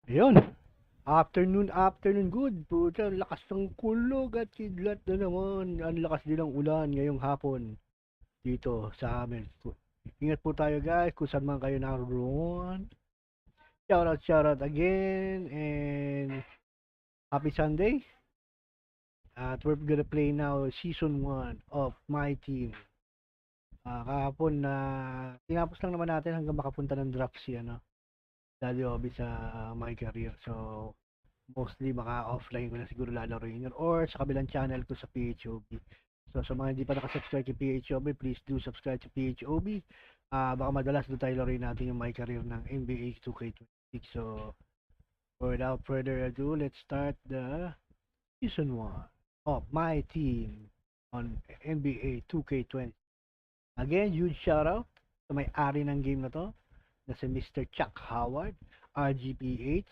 Ayun. Afternoon, good. Puta, lakas ng kulog at kidlat na naman. Ang lakas din ng ulan ngayong hapon dito sa amin. Ingat po tayo guys kung saan man kayo naroon. Shout out again and happy Sunday. At we're gonna play now season 1 of my team. Kahapon na tinapos lang naman natin hanggang makapunta ng draft si Daddy Obi sa my career. So mostly baka offline ko na siguro lalaroin yun or sa kabilang channel ko sa PHOB. So sa mga hindi pa nakasubscribe kay PHOB, please do subscribe to PHOB. Baka madalas doon tayo laruin natin yung my career ng NBA 2K26. So without further ado, let's start the season 1 of my team on NBA 2K20. Again, huge shoutout sa may-ari ng game na to na si Mr. Chuck Howard, RGPH.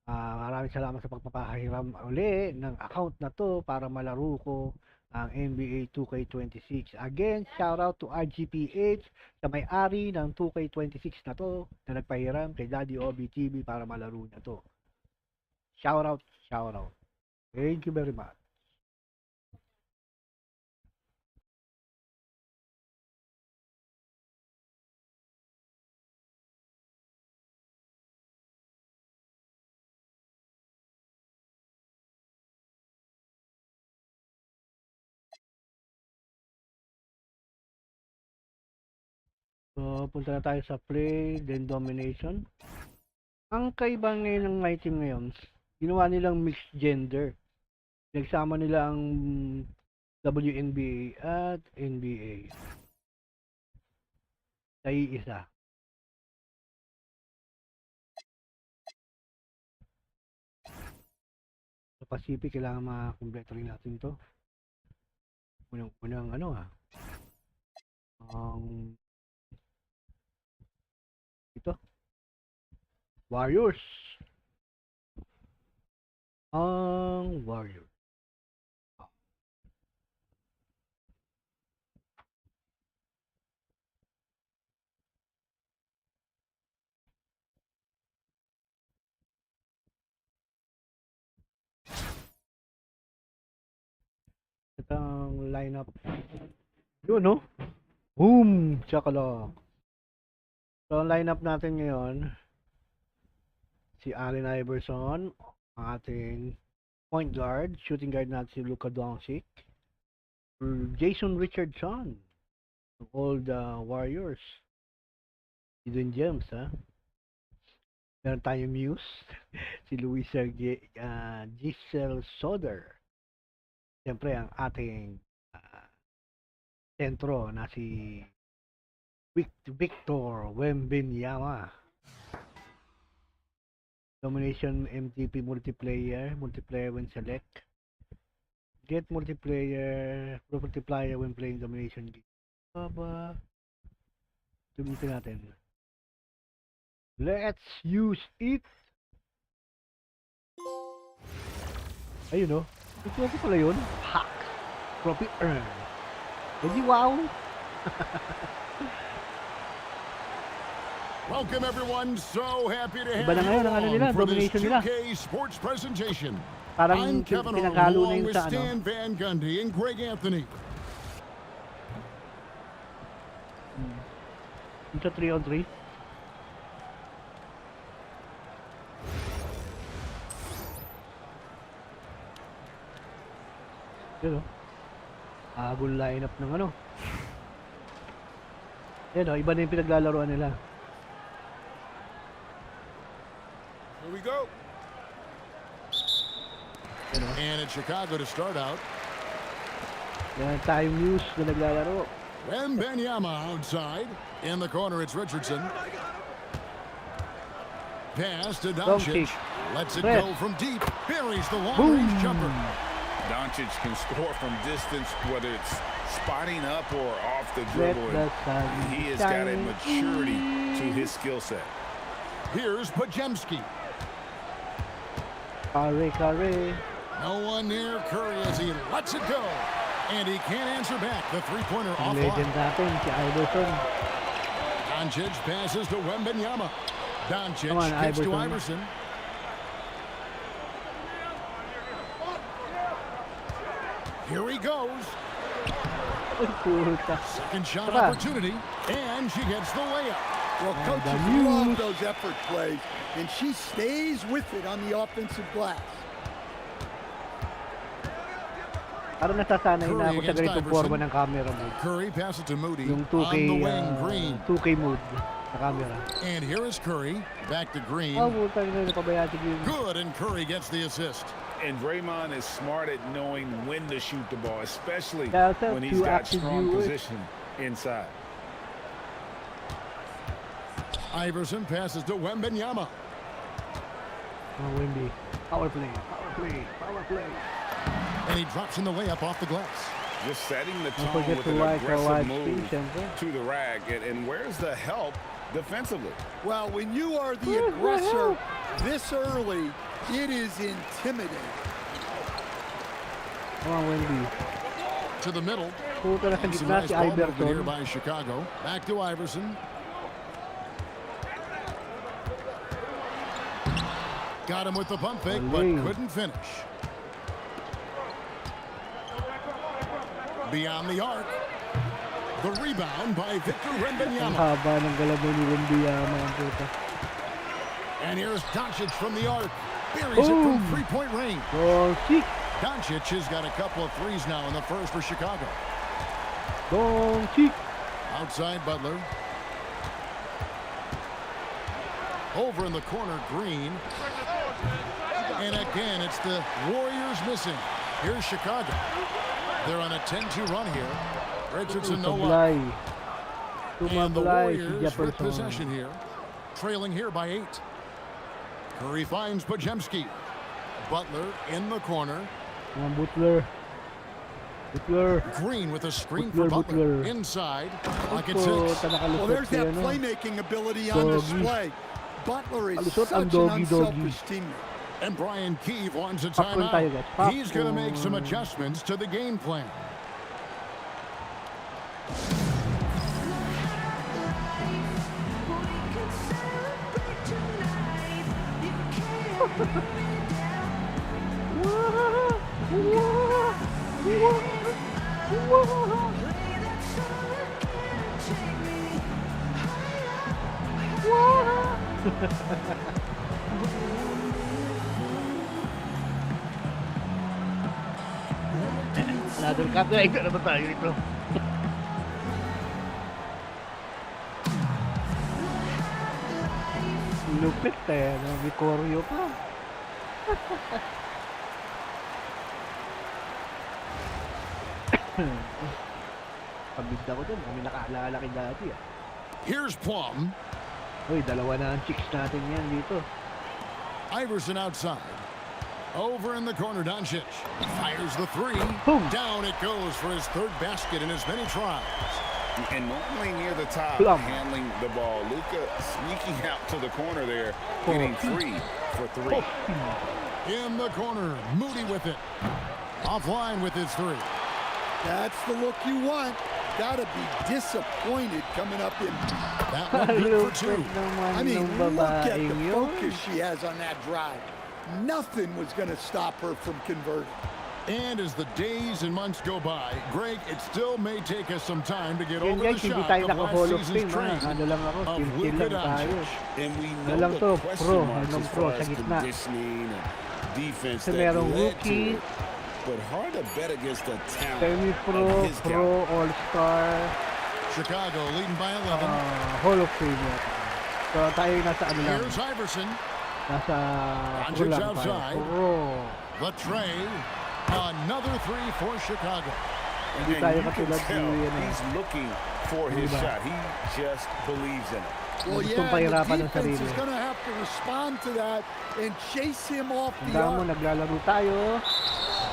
Maraming salamat sa pagpapahiram uli ng account na to para malaro ko ang NBA 2K26. Again, shoutout to RGPH sa may-ari ng 2K26 na to na nagpahiram kay Daddy Obi TV para malaro niya to. Shoutout. Thank you very much. So, punta na tayo sa play, then domination. Ang kaiba ngayon ng my team ngayon, ginawa nilang mixed gender. Nagsama nila ang WNBA at NBA. Sa iisa. Sa Pacific, kailangan makakompleto rin natin to. Unang ito. Warriors. Ang Warriors. Ito ang lineup. Yun, no? Boom! Chakalak. So, ang lineup natin ngayon, si Allen Iverson, ang ating point guard, shooting guard natin si Luka Doncic, Jason Richardson, all the Warriors, Hidden Gems, ha? Meron tayong Muse, si Luisa Giselle Soder. Siyempre, ang ating sentro na si Victor Wembanyama. Domination MTP multiplayer when select. Get multiplayer when playing domination game. Tumitin natin. Let's use it. Ayun, no? Ito pala yun. Hack. Trophy earn. Hindi wow. Welcome everyone, so happy to have Iba na ngayon ang you nila, for this domination nila. 2K Sports presentation. Parang I'm Kevin pinagalo na along yung with sa Stan Van Gundy and Greg Anthony. Ito 3-on-3. Yun, agong lineup ng Yan, iba na yung pinaglalaroan nila. Here we go. And it's Chicago to start out. Yan tayong news na naglalaro. Wembanyama outside. In the corner, it's Richardson. Pass to Doncic. Lets it go from deep. Buries the long-range jumper. Doncic can score from distance, whether it's spotting up or off the dribble. He has got a maturity to his skill set. Here's Pajemski. Curry. No one near Curry as he lets it go. And he can't answer back. The three-pointer offline. Legend natin, si Iverson. Doncic passes to Wembanyama. Doncic Come on, kicks to Iverson. Iverson. Here he goes. Uy, puta. Second shot Tara. opportunity, and she gets the layup. Well, And coaches the love news. those effort plays, and she stays with it on the offensive glass. Parang nasasanay na ako sa Curry against ganitong Iverson. forma ng camera mode. Curry passes to Moody Yung on 2K, the wing. Green. 2K mode sa camera. And here is Curry. Back to Green. Oh, puta na napabayaan si Green. Good, and Curry gets the assist. And Draymond is smart at knowing when to shoot the ball, especially That's a when he's two got active strong viewers. position inside. Iverson passes to Wembanyama. Oh, Wemby. Power play, power play, power play. And he drops in the layup off the glass. Just setting the Don't tone forget with to an like our aggressive live move stream, syempre. to the rag. And where's the help defensively? Well, when you are the aggressor this early, it is intimidating. Come on, Wemby. To the middle. Puta na sa And some gitna nice si ball movement here Iverson. by Chicago. Back to Iverson. Got him with the pump fake, but Galing. couldn't finish. Beyond the arc. The rebound by Victor Ang Wembanyama. haba ng galabo ni Wemby, mga puta. And here's Doncic from the arc. Buries it from Boom. three-point range. Doncic, Doncic has got a couple of threes now in the first for Chicago. Doncic. Outside Butler. Over in the corner, Green. And again, it's the Warriors missing. Here's Chicago. They're on a 10-2 run here. Richardson no luck. Tumablay. And the Tumablay si Warriors with Jefferson. possession here. Trailing here by 8. Curry finds Pajemski. Butler in the corner. Come on, Butler. Butler. Green with a screen Butler, for Butler. Butler. Inside. Pocket Puta, six. Well, nakalusot there's si that ano. playmaking ability on Doggy. display. Butler is Alusot ang such an doggy. unselfish teammate. And Brian Keefe wants a Popcorn tayo, guys. timeout. He's going to make some Popcorn. adjustments to the game plan. Another cut na. Ito na ba tayo ito? Lupit eh. No? May choreo pa. Pabigda ko dun. Kami nakaalala kay dati ah. Here's Plum. Uy, dalawa na ang chicks natin yan dito. Iverson outside. Over in the corner, Doncic fires the three. Boom. Down it goes for his third basket in as many tries. And normally near the top, Plum. handling the ball. Luka sneaking out to the corner there, getting 3 for 3. In the corner, Moody with it. Offline with his three. That's the look you want. Gotta be disappointed coming up in. That one good for Lupit two. naman I mean, ng look at babaeng the yun. focus she has on that drive. Nothing was going to stop her from converting. And as the days and months go by, Greg, it still may take us some time to get Yan over guys, the hindi shock tayo of naka-Hall last of season's Fame. train Ano lang ako, of still Luka lang tayo. Doncic. And we Ano know lang the to, question pro, marks anong as pro, far sa as gitna. conditioning and defense Kasi that merong led to rookie, it. But hard to bet against the talent semi-pro, of his pro, caliber. all-star, Chicago leading by 11. Hall of Fame yata. So tayo nasa ano lang, Here's Iverson. nasa pro Doncic lang tayo. outside. Pro. The tray. Another three for Chicago. Hindi And tayo you can katulad tell ni, ano, he's looking for his Diba? shot. He just believes in it. Well, Gustong yeah, and pahirapan the ng defense sarili. is going to have to respond to that and chase him off the Tandaan mo, arc. naglalaro tayo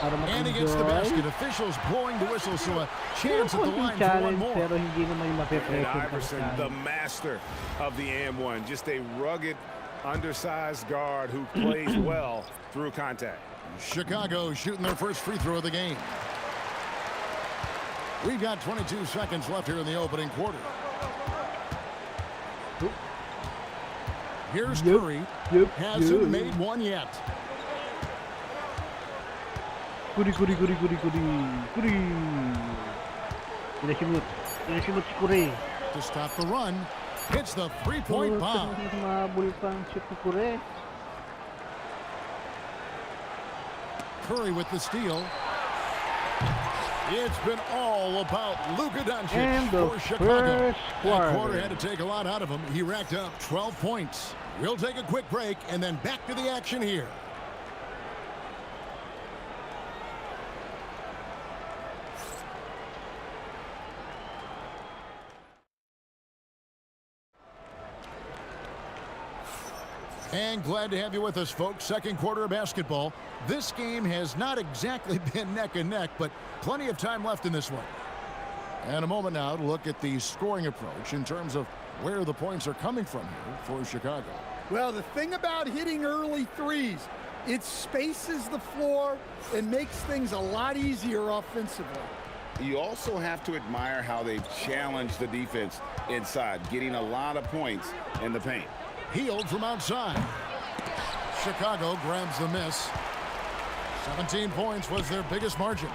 para And he gets the basket. mag-enjoy. Officials blowing the whistle, so a Pero chance at the konting line for one challenge, more. pero hindi naman yung And mape-pressure ka Iverson, the master of the and-one. Just a rugged, undersized guard who plays well through contact. Chicago shooting their first free throw of the game. We've got 22 seconds left here in the opening quarter. Here's Curry. Hasn't made one yet. Curry. Pinasimot si Curry. To stop the run, hits the three-point bomb. Mabul pang shoot ni Curry. Curry with the steal. It's been all about Luka Doncic for Chicago. That quarter had to take a lot out of him. He racked up 12 points. We'll take a quick break and then back to the action here. And glad to have you with us, folks. Second quarter of basketball. This game has not exactly been neck and neck, but plenty of time left in this one. And a moment now to look at the scoring approach in terms of where the points are coming from here for Chicago. Well, the thing about hitting early threes, it spaces the floor and makes things a lot easier offensively. You also have to admire how they've challenged the defense inside, getting a lot of points in the paint. Healed from outside. Chicago grabs the miss. 17 points was their biggest margin.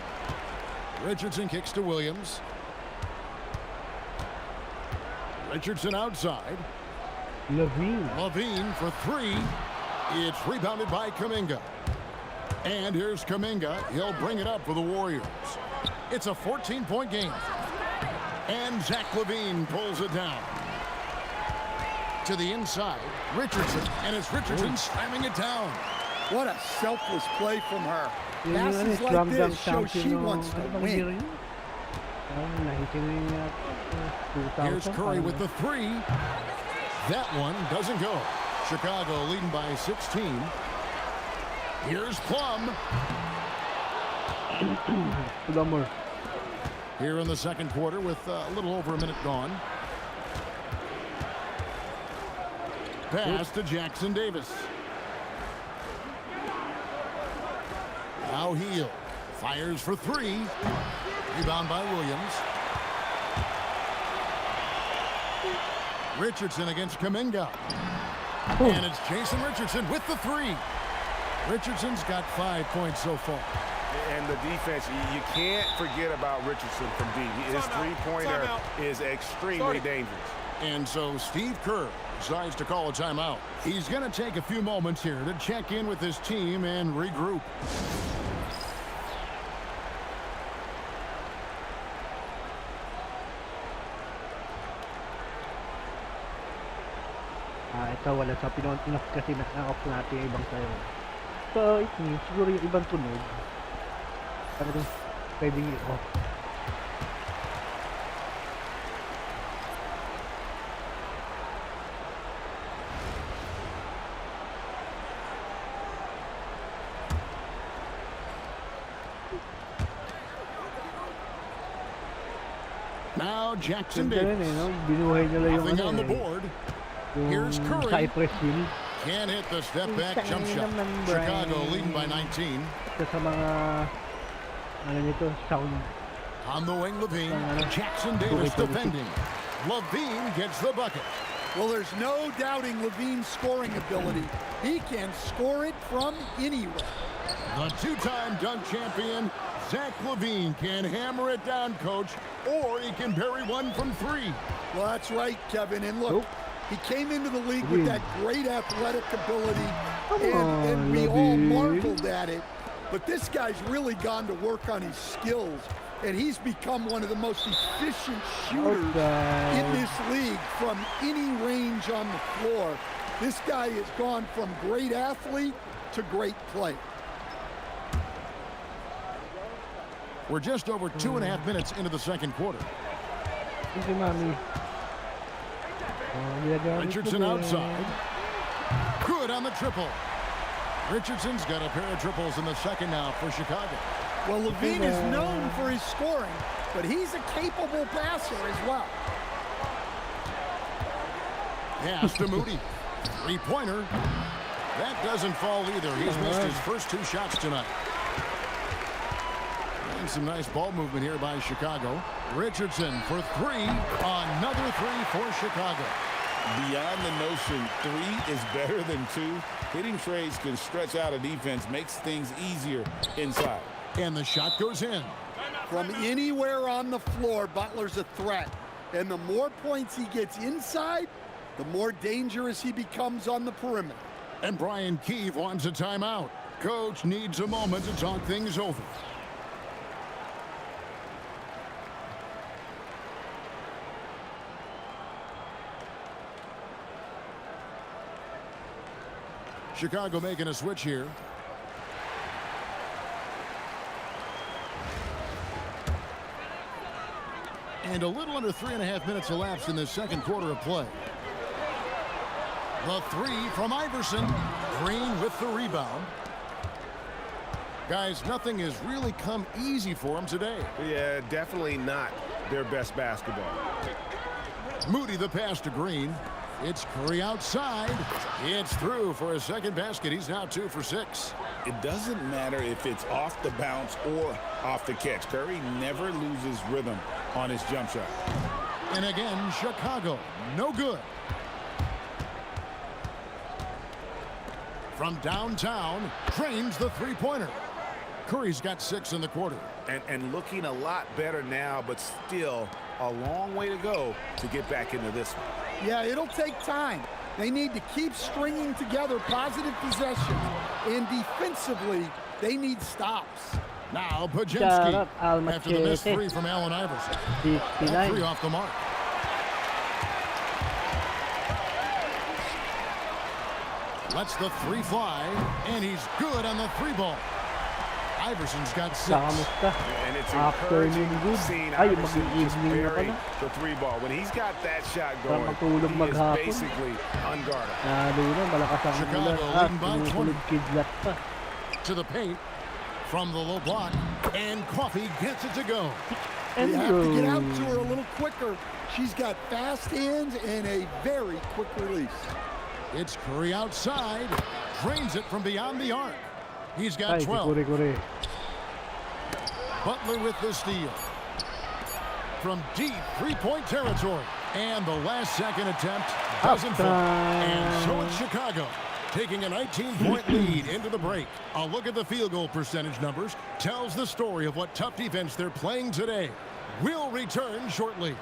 Richardson kicks to Williams. Richardson outside. Levine for three. It's rebounded by Kuminga. And here's Kuminga. He'll bring it up for the Warriors. It's a 14-point game. And Zach LaVine pulls it down. To the inside, Richardson, and it's Richardson slamming it down. What a selfless play from her. Passes like this show she wants to win. Here's Curry with the three. That one doesn't go. Chicago leading by 16. Here's Plum. Here in the second quarter with a little over a minute gone. Pass to Jackson Davis. Now Hill fires for three. Rebound by Williams. Richardson against Kuminga. And it's Jason Richardson with the three. Richardson's got 5 points so far. And the defense, you can't forget about Richardson from deep. His three-pointer is extremely dangerous. And so Steve Kerr decides to call a timeout. He's going to take a few moments here to check in with his team and regroup. Ito wala sa pinaka kasi na-off natin yung ibang tayo. So, it means siguro yung ibang tunog. Talagang pwedeng i-off. Now Jackson Davis. Binuhay nila yung Nothing on the board. Here's Curry. Cypress Hill. Can't hit the step back jump shot. Chicago leading by 19. Ito sa mga nito, sound. On the wing, Levine. Jackson Davis defending. Levine gets the bucket. Well, there's no doubting Levine's scoring ability. He can score it from anywhere. The two-time dunk champion, Zach LaVine, can hammer it down, coach, or he can bury one from three. Well, that's right, Kevin. And look, he came into the league with that great athletic ability, and we all marveled at it. But this guy's really gone to work on his skills, and he's become one of the most efficient shooters in this league from any range on the floor. This guy has gone from great athlete to great player. We're just over 2.5 minutes into the second quarter. Richardson outside. Good on the triple. Richardson's got a pair of triples in the second now for Chicago. Well, LaVine is known for his scoring, but he's a capable passer as well. Pass to Moody. Three-pointer. That doesn't fall either. He's missed his first two shots tonight. And some nice ball movement here by Chicago. Richardson for three. Another three for Chicago. Beyond the notion 3 is better than 2, hitting trades can stretch out a defense, makes things easier inside. And the shot goes in. From anywhere on the floor, Butler's a threat. And the more points he gets inside, the more dangerous he becomes on the perimeter. And Brian Keefe wants a timeout. Coach needs a moment to talk things over. Chicago making a switch here. And a little under 3.5 minutes elapsed in the second quarter of play. The 3 from Iverson. Green with the rebound. Guys, nothing has really come easy for him today. Yeah, definitely not their best basketball. Moody the pass to Green. It's Curry outside. It's through for a second basket. He's now 2 for 6. It doesn't matter if it's off the bounce or off the catch. Curry never loses rhythm on his jump shot. And again, Chicago, no good. From downtown, drains the three-pointer. Curry's got 6 in the quarter. And looking a lot better now, but still a long way to go to get back into this one. Yeah, it'll take time. They need to keep stringing together positive possessions. And defensively, they need stops. Now Shout Pajinski out, Al after the missed Machete. 3 from Allen Iverson. 59. 3 off the mark. Lets the 3 fly, and he's good on the 3 ball. Iverson's got 6. Kamusta? And it's Afternoon encouraging good. seeing Ay, Iverson just mag-evening na bury pala. the 3 ball. When he's got that shot Parang going, matulog he is maghapon. basically unguarded. Lalo na, malakas ang Chicago ulan. leading by 20. Tumukulog kidlat pa. To the paint from the low block, and Coffee gets it to go. And You have to get out go. to her a little quicker. She's got fast hands and a very quick release. It's Curry outside, drains it from beyond the arc. He's got Ay, si 12. Kure-Kure. Butler with the steal. From deep three-point territory. And the last second attempt doesn't fall. And so it's Chicago taking a 19-point lead into the break. A look at the field goal percentage numbers tells the story of what tough defense they're playing today. We'll return shortly.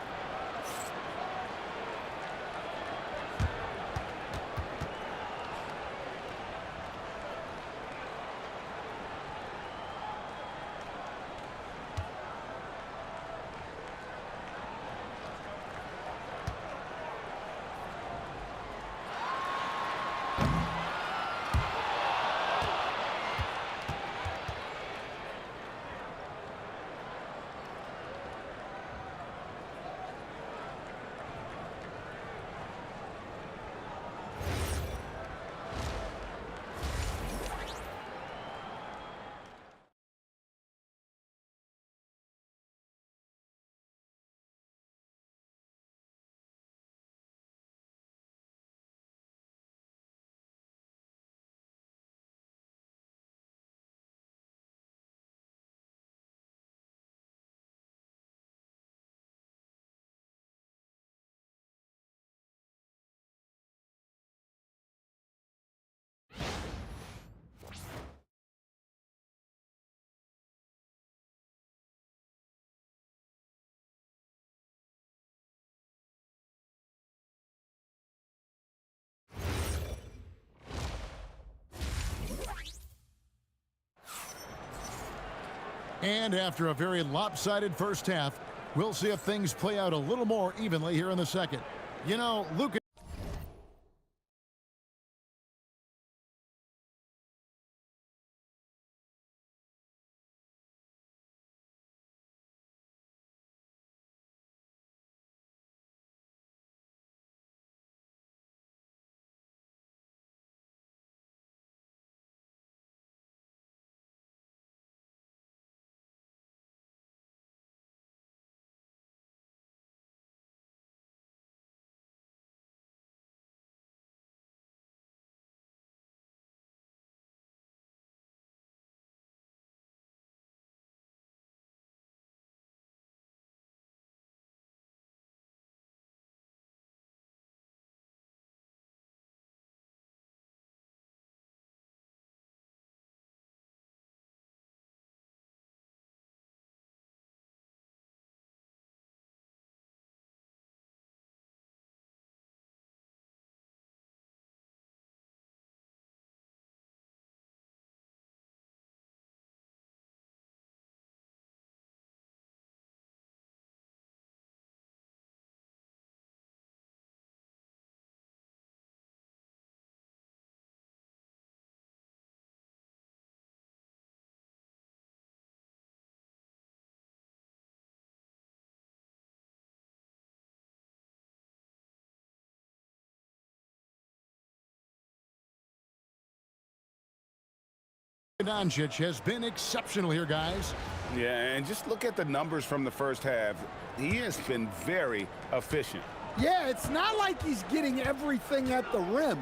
And after a very lopsided first half, we'll see if things play out a little more evenly here in the second. You know, Luka Doncic has been exceptional here, guys. Yeah, and just look at the numbers from the first half. He has been very efficient. Yeah, it's not like he's getting everything at the rim.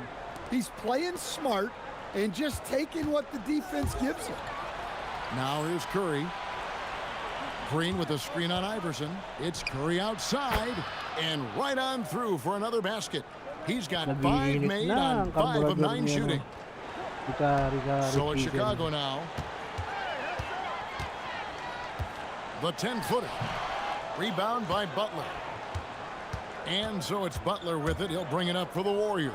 He's playing smart and just taking what the defense gives him. Now here's Curry. Green with a screen on Iverson. It's Curry outside and right on through for another basket. He's got 5 made on 5 of 9 shooting. So it's Chicago now. The 10-footer. Rebound by Butler. And so it's Butler with it. He'll bring it up for the Warriors.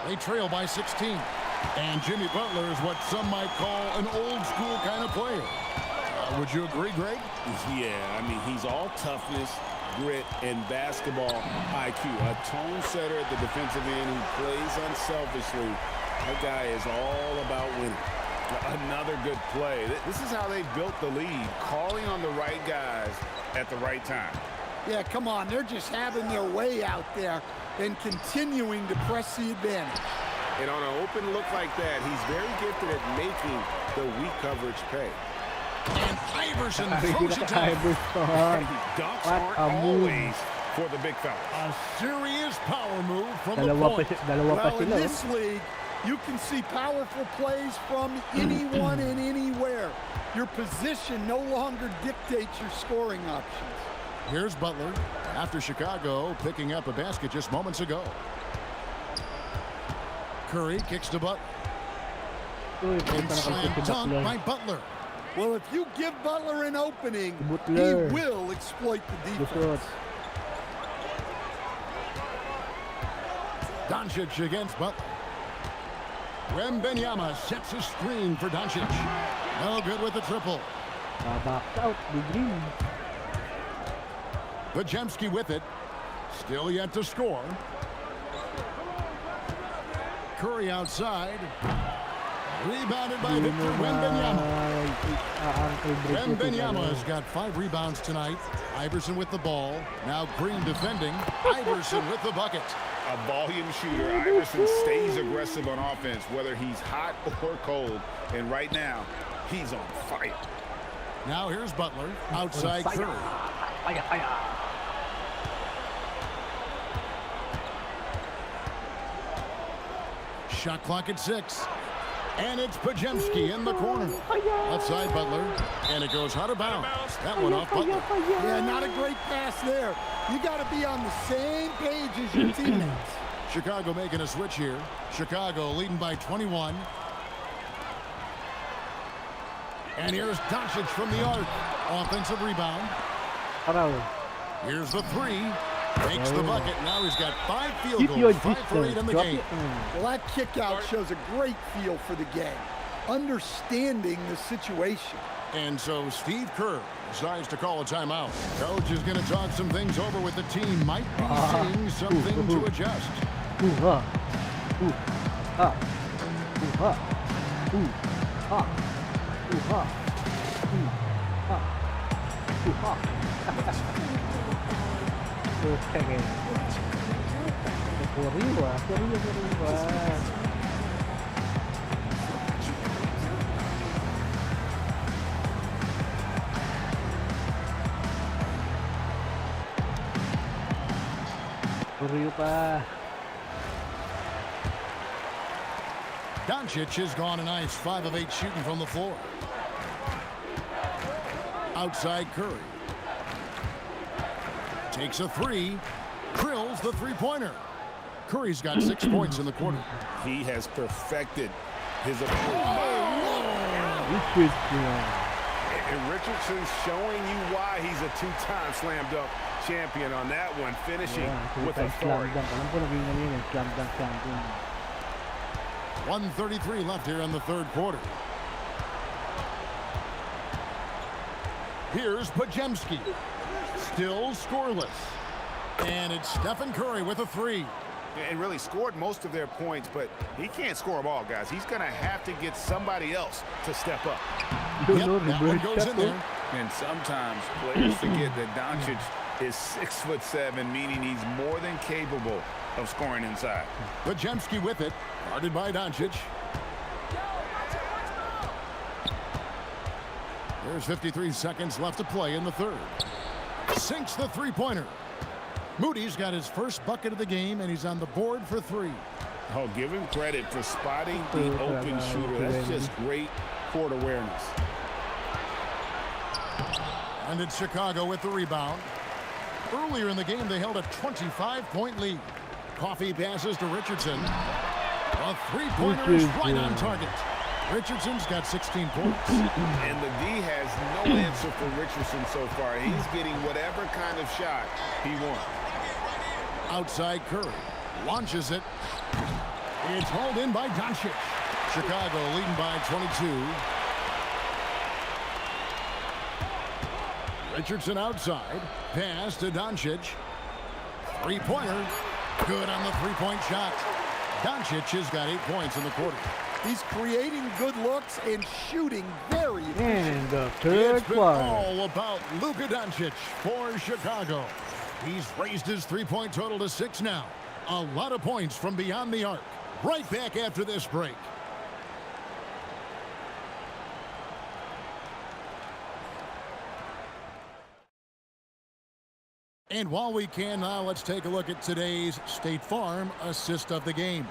They trail by 16. And Jimmy Butler is what some might call an old-school kind of player. Would you agree, Greg? Yeah, I mean, he's all toughness, grit, and basketball IQ. A tone setter at the defensive end who plays unselfishly. That guy is all about winning. Another good play. This is how they built the lead, calling on the right guys at the right time. Yeah, come on. They're just having their way out there and continuing to press the advantage. And on an open look like that, he's very gifted at making the weak coverage pay. And Iverson throws it down. Dunks aren't always for the big fella. A serious power move from the point. Well, in this league, you can see powerful plays from anyone and anywhere. Your position no longer dictates your scoring options. Here's Butler after Chicago picking up a basket just moments ago. Curry kicks to Butler. And slam dunk by Butler. Well, if you give Butler an opening, he will exploit the defense. Doncic against Butler. Wembanyama sets a screen for Doncic. No good with the triple. Pajemski with it. Still yet to score. Curry outside. Rebounded by Victor Wembanyama. Wembanyama's got 5 rebounds tonight. Iverson with the ball. Now Green defending. Iverson with the bucket. A volume shooter. Iverson stays aggressive on offense, whether he's hot or cold. And right now, he's on fire. Now here's Butler. Outside Curry. Shot clock at 6. And it's Pajemski in the corner. Left side Butler. And it goes out of bounds. That one off Butler. Yeah, not a great pass there. You got to be on the same page as your teammates. Chicago making a switch here. Chicago leading by 21. And here's Doncic from the arc. Offensive rebound. Here's the 3. Makes the bucket. Now he's got 5 field goals. 5 for 8 in the game. Well, that kick out shows a great feel for the game. Understanding the situation. And so Steve Kerr decides to call a timeout. Coach is going to talk some things over with the team. Might be seeing something to adjust. Doncic has gone a nice 5 of 8 shooting from the floor. Outside Curry. Takes a 3. Drills the 3-pointer. Curry's got 6 points in the quarter. He has perfected his approach. And Richardson's showing you why he's a 2-time slam dunk champion on that one, finishing with authority. 1:33 left here in the 3rd quarter. Here's Pajemski. Still scoreless. And it's Stephen Curry with a 3. And really scored most of their points, but he can't score them all, guys. He's going to have to get somebody else to step up. Yep, that one goes in there. And sometimes players forget that Doncic is 6'7", meaning he's more than capable of scoring inside. Pajemski with it, guarded by Doncic. There's 53 seconds left to play in the third. Sinks the three-pointer. Moody's got his first bucket of the game, and he's on the board for 3. Oh, give him credit for spotting the open shooter. That's just great court awareness. And it's Chicago with the rebound. Earlier in the game, they held a 25-point lead. Coffee passes to Richardson. A three-pointer is right on target. Richardson's got 16 points. And the D has no answer for Richardson so far. He's getting whatever kind of shot he wants. Outside Curry. Launches it. It's hauled in by Doncic. Chicago leading by 22. Richardson outside. Pass to Doncic. Three-pointer. Good on the three-point shot. Doncic has got 8 points in the quarter. He's creating good looks and shooting very And the third It's been quarter. all about Luka Doncic for Chicago. He's raised his three-point total to 6 now. A lot of points from beyond the arc. Right back after this break. And while we can now, let's take a look at today's State Farm assist of the game.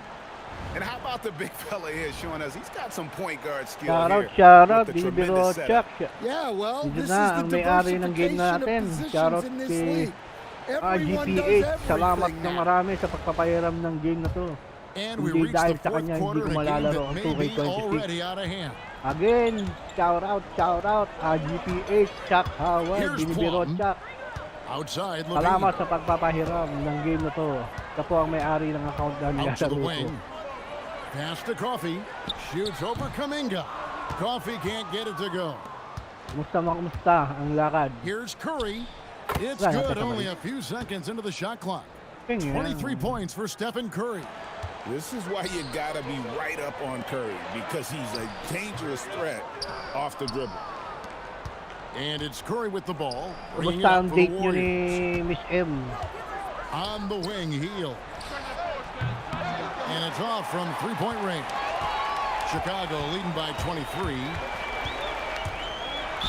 And how about the big fella here showing us he's got some point guard skill Shout out, here. shout out. with the Binibiro tremendous setup. Chuck. Yeah, well, Dito this is na the ang may-ari ng game diversification of natin. Shout out positions in this kay league. Everyone does GPH. Salamat everything ng now. marami sa pagpapahiram ng game na to. And we Hindi reach dahil the sa fourth kanya hindi quarter ko in a game malalaro that ang may 2K26. be already out of hand. Again, shout out, GPH, Chuck Howard, Here's Binibiro Plum. Chuck. Outside, Salamat Levine. sa pagpapahiram ng game na to. Ito po ang may-ari ng account na Out to the nilalaro ko. wing. Pass to Coffee. Shoots over Kuminga. Coffee can't get it to go. Kumusta ang lakad? Here's Curry. It's Right, good. okay, Only somebody. a few seconds into the shot clock. Tingnan. 23 points for Stephen Curry. This is why you got to be right up on Curry because he's a dangerous threat off the dribble. And it's Curry with the ball. Bringing it Kumusta up ang for the date nyo ni Warriors. Miss M? On the wing, Heel. And it's off from three-point range. Chicago leading by 23.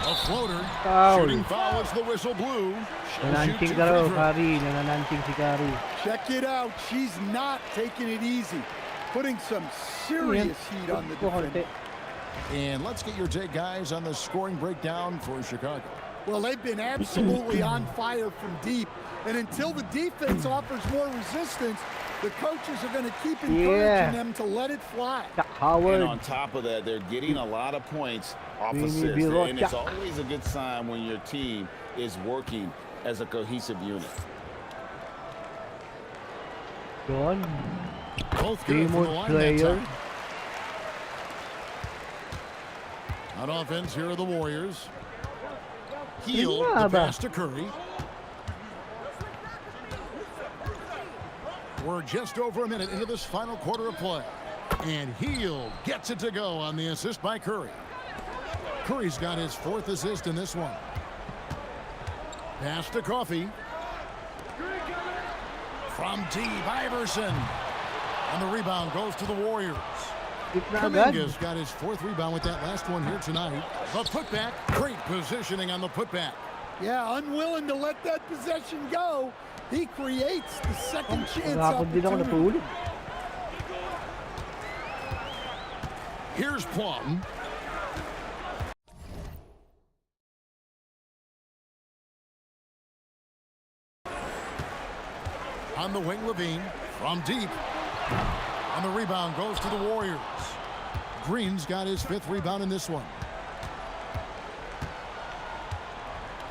A floater. Foul. Shooting foul as the whistle blew. She'll shoot Nananching 2 ka raw, free throws. Kari. Nananching si Kari. Check it out. She's not taking it easy. Putting some serious heat on the Konti. defense. And let's get your take, guys, on the scoring breakdown for Chicago. Well, they've been absolutely on fire from deep. And until the defense offers more resistance, the coaches are going to keep encouraging them to let it fly. Chuck And Howard. on top of that, they're getting a lot of points off assists. Binibiro And it's Chuck. always a good sign when your team is working as a cohesive unit. Yun. Both good from the Remote line that player. time. On offense, here are the Warriors. Heel, Nga the ba? pass to Curry. We're just over a minute into this final quarter of play. And Heel gets it to go on the assist by Curry. Curry's got his 4th assist in this one. Pass to Coffee. From deep, Iverson. And the rebound goes to the Warriors. Hit na agad. Kuminga's got his 4th rebound with that last one here tonight. The putback, great positioning on the putback. Yeah, unwilling to let that possession go. He creates the second chance Kahapon din ako opportunity. natulog. Here's Plum. On the wing, Levine from deep. And the rebound goes to the Warriors. Green's got his 5th rebound in this one.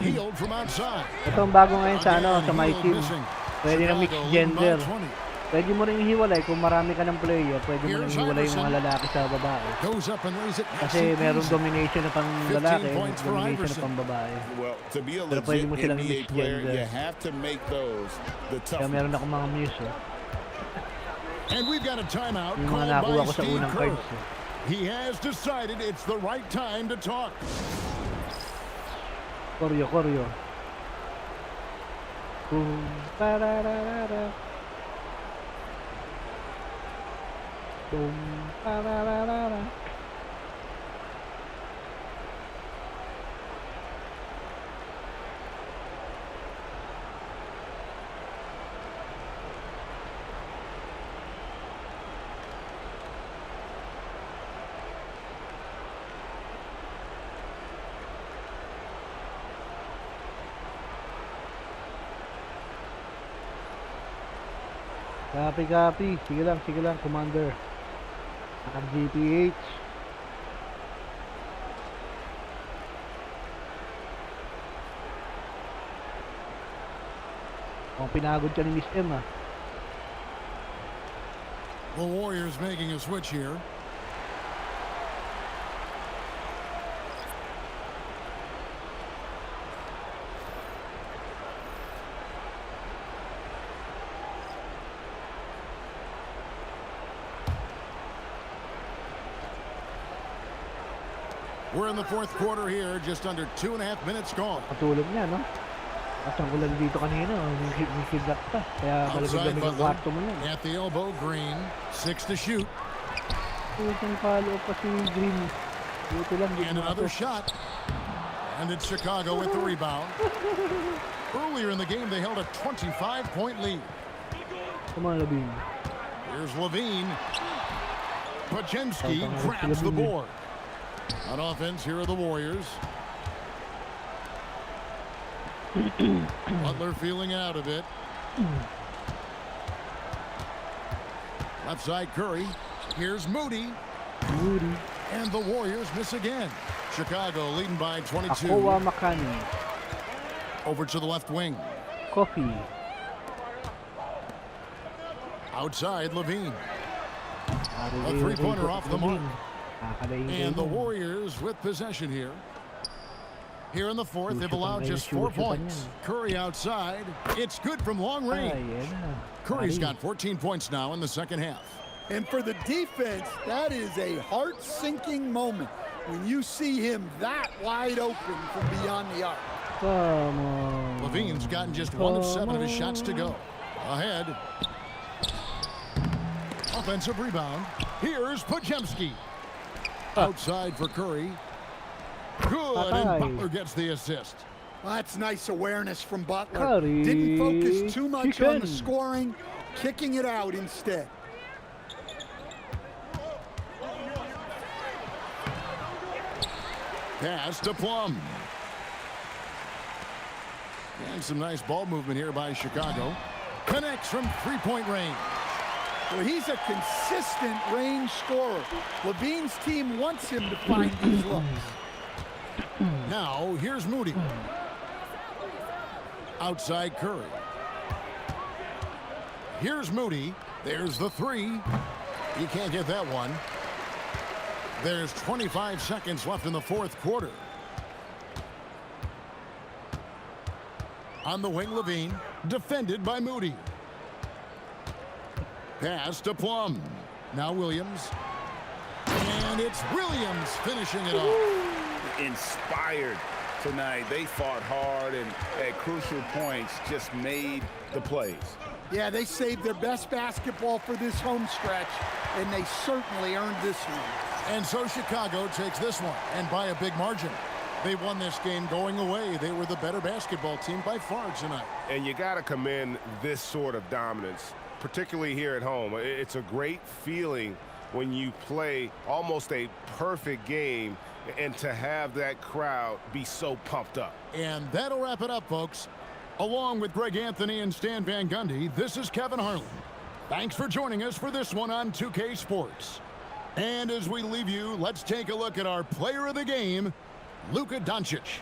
Healed from outside. Ito ang bago ngayon sa, Again, sa my Hield team. missing. Pwede na mix Chicago leading by gender. 20. Pwede mo rin hiwalay kung marami ka ng player. Pwede mo rin Here's hiwalay yung mga Iverson. lalaki sa babae. Goes up and lays it. Kasi merong domination na pang 15 lalaki, points for domination na Iverson. pang babae. Well, to be a Pero pwede legit mo silang NBA player, mix-gender. you have to make those the Kaya tough. meron akong mga muse. And we've got a timeout Yung mga called nakuha by ko sa Steve unang Kerr. cards. He has decided it's the right time to talk. Koryo. Boom, pararara. Boom, pararara. Copy. Sige lang, Commander. RGPH. Kung pinagod ka ni Miss M, ah. The Warriors making a switch here. We're in the fourth quarter here, just under 2.5 minutes gone. Patulog niya, no? At ang ulan dito kanina, may kidlat pa. Kaya Outside malamig ang Butler kwarto mo yan. at the elbow, Green, 6 to shoot. Isang follow pa si Green. Dito lang. And another shot. And it's Chicago with the rebound. Earlier in the game, they held a 25-point lead. Come on, Levine. Here's Levine. Pajemski grabs the board. On offense, here are the Warriors. Butler feeling out of it. Left side Curry. Here's Moody. And the Warriors miss again. Chicago leading by 22. Akowa Makani. Over to the left wing. Coffee. Outside Levine. A three-pointer off the mark. And the Warriors with possession here. Here in the fourth, they've allowed just 4 points. Curry outside. It's good from long range. Curry's got 14 points now in the second half. And for the defense, that is a heart-sinking moment when you see him that wide open from beyond the arc. Come on. Levine's gotten just 1 of 7 of his shots to go. Ahead. Offensive rebound. Here's Pajemski. Outside for Curry. Good, and Butler gets the assist. Well, that's nice awareness from Butler. Curry. Didn't focus too much Chicken. on the scoring, kicking it out instead. Pass to Plum. And some nice ball movement here by Chicago. Connects from three-point range. Well, he's a consistent range scorer. Levine's team wants him to find these looks. Now, here's Moody. Outside Curry. Here's Moody. There's the three. He can't get that one. There's 25 seconds left in the fourth quarter. On the wing, Levine. Defended by Moody. Pass to Plum. Now Williams. And it's Williams finishing it off. Inspired tonight. They fought hard and at crucial points just made the plays. Yeah, they saved their best basketball for this home stretch, and they certainly earned this one. And so Chicago takes this one, and by a big margin. They won this game going away. They were the better basketball team by far tonight. And you got to commend this sort of dominance, particularly here at home. It's a great feeling when you play almost a perfect game and to have that crowd be so pumped up. And that'll wrap it up, folks. Along with Greg Anthony and Stan Van Gundy, this is Kevin Harlan. Thanks for joining us for this one on 2K Sports. And as we leave you, let's take a look at our player of the game, Luka Doncic.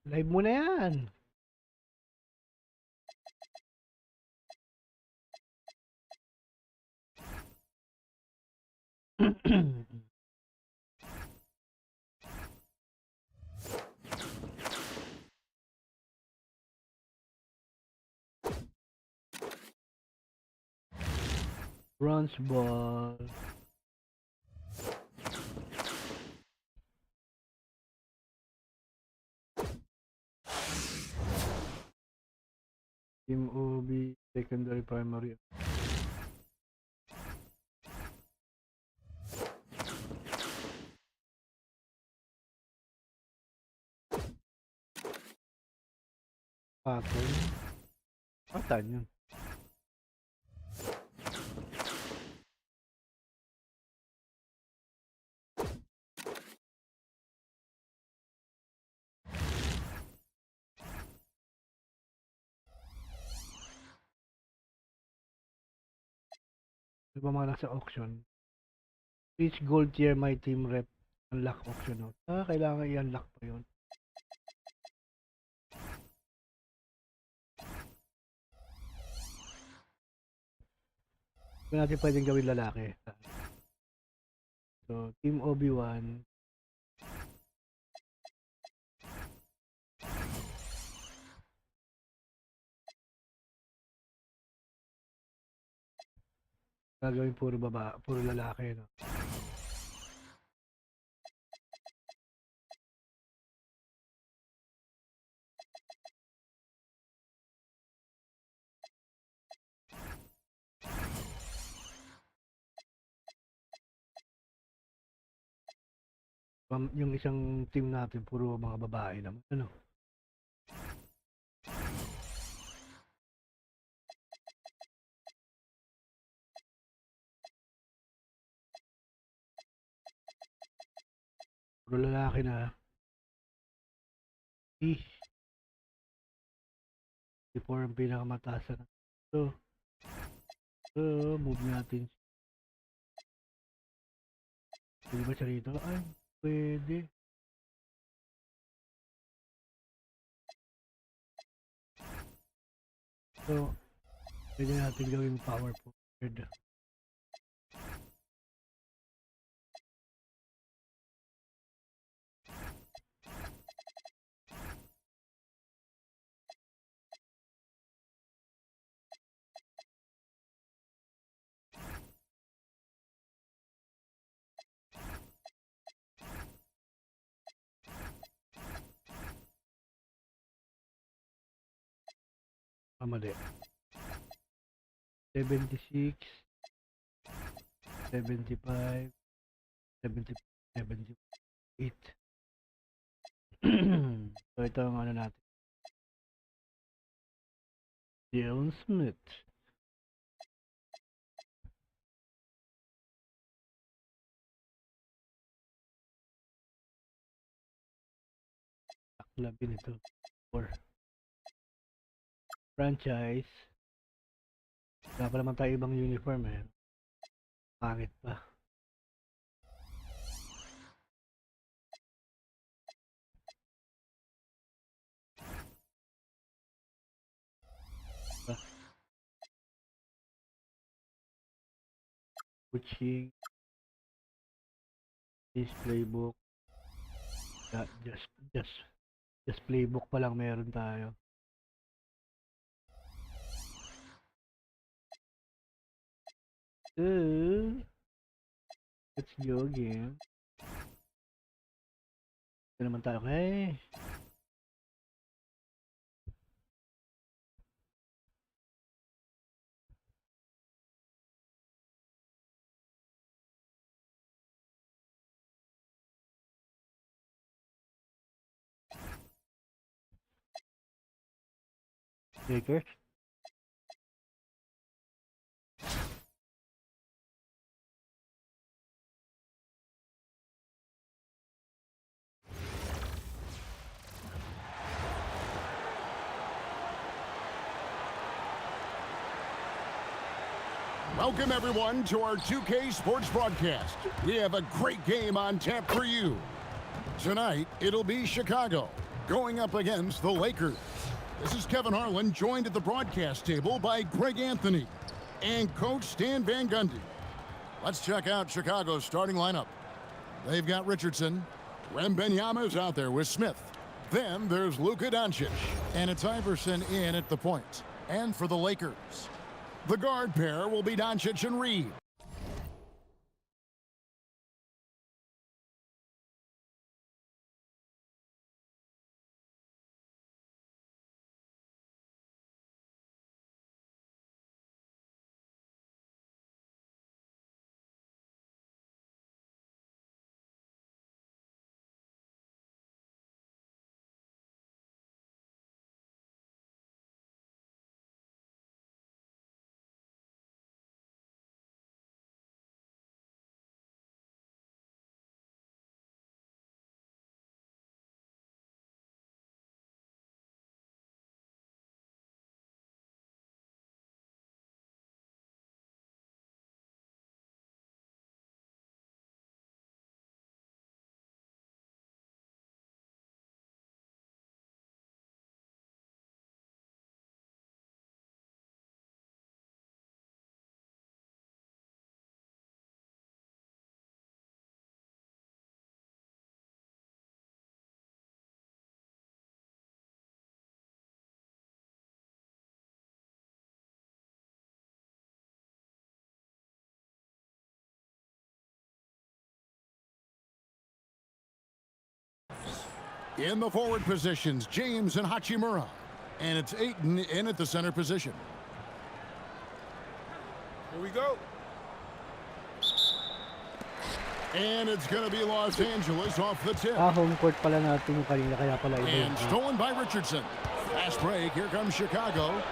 Live mo na yan. Bronze ball. Team OB, secondary, primary. Pattern. Pattern yun. Di ba mga nasa auction? Reach gold tier my team rep. Unlock auction out. Kailangan i-unlock pa yun. Hindi natin pwedeng gawin lalaki. So, Team Obi-Wan. Gagawin puro puro lalaki, no? Yung isang team natin puro mga babae naman, ano? Puro lalaki na. Before ang pinakamataas na. So, move natin. Pwede ba siya rito? Ay, pwede. So, pwede natin gawing power forward. Mali. 76, 75, 78. So ito ang ano natin. Dion Smith. Taklabin ito. 4. Franchise. Wala pa naman tayo ibang uniform eh. Pangit pa. Coaching. This playbook. Just playbook pa lang meron tayo. Let's go again. Ito naman tayo kay Lakers. Welcome, everyone, to our 2K Sports broadcast. We have a great game on tap for you. Tonight, it'll be Chicago going up against the Lakers. This is Kevin Harlan, joined at the broadcast table by Greg Anthony and Coach Stan Van Gundy. Let's check out Chicago's starting lineup. They've got Richardson. Wembanyama is out there with Smith. Then there's Luka Doncic. And it's Iverson in at the point. And for the Lakers, the guard pair will be Doncic and Reed. In the forward positions, James and Hachimura. And it's Ayton in at the center position. Here we go. And it's going to be Los Angeles off the tip. Home court pala natin yung kanina, kaya pala iba And yung- stolen by Richardson. Fast break. Here comes Chicago.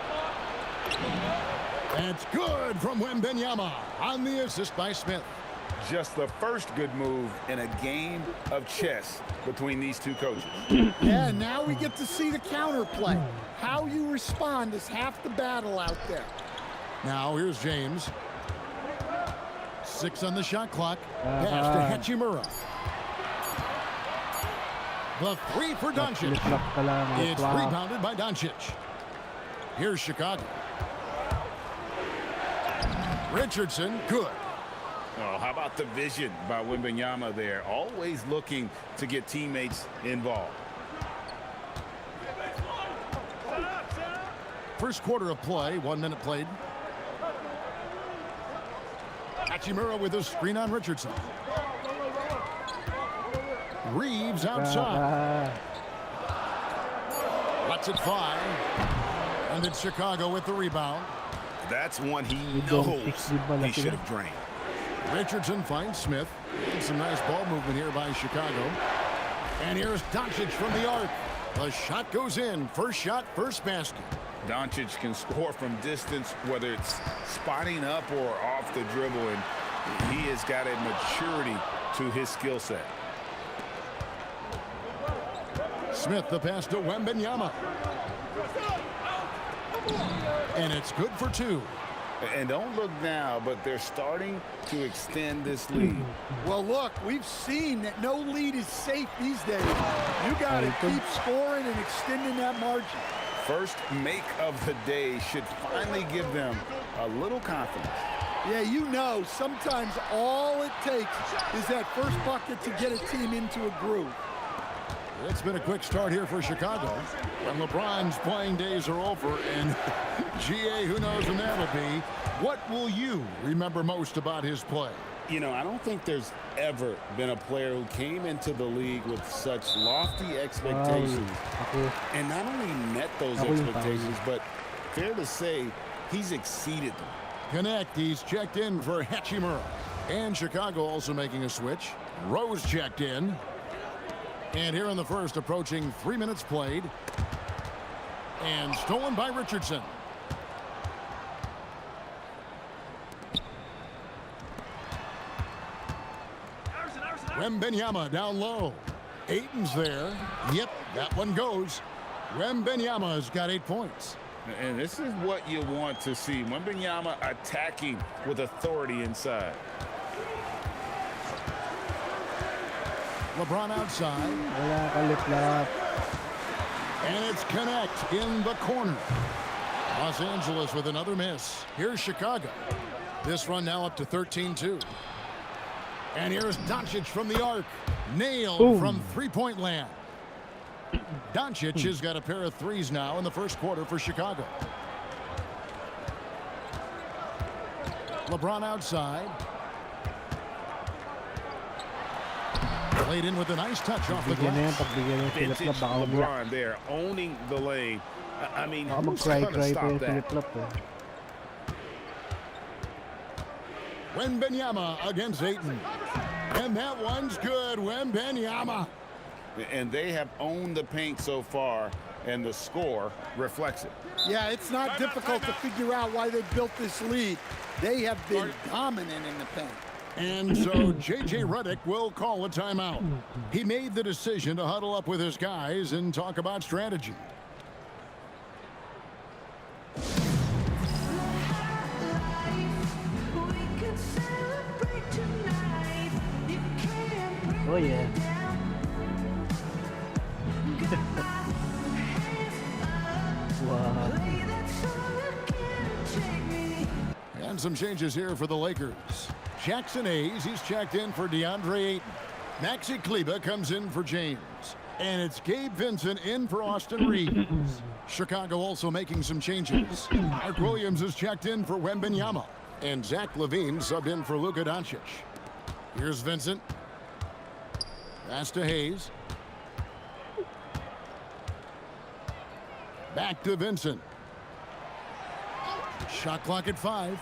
That's good from Wembanyama on the assist by Smith. Just the first good move in a game of chess between these two coaches. Yeah, now we get to see the counterplay. How you respond is half the battle out there. Now here's James. 6 on the shot clock. Pass to Hachimura. The 3 for Doncic. Flip-flop pala, mga It's flop. rebounded by Doncic. Here's Chicago. Richardson, good. Oh, how about the vision by Wembanyama there? Always looking to get teammates involved. First quarter of play, 1 minute played. Hachimura with a screen on Richardson. Reeves outside. Lets it fly. And it's Chicago with the rebound. That's one he don't knows fix the ball he up should here. have drained. Richardson finds Smith. Some nice ball movement here by Chicago. And here's Doncic from the arc. The shot goes in. First shot, first basket. Doncic can score from distance, whether it's spotting up or off the dribble, and he has got a maturity to his skill set. Smith, the pass to Wembanyama. And it's good for 2. And don't look now, but they're starting to extend this lead. Well, look, we've seen that no lead is safe these days. You got to keep scoring and extending that margin. First make of the day should finally give them a little confidence. Yeah, you know, sometimes all it takes is that first bucket to get a team into a groove. It's been a quick start here for Chicago. When LeBron's playing days are over, and GA, who knows when that'll be. What will you remember most about his play? You know, I don't think there's ever been a player who came into the league with such lofty expectations and not only met those expectations, but fair to say, he's exceeded them. Connect, he's checked in for Hachimura. And Chicago also making a switch. Rose checked in. And here in the first, approaching 3 minutes played. And stolen by Richardson. Wembanyama down low. Ayton's there. Yep, that one goes. Wembanyama's got 8 points. And this is what you want to see. Wembanyama attacking with authority inside. LeBron outside. Wala ka lip-lap. And it's Connect in the corner. Los Angeles with another miss. Here's Chicago. This run now up to 13-2. And here's Doncic from the arc. Nailed from three-point land. Doncic has got a pair of threes now in the first quarter for Chicago. LeBron outside. Played in with a nice touch off the glass. Vintage LeBron there, owning the lane. I mean, who's going to stop that? Wembanyama against Ayton. And that one's good. Wembanyama. And they have owned the paint so far, and the score reflects it. Yeah, it's not difficult to figure out why they built this lead. They have been dominant in the paint. And so J.J. Redick will call a timeout. He made the decision to huddle up with his guys and talk about strategy. Oh yeah. Wow. And some changes here for the Lakers. Jackson Hayes, he's checked in for DeAndre Ayton. Maxi Kleber comes in for James. And it's Gabe Vincent in for Austin Reeves. Chicago also making some changes. Mark Williams is checked in for Wembanyama. And Zach LaVine subbed in for Luka Doncic. Here's Vincent. Pass to Hayes. Back to Vincent. Shot clock at 5.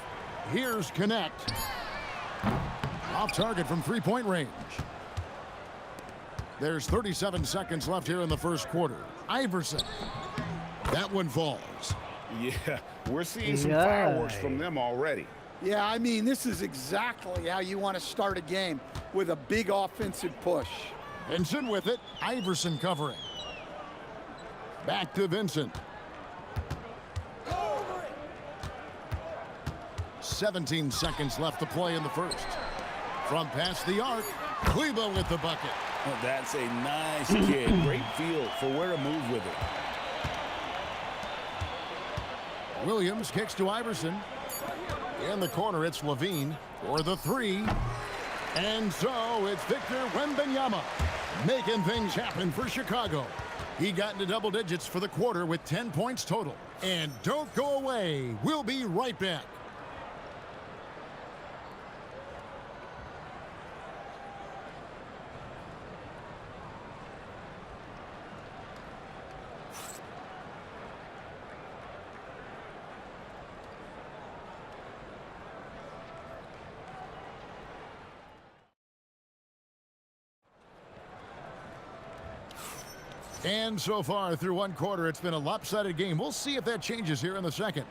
Here's Connect. Off target from three-point range. There's 37 seconds left here in the first quarter. Iverson. That one falls. Yeah, we're seeing some fireworks from them already. Yeah, I mean, this is exactly how you want to start a game, with a big offensive push. Vincent with it. Iverson covering. Back to Vincent. 17 seconds left to play in the first. From past the arc, Kleber with the bucket. Well, that's a nice kick. Great feel for where to move with it. Williams kicks to Iverson. In the corner, it's LaVine for the three. And so it's Victor Wembanyama making things happen for Chicago. He got into double digits for the quarter with 10 points total. And don't go away. We'll be right back. And so far through one quarter, it's been a lopsided game. We'll see if that changes here in the second.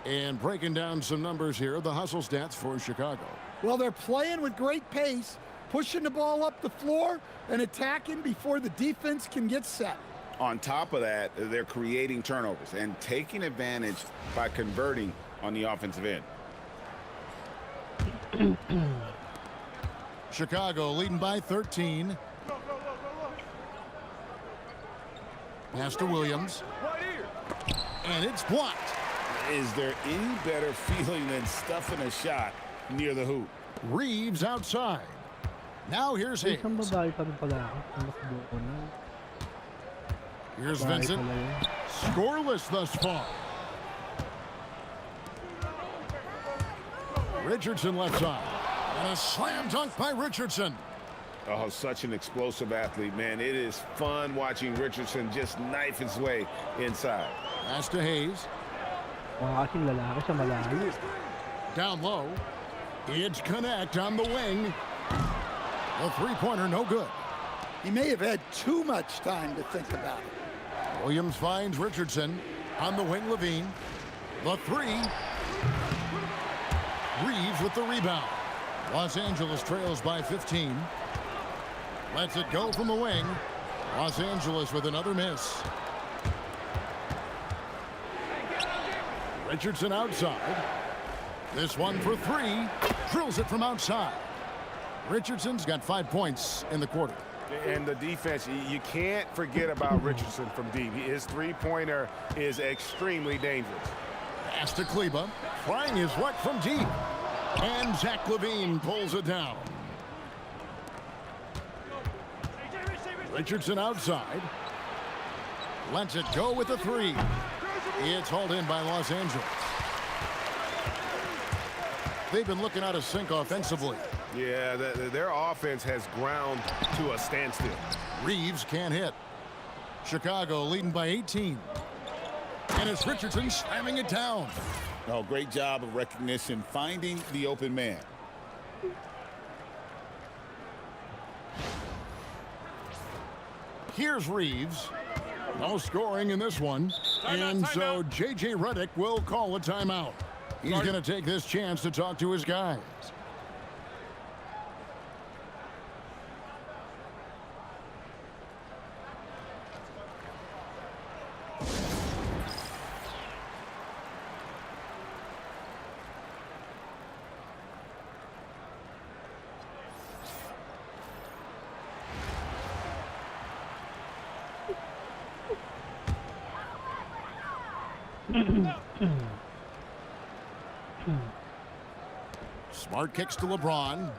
And breaking down some numbers here, the hustle stats for Chicago. Well, they're playing with great pace, pushing the ball up the floor and attacking before the defense can get set. On top of that, they're creating turnovers and taking advantage by converting on the offensive end. Chicago leading by 13. Pass to Williams. And it's blocked. Is there any better feeling than stuffing a shot near the hoop? Reeves outside. Now here's Hayes. Here's Vincent. Scoreless thus far. Richardson left side. And a slam dunk by Richardson. Oh, such an explosive athlete, man. It is fun watching Richardson just knife his way inside. Pass to Hayes. Down low. It's Connect on the wing. The three-pointer no good. He may have had too much time to think about it. Williams finds Richardson. On the wing, LaVine. The three. Reeves with the rebound. Los Angeles trails by 15. Lets it go from the wing. Los Angeles with another miss. Richardson outside. This one for three. Drills it from outside. Richardson's got 5 points in the quarter. And the defense, you can't forget about Richardson from deep. His three-pointer is extremely dangerous. Pass to Kleba. Trying his luck from deep. And Zach LaVine pulls it down. Richardson outside. Lets it go with a three. It's hauled in by Los Angeles. They've been looking out of sync offensively. Yeah, their offense has ground to a standstill. Reeves can't hit. Chicago leading by 18. And it's Richardson slamming it down. Oh, great job of recognition, finding the open man. Here's Reeves. No scoring in this one. And so J.J. Redick will call a timeout. He's going to take this chance to talk to his guys. Smart kicks to LeBron.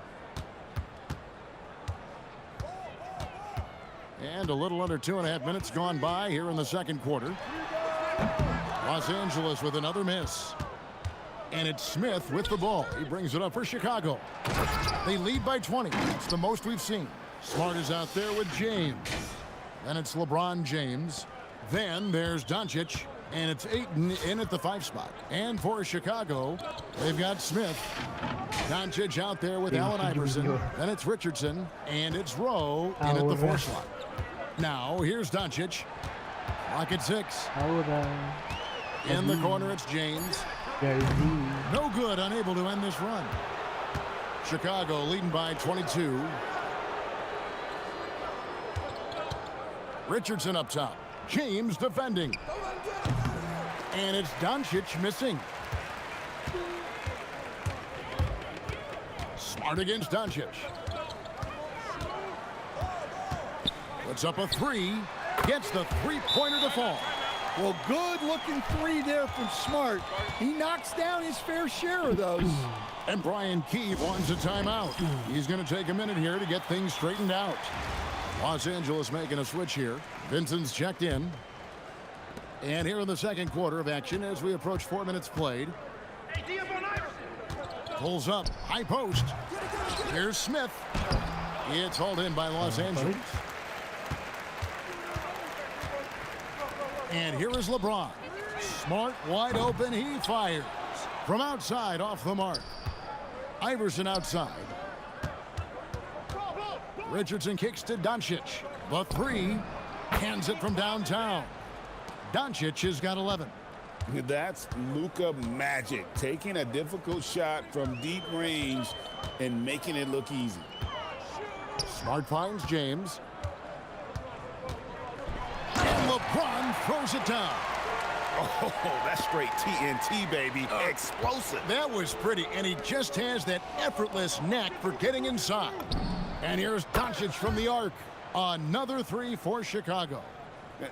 And a little under 2.5 minutes gone by here in the second quarter. Los Angeles with another miss. And it's Smith with the ball. He brings it up for Chicago. They lead by 20. It's the most we've seen. Smart is out there with James. Then it's LeBron James. Then there's Doncic. And it's Ayton in at the 5 spot. And for Chicago, they've got Smith. Doncic out there with Allen Iverson. Then it's Richardson. And it's Rowe in at the 4 slot. Now, here's Doncic. Clock at 6. In the corner, it's James. No good, unable to end this run. Chicago leading by 22. Richardson up top. James defending. And it's Doncic missing. Smart against Doncic. Puts up a 3. Gets the three-pointer to fall. Well, good-looking 3 there from Smart. He knocks down his fair share of those. And Brian Keefe wants a timeout. He's going to take a minute here to get things straightened out. Los Angeles making a switch here. Vincent's checked in. And here in the second quarter of action as we approach 4 minutes played. Pulls up, high post. Here's Smith. It's hauled in by Los Angeles. And here is LeBron. Smart, wide open, he fires. From outside, off the mark. Iverson outside. Richardson kicks to Doncic. The 3, hands it from downtown. Doncic has got 11. That's Luka magic, taking a difficult shot from deep range and making it look easy. Smart finds James. And LeBron throws it down. Oh, that's straight TNT, baby. Explosive. That was pretty, and he just has that effortless knack for getting inside. And here's Doncic from the arc. Another 3 for Chicago.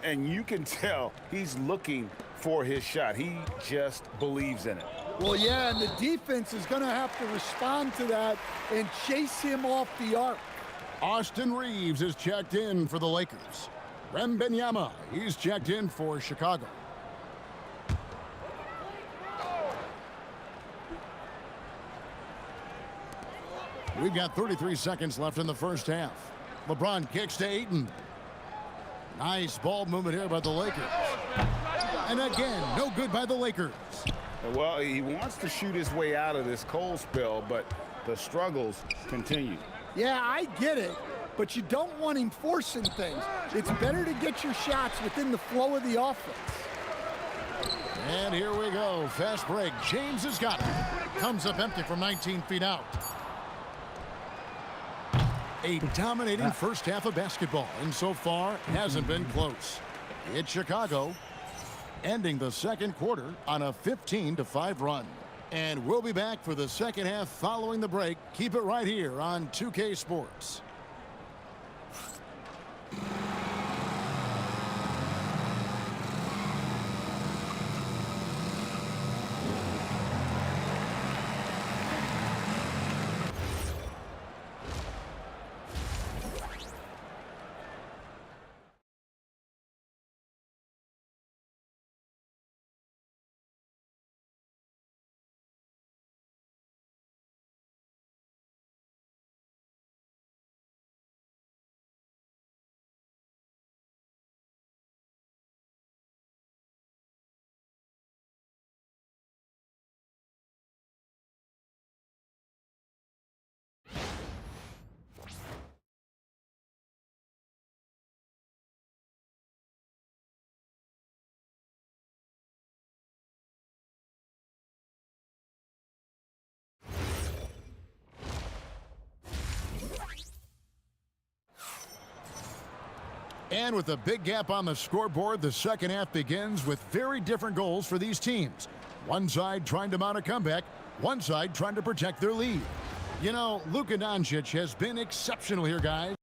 And you can tell he's looking for his shot. He just believes in it. Well, yeah, and the defense is going to have to respond to that and chase him off the arc. Austin Reeves is checked in for the Lakers. Wembanyama, he's checked in for Chicago. We've got 33 seconds left in the first half. LeBron kicks to Ayton. Nice ball movement here by the Lakers. And again, no good by the Lakers. Well, he wants to shoot his way out of this cold spell, but the struggles continue. Yeah, I get it, but you don't want him forcing things. It's better to get your shots within the flow of the offense. And here we go. Fast break. James has got it. Comes up empty from 19 feet out. A dominating first half of basketball, and so far hasn't been close. It's Chicago, ending the second quarter on a 15-5 run. And we'll be back for the second half following the break. Keep it right here on 2K Sports. And with a big gap on the scoreboard, the second half begins with very different goals for these teams. One side trying to mount a comeback, one side trying to protect their lead. You know, Luka Doncic has been exceptional here, guys.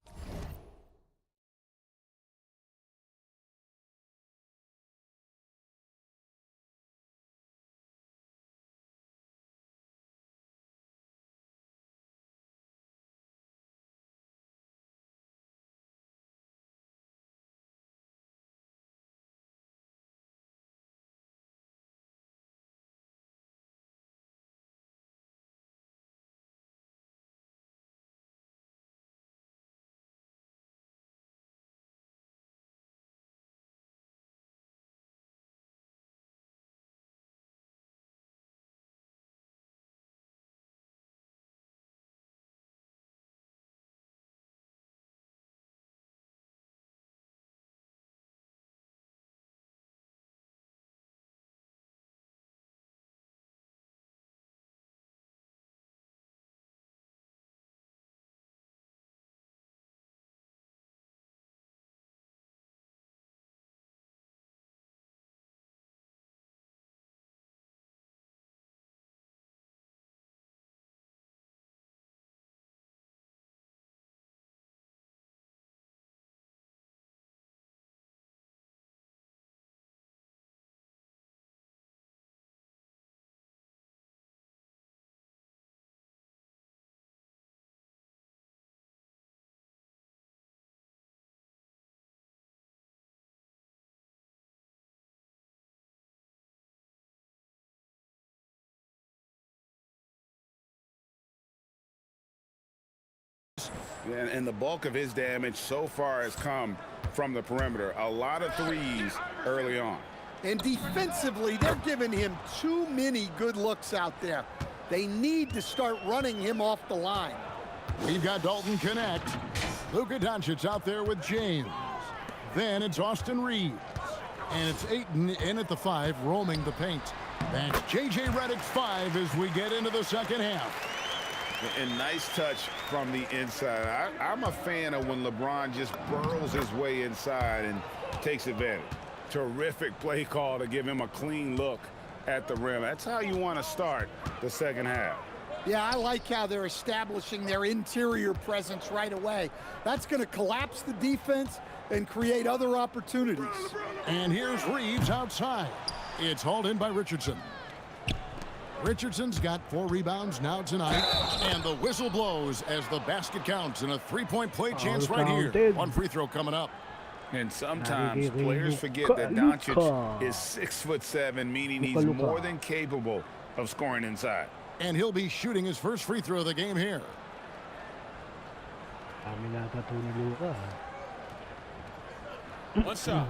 And the bulk of his damage so far has come from the perimeter. A lot of threes early on. And defensively, they're giving him too many good looks out there. They need to start running him off the line. We've got Dalton Connect. Luka Doncic out there with James. Then it's Austin Reeves. And it's Ayton in at the 5, roaming the paint. That's J.J. Redick's 5 as we get into the second half. And nice touch from the inside. I'm a fan of when LeBron just burrows his way inside and takes advantage. Terrific play call to give him a clean look at the rim. That's how you want to start the second half. Yeah, I like how they're establishing their interior presence right away. That's going to collapse the defense and create other opportunities. And here's Reeves outside. It's hauled in by Richardson. Richardson's got 4 rebounds now tonight, and the whistle blows as the basket counts and a 3-point play chance right here. One free throw coming up. And sometimes players forget that Doncic is 6'7", meaning he's more than capable of scoring inside. And he'll be shooting his first free throw of the game here. One shot.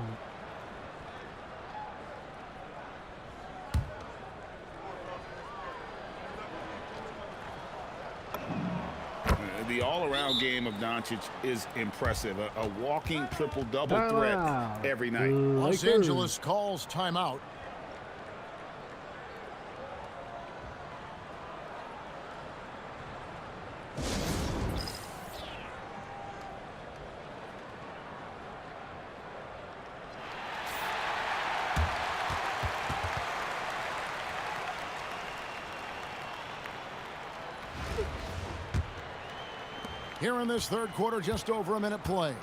The all-around game of Doncic is impressive. A walking triple-double threat every night. Los Angeles calls timeout. Here in this third quarter, just over a minute play.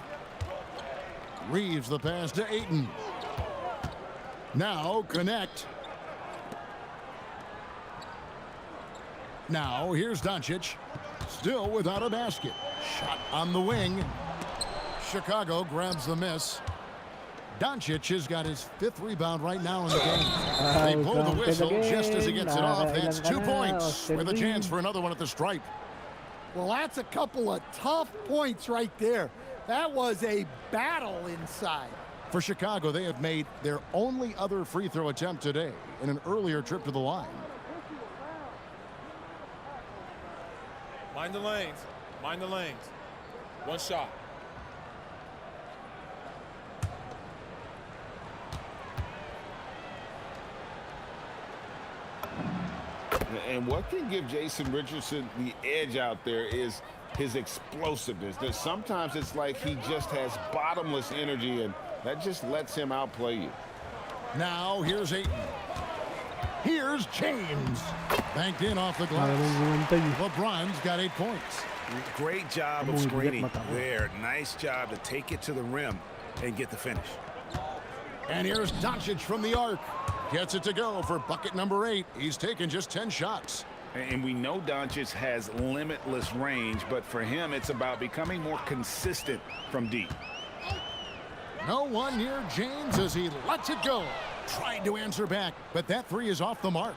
Reeves the pass to Ayton. Now connect. Now here's Doncic. Still without a basket. Shot on the wing. Chicago grabs the miss. Doncic has got his 5th rebound right now in the game. They pull the whistle just as he gets it off. That's 2 points with a chance for another one at the stripe. Well, that's a couple of tough points right there. That was a battle inside. For Chicago, they have made their only other free throw attempt today in an earlier trip to the line. Mind the lanes. Mind the lanes. One shot. And what can give Jason Richardson the edge out there is his explosiveness. That sometimes it's like he just has bottomless energy, and that just lets him outplay you. Now here's Ayton. Here's James. Banked in off the glass. LeBron's got 8 points. Great job of screening there. Nice job to take it to the rim and get the finish. And here's Doncic from the arc. Gets it to go for bucket number 8. He's taken just 10 shots. And we know Doncic has limitless range, but for him, it's about becoming more consistent from deep. No one near James as he lets it go. Tried to answer back, but that 3 is off the mark.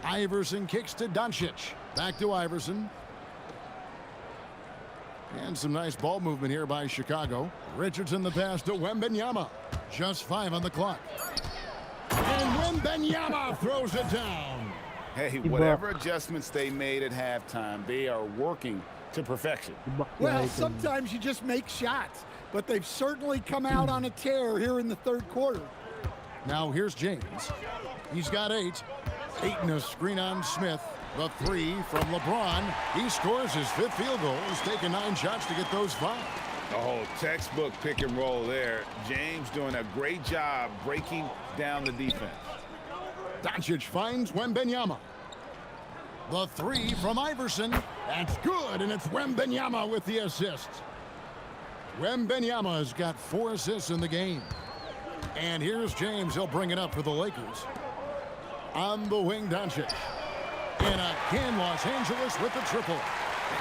Iverson kicks to Doncic. Back to Iverson. And some nice ball movement here by Chicago. Richardson the pass to Wembanyama. Just 5 on the clock. And Wembanyama throws it down. Hey, whatever adjustments they made at halftime, they are working to perfection. Well, sometimes you just make shots, but they've certainly come out on a tear here in the 3rd quarter. Now here's James. He's got 8. Ayton a screen on Smith. The 3 from LeBron. He scores his 5th field goal. He's taken 9 shots to get those 5. Oh, textbook pick and roll there. James doing a great job breaking down the defense. Doncic finds Wembanyama. The 3 from Iverson. That's good, and it's Wembanyama with the assist. Wembanyama has got 4 assists in the game. And here's James. He'll bring it up for the Lakers. On the wing, Doncic. And again, Los Angeles with the triple.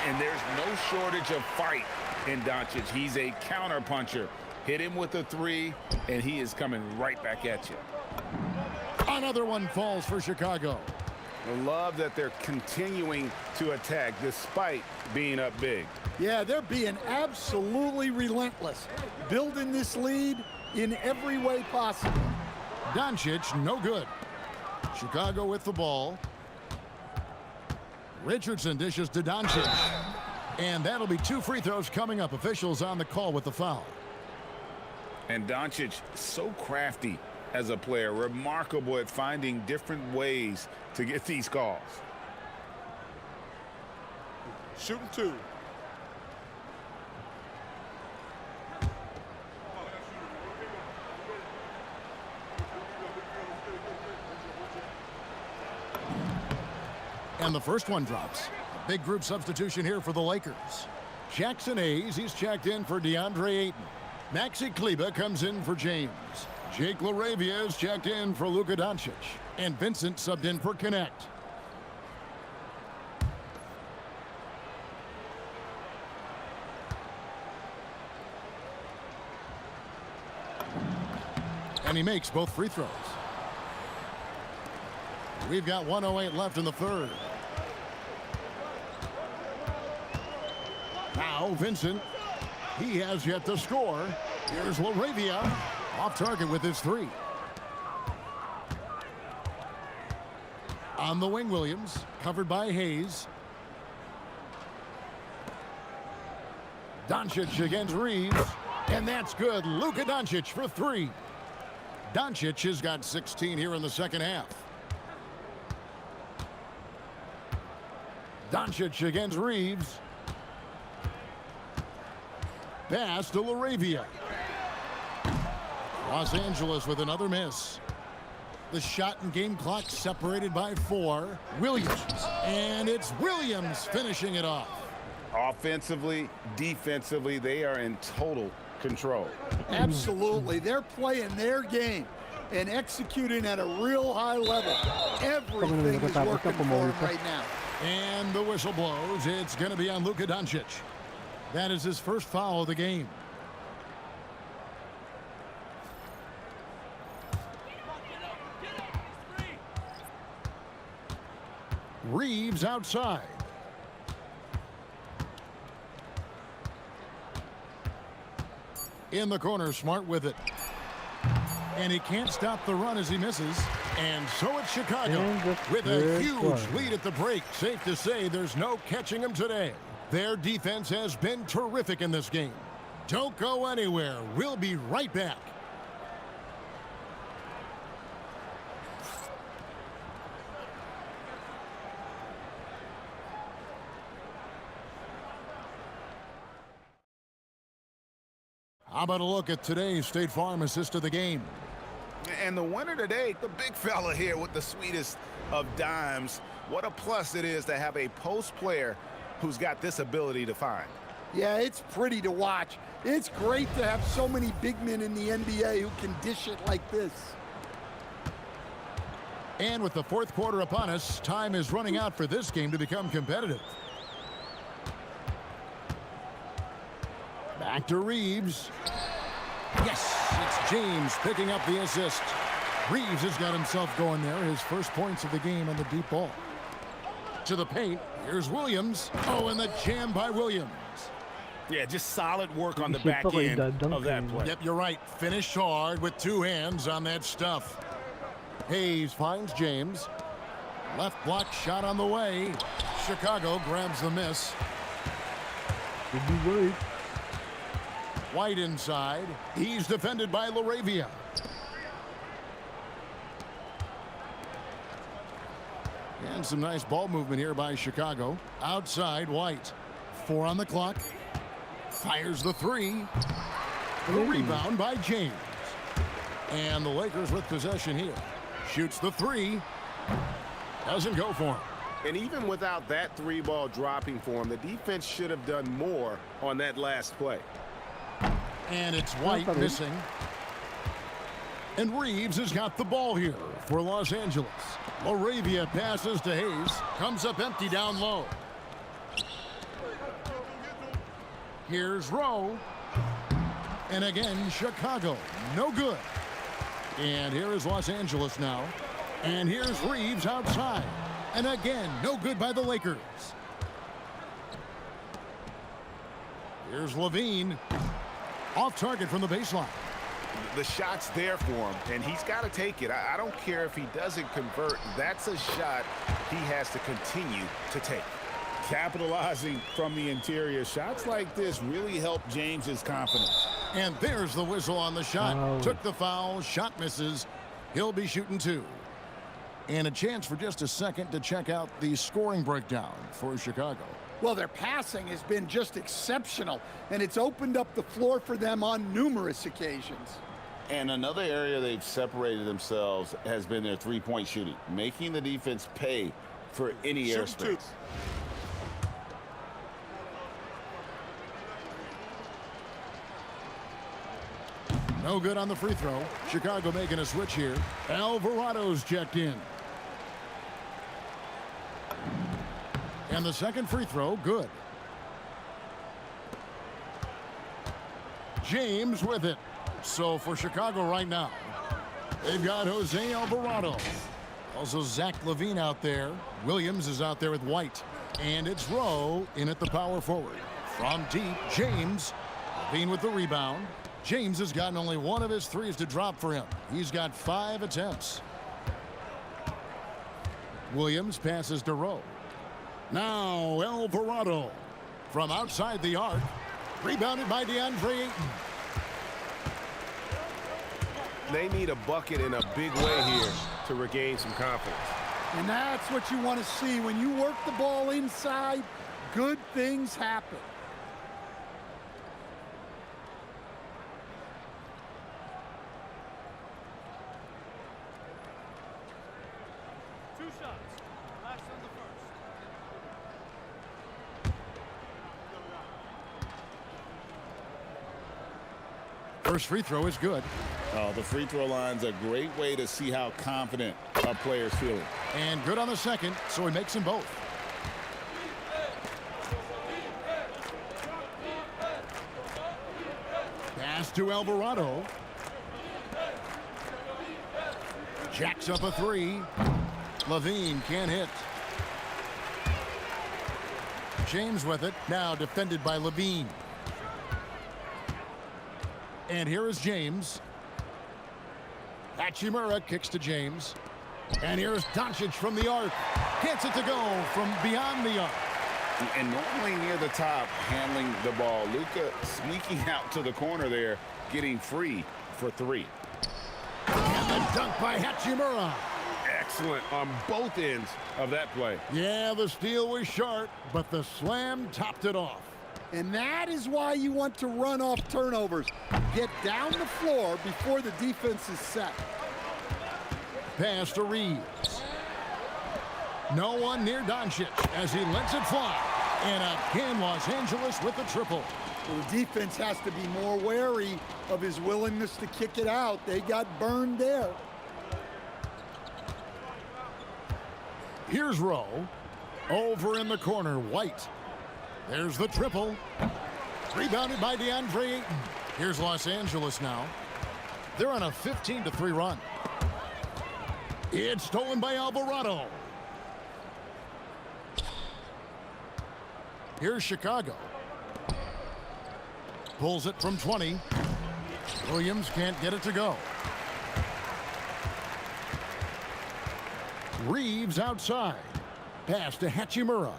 And there's no shortage of fight in Doncic. He's a counterpuncher. Hit him with a 3, and he is coming right back at you. Another one falls for Chicago. I love that they're continuing to attack despite being up big. Yeah, they're being absolutely relentless, building this lead in every way possible. Doncic, no good. Chicago with the ball. Richardson dishes to Doncic. And that'll be 2 free throws coming up. Officials on the call with the foul. And Doncic, so crafty as a player, remarkable at finding different ways to get these calls. Shooting 2. And the first one drops. A big group substitution here for the Lakers. Jackson Hayes, he's checked in for DeAndre Ayton. Maxi Kleber comes in for James. Jake LaRavia is checked in for Luka Doncic. And Vincent subbed in for Connect. And he makes both free throws. We've got 1:08 left in the 3rd. Now Vincent, he has yet to score. Here's LaRavia, off target with his 3. On the wing, Williams, covered by Hayes. Doncic against Reeves, and that's good. Luka Doncic for 3. Doncic has got 16 here in the 2nd half. Doncic against Reeves. Pass to LaRavia. Los Angeles with another miss. The shot and game clock separated by 4. Williams. And it's Williams finishing it off. Offensively, defensively, they are in total control. Absolutely. They're playing their game and executing at a real high level. Everything is working for them right now. And the whistle blows. It's going to be on Luka Doncic. That is his first foul of the game. Reeves outside. In the corner, Smart with it. And he can't stop the run as he misses. And so it's Chicago with a huge lead at the break. Safe to say there's no catching them today. Their defense has been terrific in this game. Don't go anywhere. We'll be right back. How about a look at today's State Farm assist of the game? And the winner today, the big fella here with the sweetest of dimes. What a plus it is to have a post player who's got this ability to find. Yeah, it's pretty to watch. It's great to have so many big men in the NBA who can dish it like this. And with the fourth quarter upon us, time is running out for this game to become competitive. Back to Reeves. Yes, it's James picking up the assist. Reeves has got himself going there. His first points of the game on the deep ball. To the paint. Here's Williams. Oh, and the jam by Williams. Yeah, just solid work on the back end of that play. Yep, you're right. Finished hard with two hands on that stuff. Hayes finds James. Left block shot on the way. Chicago grabs the miss. White inside. He's defended by LaRavia. And some nice ball movement here by Chicago. Outside, White. 4 on the clock. Fires the three. The rebound by James. And the Lakers with possession here. Shoots the three. Doesn't go for him. And even without that three ball dropping for him, the defense should have done more on that last play. And it's White missing. And Reeves has got the ball here for Los Angeles. LaRavia passes to Hayes. Comes up empty down low. Here's Rowe. And again, Chicago. No good. And here is Los Angeles now. And here's Reeves outside. And again, no good by the Lakers. Here's Levine. Off target from the baseline. The shot's there for him, and he's got to take it. I don't care if he doesn't convert. That's a shot he has to continue to take. Capitalizing from the interior. Shots like this really help James's confidence. And there's the whistle on the shot. Took the foul. Shot misses. He'll be shooting 2. And a chance for just a second to check out the scoring breakdown for Chicago. Well, their passing has been just exceptional, and it's opened up the floor for them on numerous occasions. And another area they've separated themselves has been their three-point shooting, making the defense pay for any airspace. No good on the free throw. Chicago making a switch here. Alvarado's checked in. And the second free throw, good. James with it. So for Chicago right now, they've got Jose Alvarado. Also Zach LaVine out there. Williams is out there with White. And it's Rowe in at the power forward. From deep, James. LaVine with the rebound. James has gotten only one of his threes to drop for him. He's got 5 attempts. Williams passes to Rowe. Now Alvarado from outside the arc. Rebounded by DeAndre Ayton. They need a bucket in a big way here to regain some confidence. And that's what you want to see. When you work the ball inside, good things happen. First free throw is good. The free throw line's a great way to see how confident a player's feeling. And good on the second, so he makes them both. Pass to Alvarado. Jacks up a three. Levine can't hit. James with it. Now defended by Levine. And here is James. Hachimura kicks to James. And here's Doncic from the arc. Gets it to go from beyond the arc. And normally near the top, handling the ball. Luka sneaking out to the corner there, getting free for three. And the dunk by Hachimura. Excellent on both ends of that play. Yeah, the steal was sharp, but the slam topped it off. And that is why you want to run off turnovers. Get down the floor before the defense is set. Pass to Reeves. No one near Doncic as he lets it fly. And again, Los Angeles with the triple. Well, the defense has to be more wary of his willingness to kick it out. They got burned there. Here's Rowe. Over in the corner, White. There's the triple. Rebounded by DeAndre Ayton. Here's Los Angeles now. They're on a 15-3 run. It's stolen by Alvarado. Here's Chicago. Pulls it from 20. Williams can't get it to go. Reeves outside. Pass to Hachimura.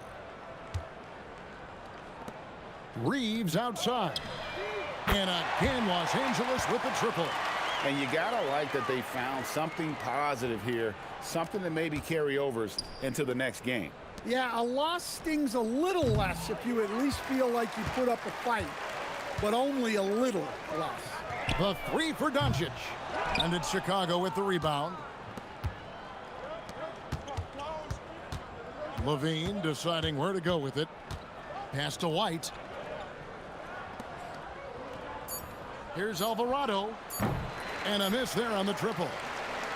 Reeves outside. And again, Los Angeles with the triple. And you gotta like that they found something positive here, something that maybe carry overs into the next game. Yeah, a loss stings a little less if you at least feel like you put up a fight, but only a little less. The three for Doncic. And it's Chicago with the rebound. Levine deciding where to go with it. Pass to White. Here's Alvarado. And a miss there on the triple.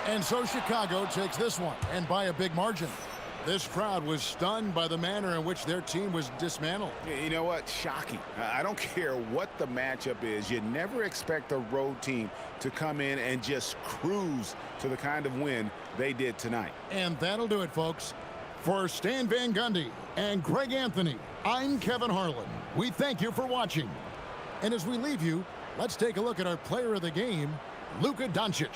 And so Chicago takes this one, and by a big margin. This crowd was stunned by the manner in which their team was dismantled. You know what? Shocking. I don't care what the matchup is. You never expect a road team to come in and just cruise to the kind of win they did tonight. And that'll do it, folks. For Stan Van Gundy and Greg Anthony, I'm Kevin Harlan. We thank you for watching. And as we leave you, let's take a look at our player of the game, Luka Doncic.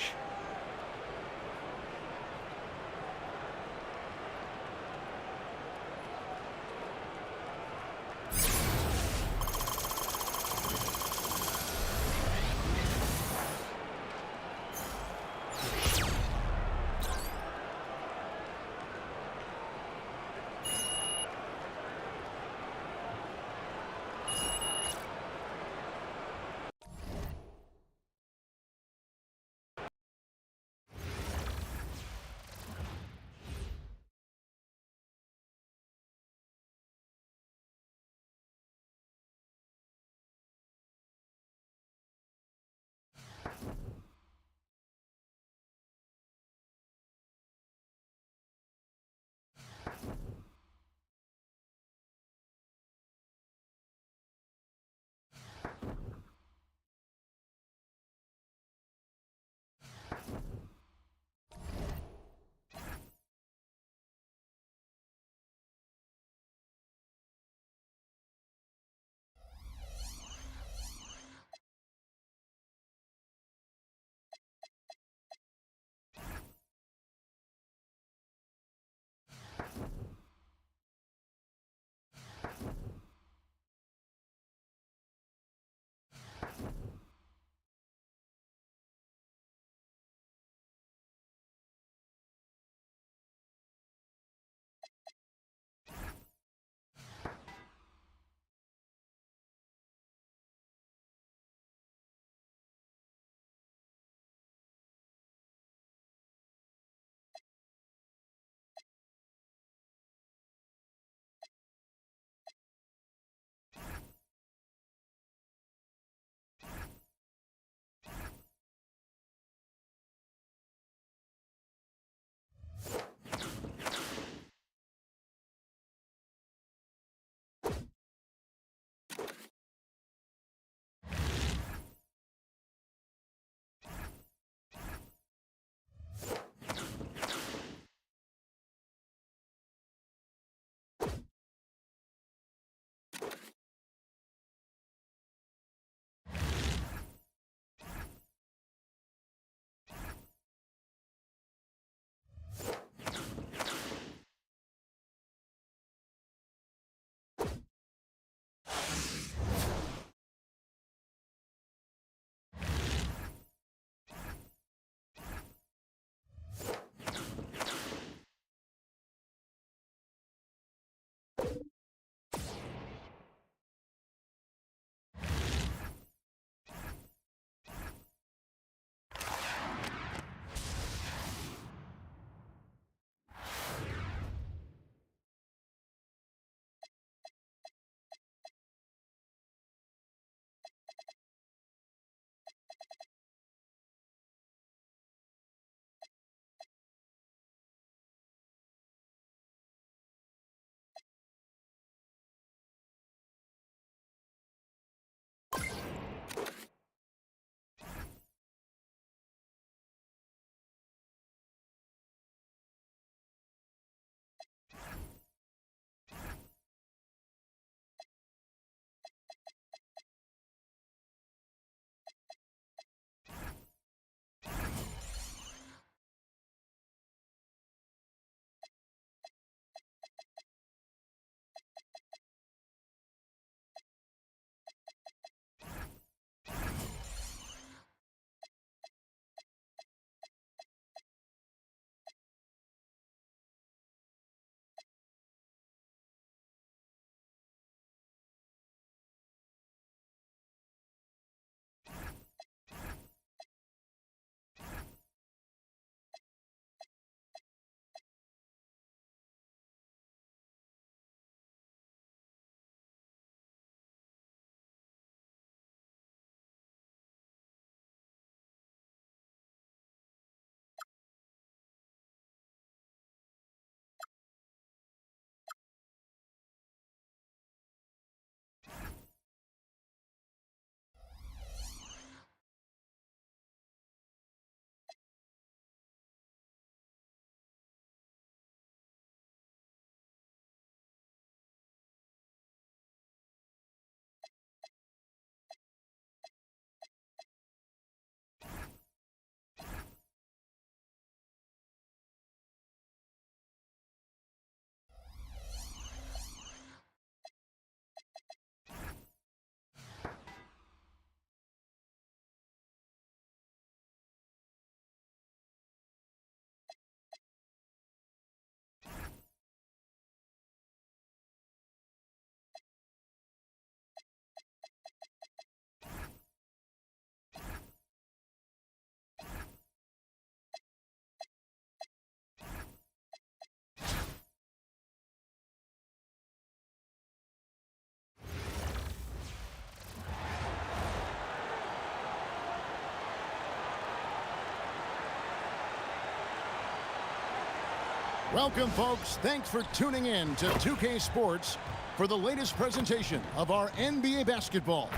Welcome, folks. Thanks for tuning in to 2K Sports for the latest presentation of our NBA basketball.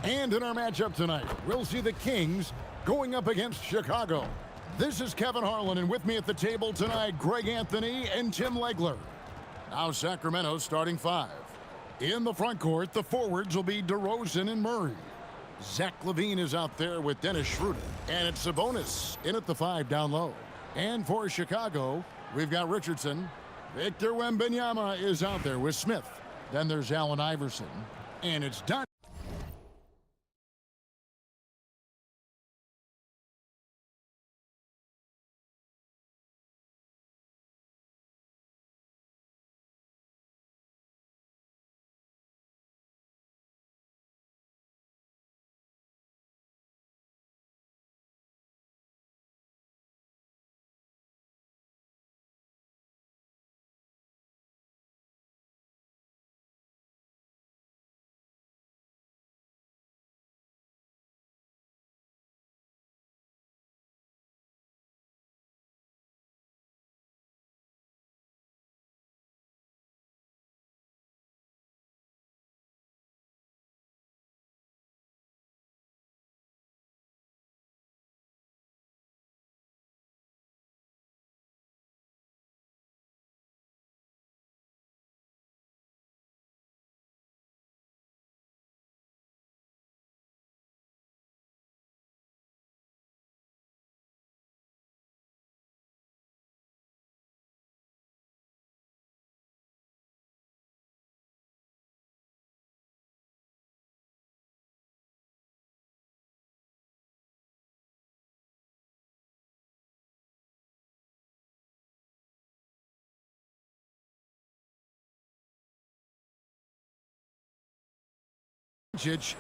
And in our matchup tonight, we'll see the Kings going up against Chicago. This is Kevin Harlan, and with me at the table tonight, Greg Anthony and Tim Legler. Now Sacramento starting 5. In the front court, the forwards will be DeRozan and Murray. Zach LaVine is out there with Dennis Schroeder. And it's Sabonis in at the 5 down low. And for Chicago, we've got Richardson. Victor Wembanyama is out there with Smith. Then there's Allen Iverson. And it's done.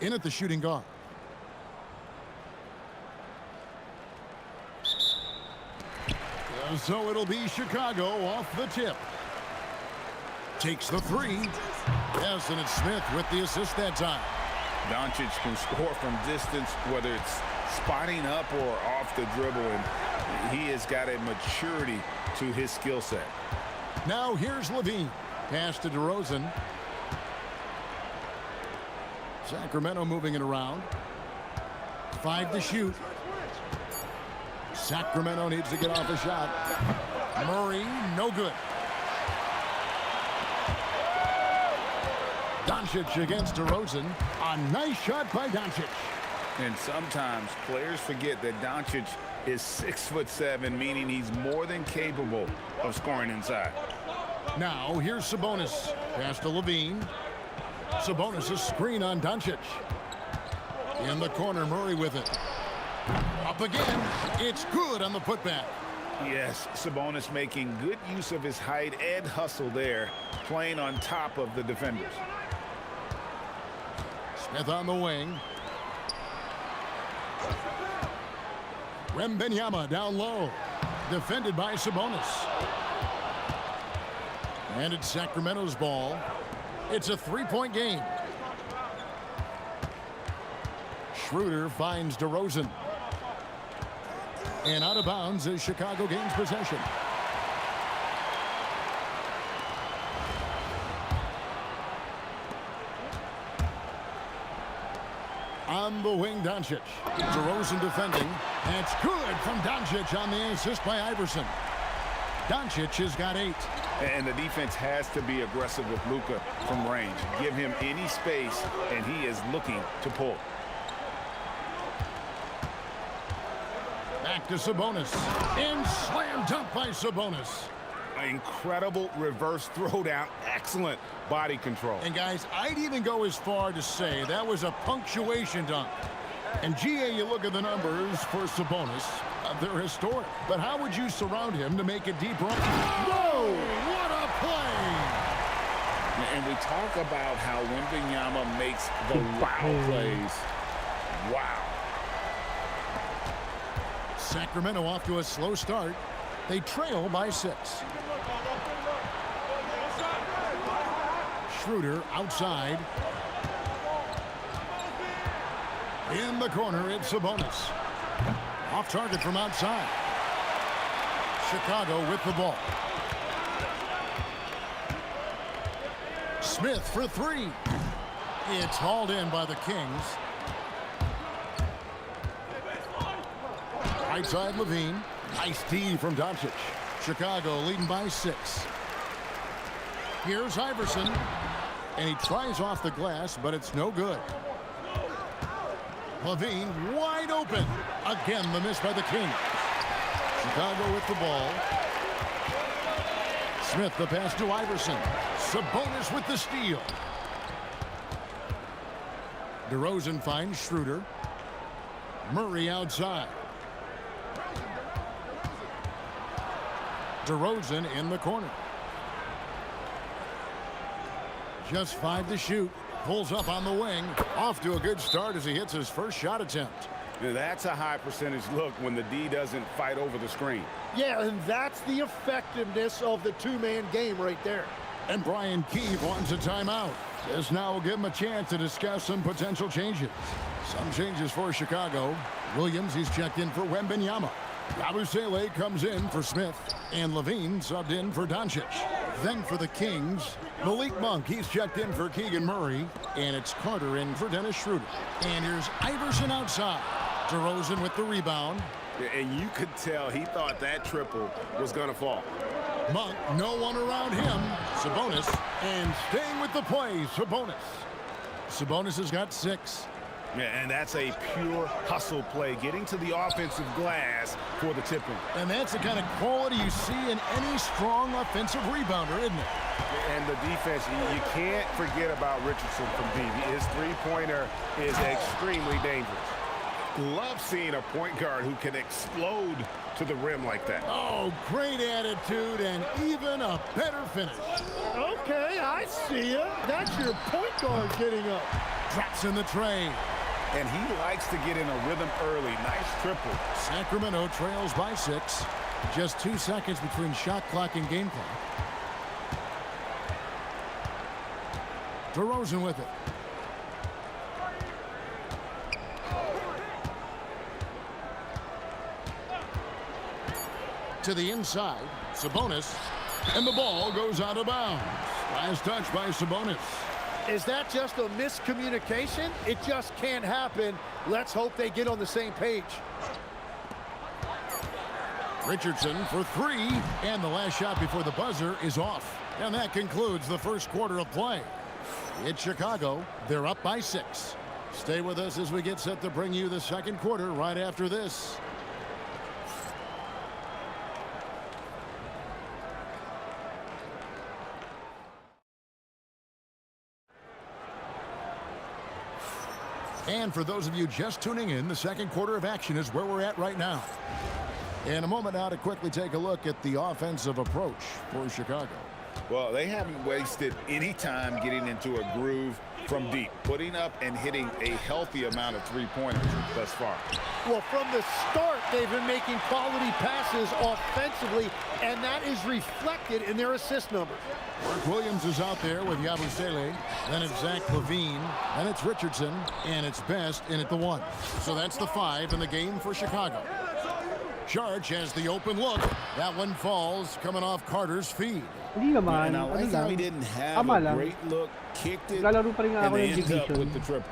In at the shooting guard. So it'll be Chicago off the tip. Takes the 3. Yes, and it's Smith with the assist that time. Doncic can score from distance, whether it's spotting up or off the dribble, and he has got a maturity to his skill set. Now here's LaVine. Pass to DeRozan. Sacramento moving it around. 5 to shoot. Sacramento needs to get off a shot. Murray, no good. Doncic against DeRozan. A nice shot by Doncic. And sometimes players forget that Doncic is 6'7", meaning he's more than capable of scoring inside. Now here's Sabonis. Pass to LaVine. Sabonis' screen on Doncic. In the corner, Murray with it. Up again. It's good on the putback. Yes, Sabonis making good use of his height and hustle there, playing on top of the defenders. Smith on the wing. Wembanyama down low. Defended by Sabonis. And it's Sacramento's ball. It's a 3-point game. Schroeder finds DeRozan. And out of bounds as Chicago gains possession. On the wing, Doncic. DeRozan defending. That's good from Doncic on the assist by Iverson. Doncic has got 8. And the defense has to be aggressive with Luka from range. Give him any space, and he is looking to pull. Back to Sabonis. And slam dunk by Sabonis. Incredible reverse throwdown. Excellent body control. And guys, I'd even go as far to say that was a punctuation dunk. And GA, you look at the numbers for Sabonis. They're historic. But how would you surround him to make it deep run? Whoa! What a play! And we talk about how Wembanyama makes the wow plays. Wow. Sacramento off to a slow start. They trail by 6. Schroeder outside. In the corner, it's Sabonis. Off target from outside. Chicago with the ball. Smith for three. It's hauled in by the Kings. Right side Levine. Nice D from Doncic. Chicago leading by 6. Here's Iverson. And he tries off the glass, but it's no good. Levine wide open. Again, the miss by the Kings. Chicago with the ball. Smith the pass to Iverson. Sabonis with the steal. DeRozan finds Schroeder. Murray outside. DeRozan in the corner. Just 5 to shoot. Pulls up on the wing. Off to a good start as he hits his first shot attempt. Now, that's a high percentage look when the D doesn't fight over the screen. Yeah, and that's the effectiveness of the two-man game right there. And Brian Keefe wants a timeout. This now will give him a chance to discuss some potential changes. Some changes for Chicago. Williams, he's checked in for Wembanyama. Yabusele comes in for Smith. And Levine subbed in for Doncic. Then for the Kings, Malik Monk, he's checked in for Keegan Murray. And it's Carter in for Dennis Schroeder. And here's Iverson outside. DeRozan with the rebound. And you could tell he thought that triple was going to fall. Monk, no one around him. Sabonis, and staying with the play, Sabonis. Sabonis has got 6. Yeah, and that's a pure hustle play, getting to the offensive glass for the tip-in. And that's the kind of quality you see in any strong offensive rebounder, isn't it? And the defense, you can't forget about Richardson from deep. His three-pointer is extremely dangerous. Love seeing a point guard who can explode to the rim like that. Oh, great attitude and even a better finish. Okay, I see you. That's your point guard getting up. Drops in the tray. And he likes to get in a rhythm early. Nice triple. Sacramento trails by 6. Just 2 seconds between shot clock and game clock. DeRozan with it. To the inside, Sabonis, and the ball goes out of bounds. Last touch by Sabonis. Is that just a miscommunication? It just can't happen. Let's hope they get on the same page. Richardson for 3, and the last shot before the buzzer is off. And that concludes the first quarter of play. It's Chicago. They're up by 6. Stay with us as we get set to bring you the second quarter right after this. And for those of you just tuning in, the second quarter of action is where we're at right now. In a moment now to quickly take a look at the offensive approach for Chicago. Well, they haven't wasted any time getting into a groove from deep, putting up and hitting a healthy amount of three-pointers thus far. Well, from the start, they've been making quality passes offensively, and that is reflected in their assist numbers. Mark Williams is out there with Yabusele. Then it's Zach LaVine. Then it's Richardson. And it's Best in at the 1. So that's the 5 in the game for Chicago. Sharch has the open look. That one falls coming off Carter's feed. Hindi naman. And I like how he didn't have a great look, kicked it, and they end up with the triple.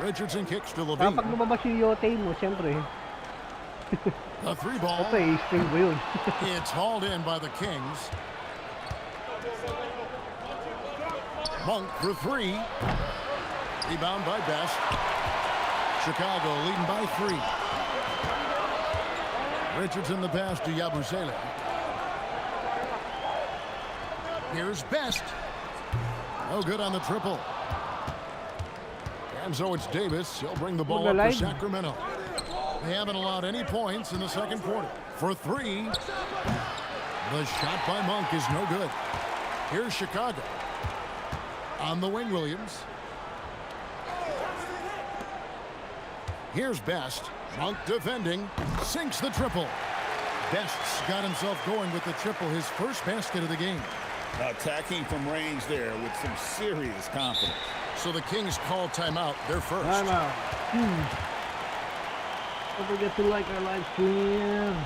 Richardson kicks to LaVine. Kapag lumabas yung yote mo, siyempre. The 3 ball. Okay, string ba yun? It's hauled in by the Kings. Monk for 3. Rebound by Best. Chicago leading by 3. Richardson the pass to Yabusele. Here's Best. No good on the triple. And so it's Davis. He'll bring the ball up for Sacramento. They haven't allowed any points in the second quarter. For 3. The shot by Monk is no good. Here's Chicago. On the wing, Williams. Here's Best. Monk defending. Sinks the triple. Best's got himself going with the triple, his first basket of the game. Attacking from range there with some serious confidence. So the Kings call timeout. They're first. Timeout. Don't forget to like our live stream.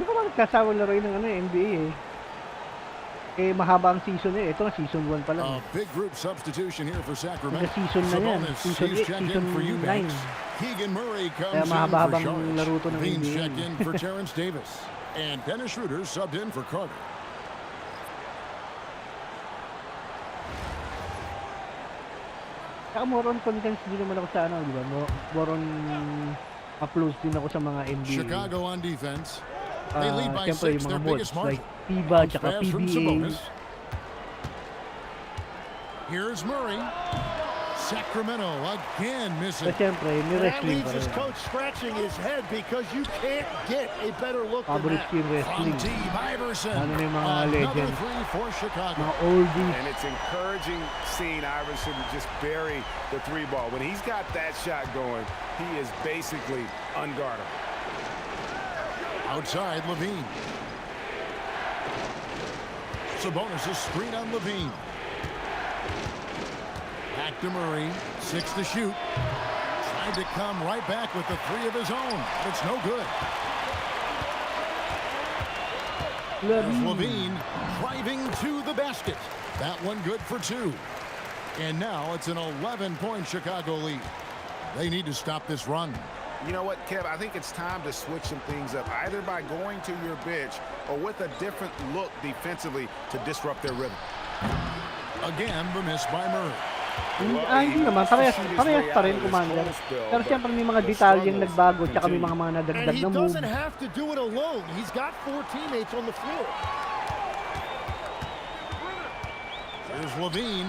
ko ba nagkasawa laruin ng NBA eh. Eh, mahaba ang season eh. Ito, season 1 pa lang. A big group substitution here for Sacramento. Season na yan. Sabonis, Season he's 8, checked season in for 9. Eubanks. Keegan Murray Kaya comes in for mahaba-habang Sharks. laro to ng Beans NBA. checked in for Terrence Davis. And Dennis Schroeder subbed in for Carter. Saka more on contents din naman ako sa ano, di ba? More on uploads din ako sa mga NBA. Chicago on defense. They lead by Siyempre, 6, yung their mga mods biggest margin. like FIBA, tsaka Pass from PBA. Sabonis. Here's Murray. Sacramento again missing. Pero siyempre, may That wrestling leaves pa his rin. coach scratching his head because you can't get a better look than Paborito that. yung From wrestling. Steve Iverson. Ano na yung mga Another legend. 3 for Chicago. Mga oldies. And it's encouraging seeing Iverson just bury the 3 ball. When he's got that shot going, he is basically unguardable. Outside, Levine. Sabonis is screen on Levine. Back to Murray. 6 to shoot. Tried to come right back with the 3 of his own. But it's no good. There's Levine driving to the basket. That one good for 2. And now it's an 11-point Chicago lead. They need to stop this run. You know what, Kev? I think it's time to switch some things up, either by going to your bench or with a different look defensively to disrupt their rhythm. Again, the miss by Murray. Hindi naman. Parehas pa rin, Commander. Pero siyempre may mga detalyeng nagbago tsaka may mga And nadagdag he na move. doesn't have to do it alone. He's got 4 teammates on the floor. Here's Levine.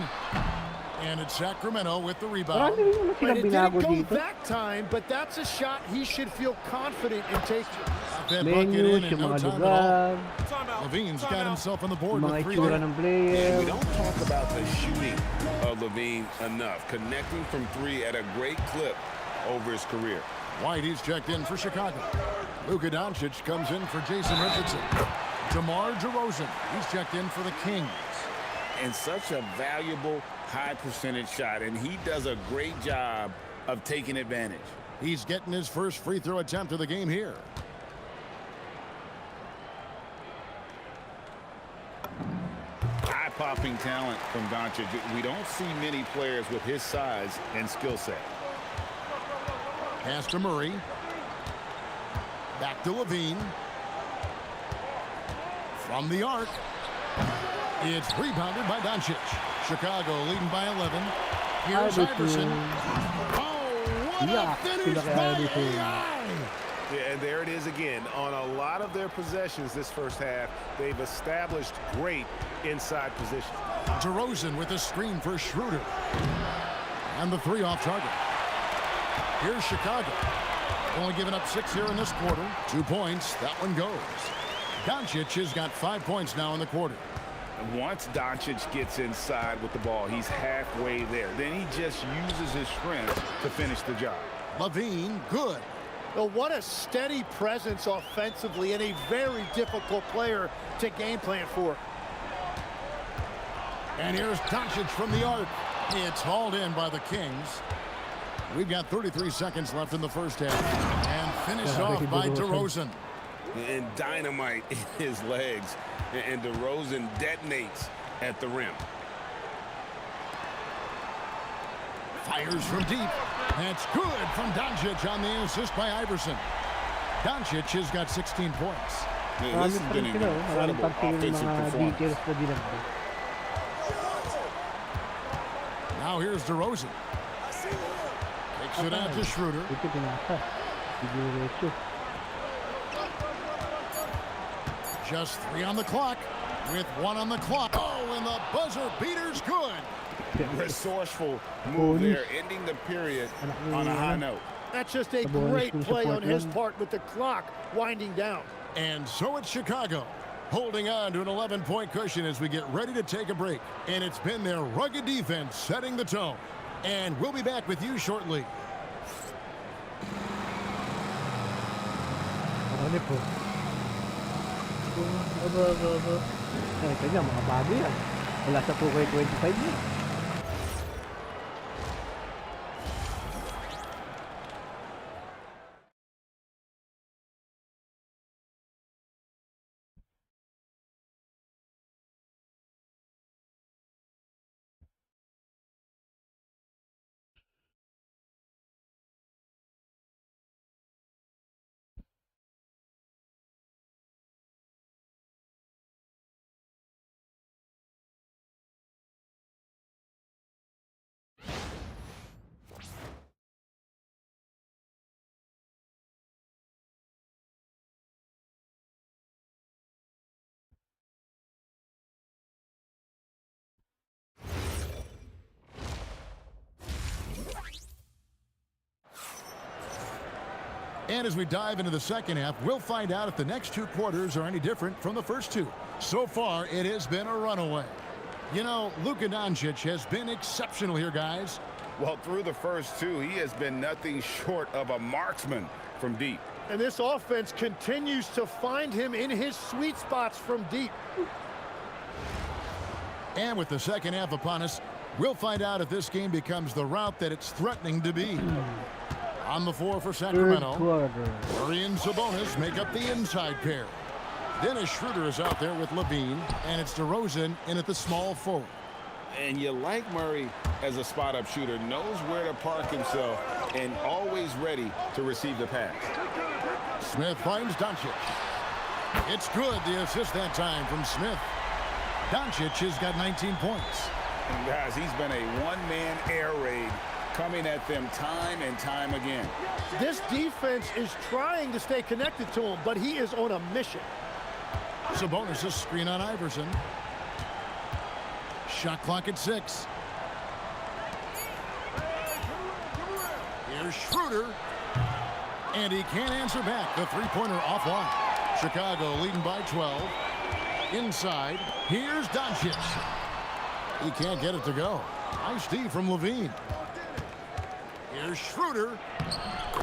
And it's Sacramento with the Marami rebound. rin naman And silang it binago didn't go dito. that time, but that's a shot he should feel confident in taking. That bucket Menus, in yung no mga time at all. lugar, Levine's got himself on the board yung mga with 3 itsura there. ng We player. don't talk about the shooting of Levine enough. Connecting from 3 at a great clip over his career. White, he's checked in for Chicago. Luka Doncic comes in for Jason Richardson. DeMar DeRozan, he's checked in for the Kings. And such a valuable high percentage shot, and he does a great job of taking advantage. He's getting his first free throw attempt of the game here. Eye-popping talent from Doncic. We don't see many players with his size and skill set. Pass to Murray. Back to Levine. From the arc. It's rebounded by Doncic. Chicago leading by 11. Here's Iverson. Oh, what a finish by AI! Yeah, and there it is again. On a lot of their possessions this first half, they've established great inside position. DeRozan with a screen for Schroeder. And the 3 off target. Here's Chicago. Only giving up 6 here in this quarter. 2 points. That one goes. Doncic has got 5 points now in the quarter. Once Doncic gets inside with the ball, he's halfway there. Then he just uses his strength to finish the job. Levine, good. Well, what a steady presence offensively and a very difficult player to game plan for. And here's Doncic from the arc. It's hauled in by the Kings. We've got 33 seconds left in the first half. And finished off by DeRozan. And dynamite in his legs. And DeRozan detonates at the rim. Fires from deep. That's good from Doncic on the assist by Iverson. Doncic has got 16 points. Man, this has been an incredible offensive mga performance. details na dinagdag. Now here's DeRozan. Takes it out to Schroeder. Ito pinasa. Diretso. Just 3 on the clock. With 1 on the clock. Oh, and the buzzer beater's good. Resourceful move there, ending the period on a high note. That's just a Sabonis great kung play support on his yan. part with the clock winding down. And so it's Chicago, holding on to an 11-point cushion as we get ready to take a break. And it's been their rugged defense setting the tone. And we'll be back with you shortly. Ano po? Kanya, mga bago yan. Wala sa 2K25 niya. And as we dive into the second half, we'll find out if the next 2 quarters are any different from the first 2. So far, it has been a runaway. You know, Luka Doncic has been exceptional here, guys. Well, through the first 2, he has been nothing short of a marksman from deep. And this offense continues to find him in his sweet spots from deep. And with the second half upon us, we'll find out if this game becomes the route that it's threatening to be. On the floor for Sacramento, Murray and Sabonis make up the inside pair. Dennis Schroeder is out there with Levine, and it's DeRozan in at the small forward. And you like Murray as a spot-up shooter, knows where to park himself, and always ready to receive the pass. Smith finds Doncic. It's good, the assist that time from Smith. Doncic has got 19 points. And guys, he's been a one-man air raid, coming at them time and time again. This defense is trying to stay connected to him, but he is on a mission. Sabonis' screen on Iverson. Shot clock at 6. Here's Schroeder. And he can't answer back. The three-pointer offline. Chicago leading by 12. Inside. Here's Doncic. He can't get it to go. Nice D from Levine. Here's Schroeder.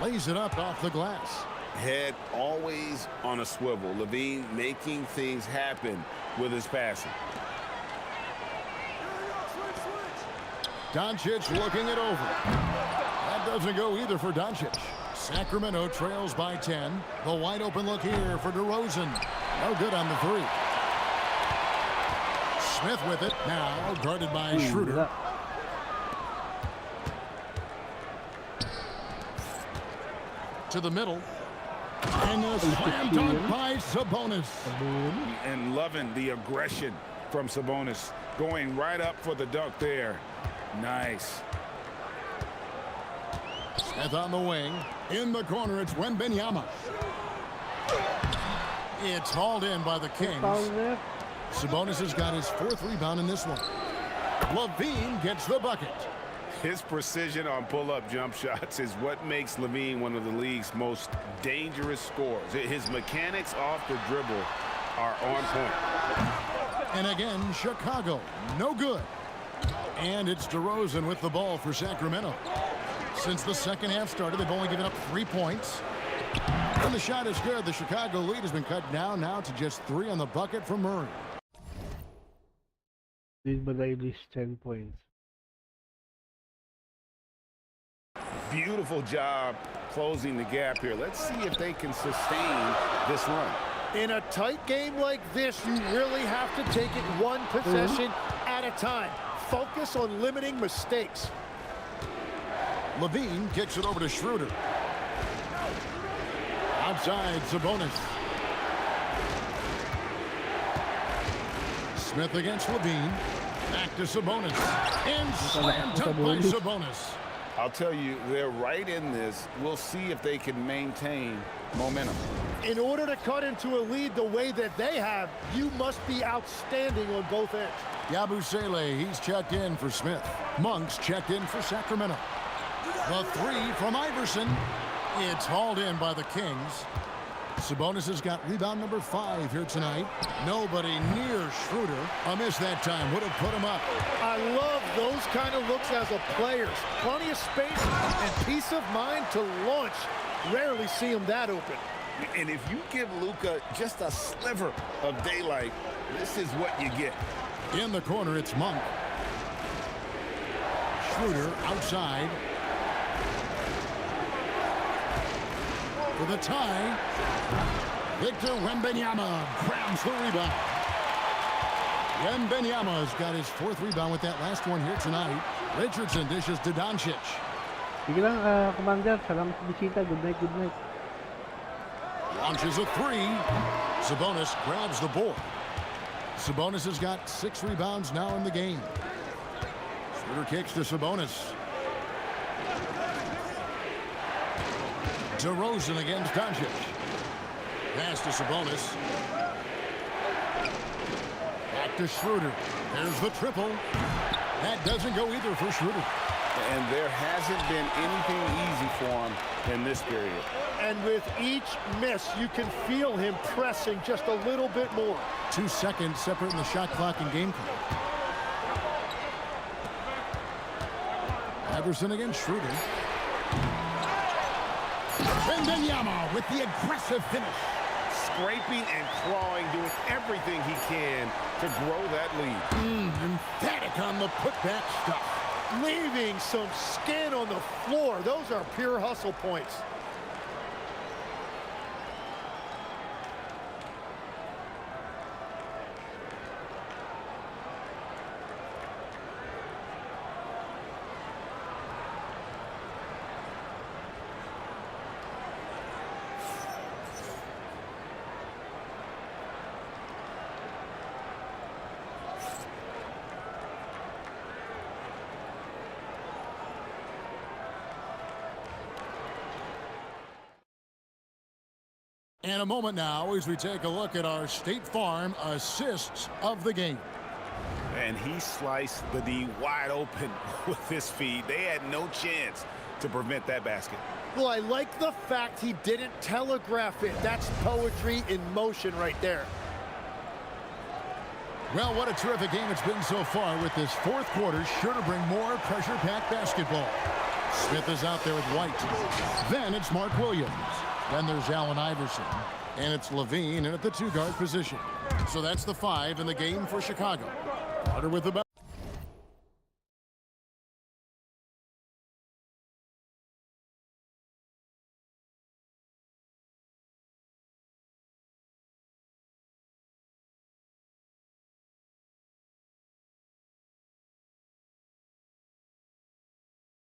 Lays it up off the glass. Head always on a swivel. Levine making things happen with his passing. Doncic looking it over. That doesn't go either for Doncic. Sacramento trails by 10. The wide open look here for DeRozan. No good on the 3. Smith with it. Now guarded by Schroeder. To the middle. And a slam dunk by Sabonis. And loving the aggression from Sabonis. Going right up for the dunk there. Nice. Smith on the wing. In the corner, it's Wembanyama. It's hauled in by the Kings. Sabonis has got his 4th rebound in this one. Levine gets the bucket. His precision on pull-up jump shots is what makes Levine one of the league's most dangerous scorers. His mechanics off the dribble are on point. And again, Chicago, no good. And it's DeRozan with the ball for Sacramento. Since the second half started, they've only given up 3 points. And the shot is good. The Chicago lead has been cut down now to just 3 on the bucket from Murray. Lead by at least 10 points. Beautiful job closing the gap here. Let's see if they can sustain this run. In a tight game like this, you really have to take it one possession at a time. Focus on limiting mistakes. Levine kicks it over to Schroeder. Outside, Sabonis. Smith against Levine. Back to Sabonis. And slam dunk by Sabonis. I'll tell you, they're right in this. We'll see if they can maintain momentum. In order to cut into a lead the way that they have, you must be outstanding on both ends. Yabusele, he's checked in for Smith. Monk's checked in for Sacramento. The 3 from Iverson. It's hauled in by the Kings. Sabonis has got rebound number 5 here tonight. Nobody near Schroeder. A miss that time would have put him up. I love those kind of looks as a player. Plenty of space and peace of mind to launch. Rarely see him that open. And if you give Luka just a sliver of daylight, this is what you get. In the corner, it's Monk. Schroeder outside. For the tie, Victor Wembanyama grabs the rebound. Wembanyama's got his 4th rebound with that last one here tonight. Richardson dishes to Doncic. Sige lang, Commander. Salamat sa bisita. Good night, good night. Launches a 3. Sabonis grabs the board. Sabonis has got 6 rebounds now in the game. Schroeder kicks to Sabonis. DeRozan against Doncic. Pass to Sabonis. Back to Schroeder. There's the triple. That doesn't go either for Schroeder. And there hasn't been anything easy for him in this period. And with each miss, you can feel him pressing just a little bit more. 2 seconds separating the shot clock and game clock. Iverson against Schroeder. Wembanyama with the aggressive finish. Scraping and clawing, doing everything he can to grow that lead. Emphatic on the putback stuff. Leaving some skin on the floor. Those are pure hustle points. And a moment now as we take a look at our State Farm assists of the game. And he sliced the D wide open with his feed. They had no chance to prevent that basket. Well, I like the fact he didn't telegraph it. That's poetry in motion right there. Well, what a terrific game it's been so far, with this fourth quarter sure to bring more pressure-packed basketball. Smith is out there with White. Then it's Mark Williams. Then there's Allen Iverson. And it's Levine in at the two-guard position. So that's the 5 in the game for Chicago. Carter with the ball.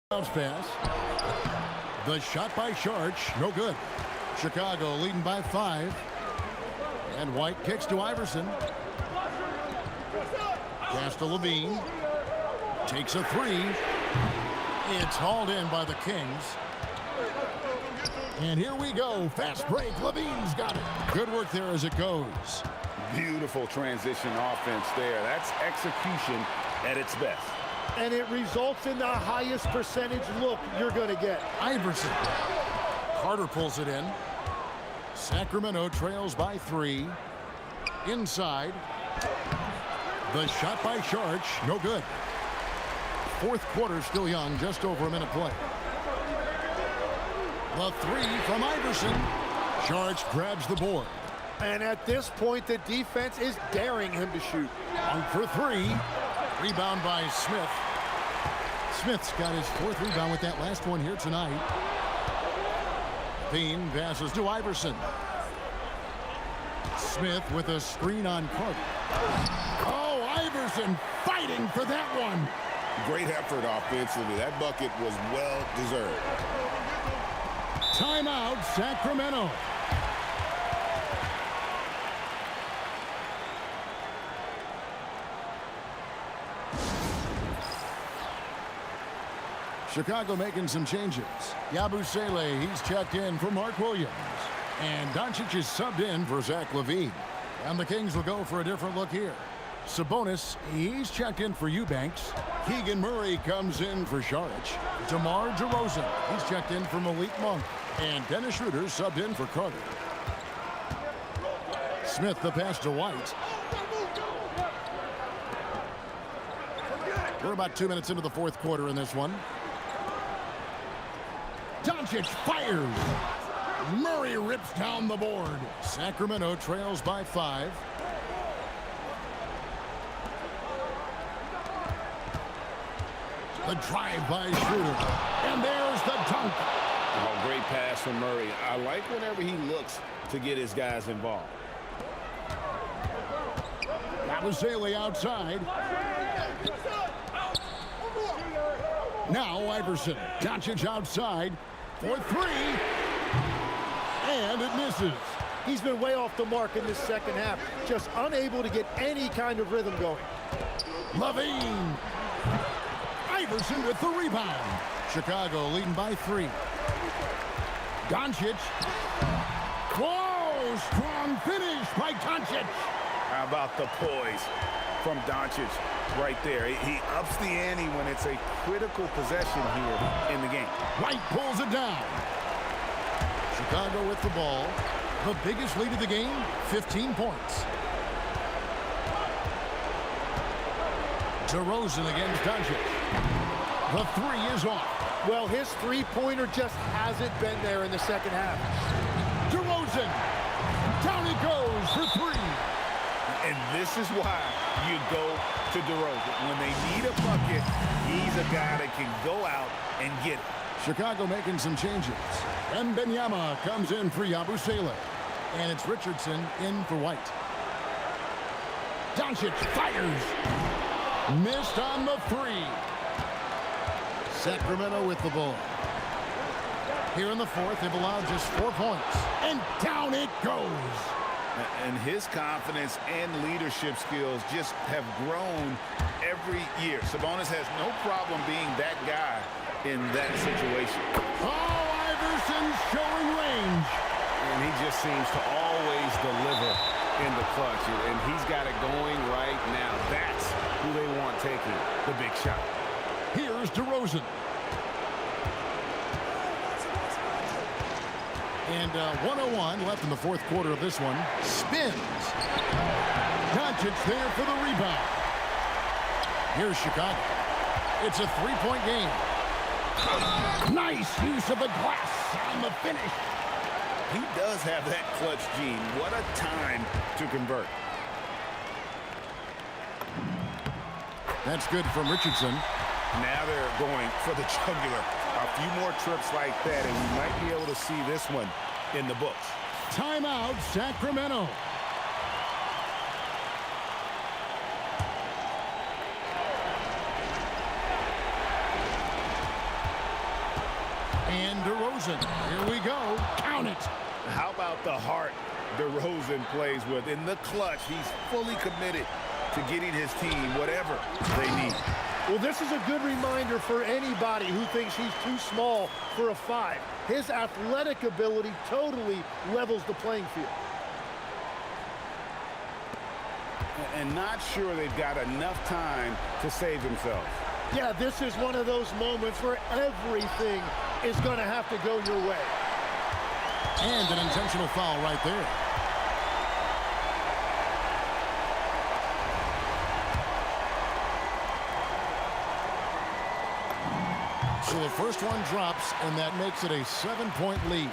Bounce pass. The shot by Sharch, no good. Chicago leading by 5. And White kicks to Iverson. Pass to Levine. Takes a 3. It's hauled in by the Kings. And here we go. Fast break. Levine's got it. Good work there as it goes. Beautiful transition offense there. That's execution at its best. And it results in the highest percentage look you're going to get. Iverson. Carter pulls it in. Sacramento trails by 3. Inside. The shot by Sharch, no good. Fourth quarter still young, just over a minute play. The 3 from Iverson. Sharch grabs the board. And at this point, the defense is daring him to shoot. 1 for 3. Rebound by Smith. Smith's got his 4th rebound with that last one here tonight. Bean passes to Iverson. Smith with a screen on Carter. Oh, Iverson fighting for that one. Great effort offensively. That bucket was well deserved. Timeout, Sacramento. Chicago making some changes. Yabusele, he's checked in for Mark Williams. And Doncic is subbed in for Zach LaVine. And the Kings will go for a different look here. Sabonis, he's checked in for Eubanks. Keegan Murray comes in for Saric. DeMar DeRozan, he's checked in for Malik Monk. And Dennis Schroeder subbed in for Carter. Smith the pass to White. We're about 2 minutes into the fourth quarter in this one. Doncic fires. Murray rips down the board. Sacramento trails by 5. The drive by Schroeder. And there's the dunk. Oh, great pass from Murray. I like whenever he looks to get his guys involved. Yabusele outside. Now Iverson. Doncic outside for 3. And it misses. He's been way off the mark in this second half. Just unable to get any kind of rhythm going. Levine. Iverson with the rebound. Chicago leading by 3. Doncic. Whoa! Strong finish by Doncic. How about the poise from Doncic right there? He ups the ante when it's a critical possession here in the game. White pulls it down. Chicago with the ball. The biggest lead of the game, 15 points. DeRozan against Doncic. The three is off. Well, his three-pointer just hasn't been there in the second half. DeRozan. Down he goes for three. And this is why you go to DeRozan. When they need a bucket, he's a guy that can go out and get it. Chicago making some changes. Wembanyama comes in for Yabusele. And it's Richardson in for White. Doncic fires. Missed on the three. Sacramento with the ball. Here in the fourth, they've allowed just 4 points. And down it goes. And his confidence and leadership skills just have grown every year. Sabonis has no problem being that guy in that situation. Oh, Iverson's showing range. And he just seems to always deliver in the clutch. And he's got it going right now. That's who they want taking the big shot. Here's DeRozan. And 1:01 left in the fourth quarter of this one. Spins. Doncic there for the rebound. Here's Chicago. It's a three-point game. Nice use of the glass on the finish. He does have that clutch gene. What a time to convert. That's good from Richardson. Now they're going for the jugular. A few more trips like that, and we might be able to see this one in the books. Timeout, Sacramento. And DeRozan. Here we go. Count it. How about the heart DeRozan plays with? In the clutch, he's fully committed to getting his team whatever they need. Well, this is a good reminder for anybody who thinks he's too small for a 5. His athletic ability totally levels the playing field. And not sure they've got enough time to save themselves. Yeah, this is one of those moments where everything is going to have to go your way. And an intentional foul right there. So the first one drops, and that makes it a 7-point lead.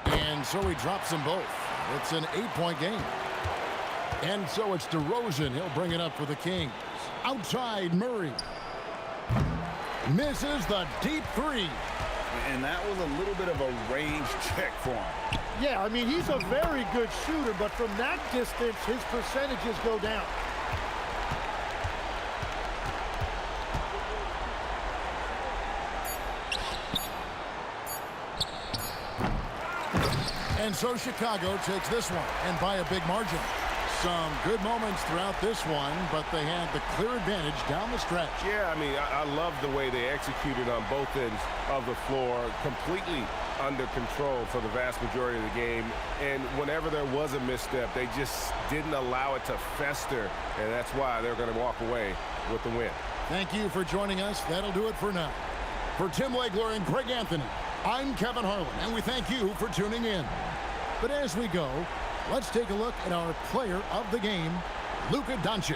And so he drops them both. It's an 8-point game. And so it's DeRozan. He'll bring it up for the Kings. Outside, Murray. Misses the deep three. And that was a little bit of a range check for him. Yeah, I mean, he's a very good shooter, but from that distance, his percentages go down. And so Chicago takes this one, and by a big margin. Some good moments throughout this one, but they had the clear advantage down the stretch. Yeah, I mean, I love the way they executed on both ends of the floor, completely under control for the vast majority of the game. And whenever there was a misstep, they just didn't allow it to fester, and that's why they're going to walk away with the win. Thank you for joining us. That'll do it for now. For Tim Legler and Greg Anthony, I'm Kevin Harlan, and we thank you for tuning in. But as we go, let's take a look at our player of the game, Luka Doncic.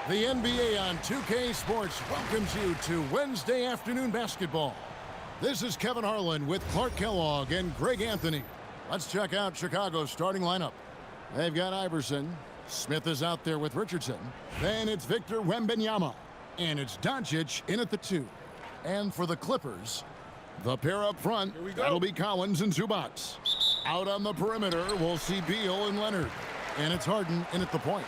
The NBA on 2K Sports welcomes you to Wednesday afternoon basketball. This is Kevin Harlan with Clark Kellogg and Greg Anthony. Let's check out Chicago's starting lineup. They've got Iverson. Smith is out there with Richardson. Then it's Victor Wembanyama. And it's Doncic in at the 2. And for the Clippers, the pair up front, that'll be Collins and Zubac. Out on the perimeter, we'll see Beal and Leonard. And it's Harden in at the point.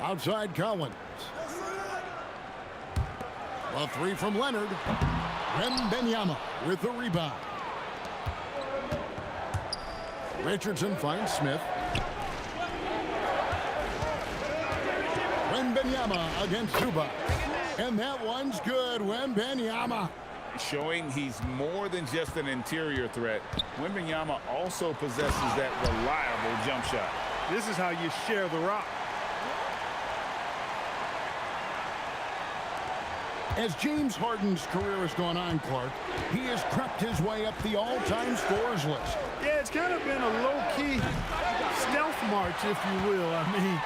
Outside Collins. A 3 from Leonard. Wembanyama with the rebound. Richardson finds Smith. Wembanyama against Zubac. And that one's good. Wembanyama. Showing he's more than just an interior threat. Wembanyama also possesses that reliable jump shot. This is how you share the rock. As James Harden's career has gone on, Clark, he has crept his way up the all-time scorers list. Yeah, it's kind of been a low-key stealth march, if you will. I mean,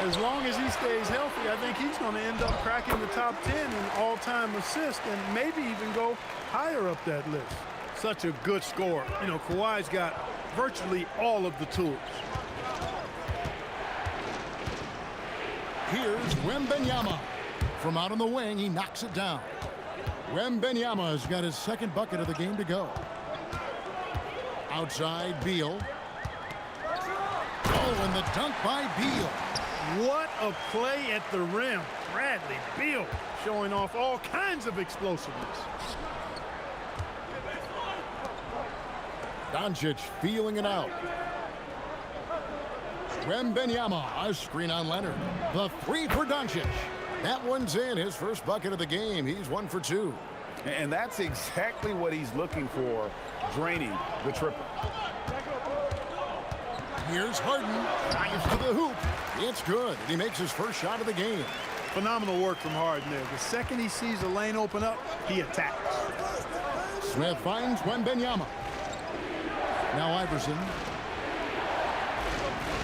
as long as he stays healthy, I think he's going to end up cracking the top 10 in all-time assists and maybe even go higher up that list. Such a good scorer. You know, Kawhi's got virtually all of the tools. Here's Wembanyama. From out on the wing, he knocks it down. Wembanyama's got his second bucket of the game to go. Outside, Beal. Oh, and the dunk by Beal. What a play at the rim. Bradley Beal showing off all kinds of explosiveness. Doncic feeling it out. Wembanyama, a screen on Leonard. The 3 for Doncic. That one's in, his first bucket of the game. He's 1 for 2. And that's exactly what he's looking for, draining the triple. Here's Harden. Drives to the hoop. It's good. He makes his first shot of the game. Phenomenal work from Harden there. The second he sees a lane open up, he attacks. Smith finds Wembanyama. Now Iverson.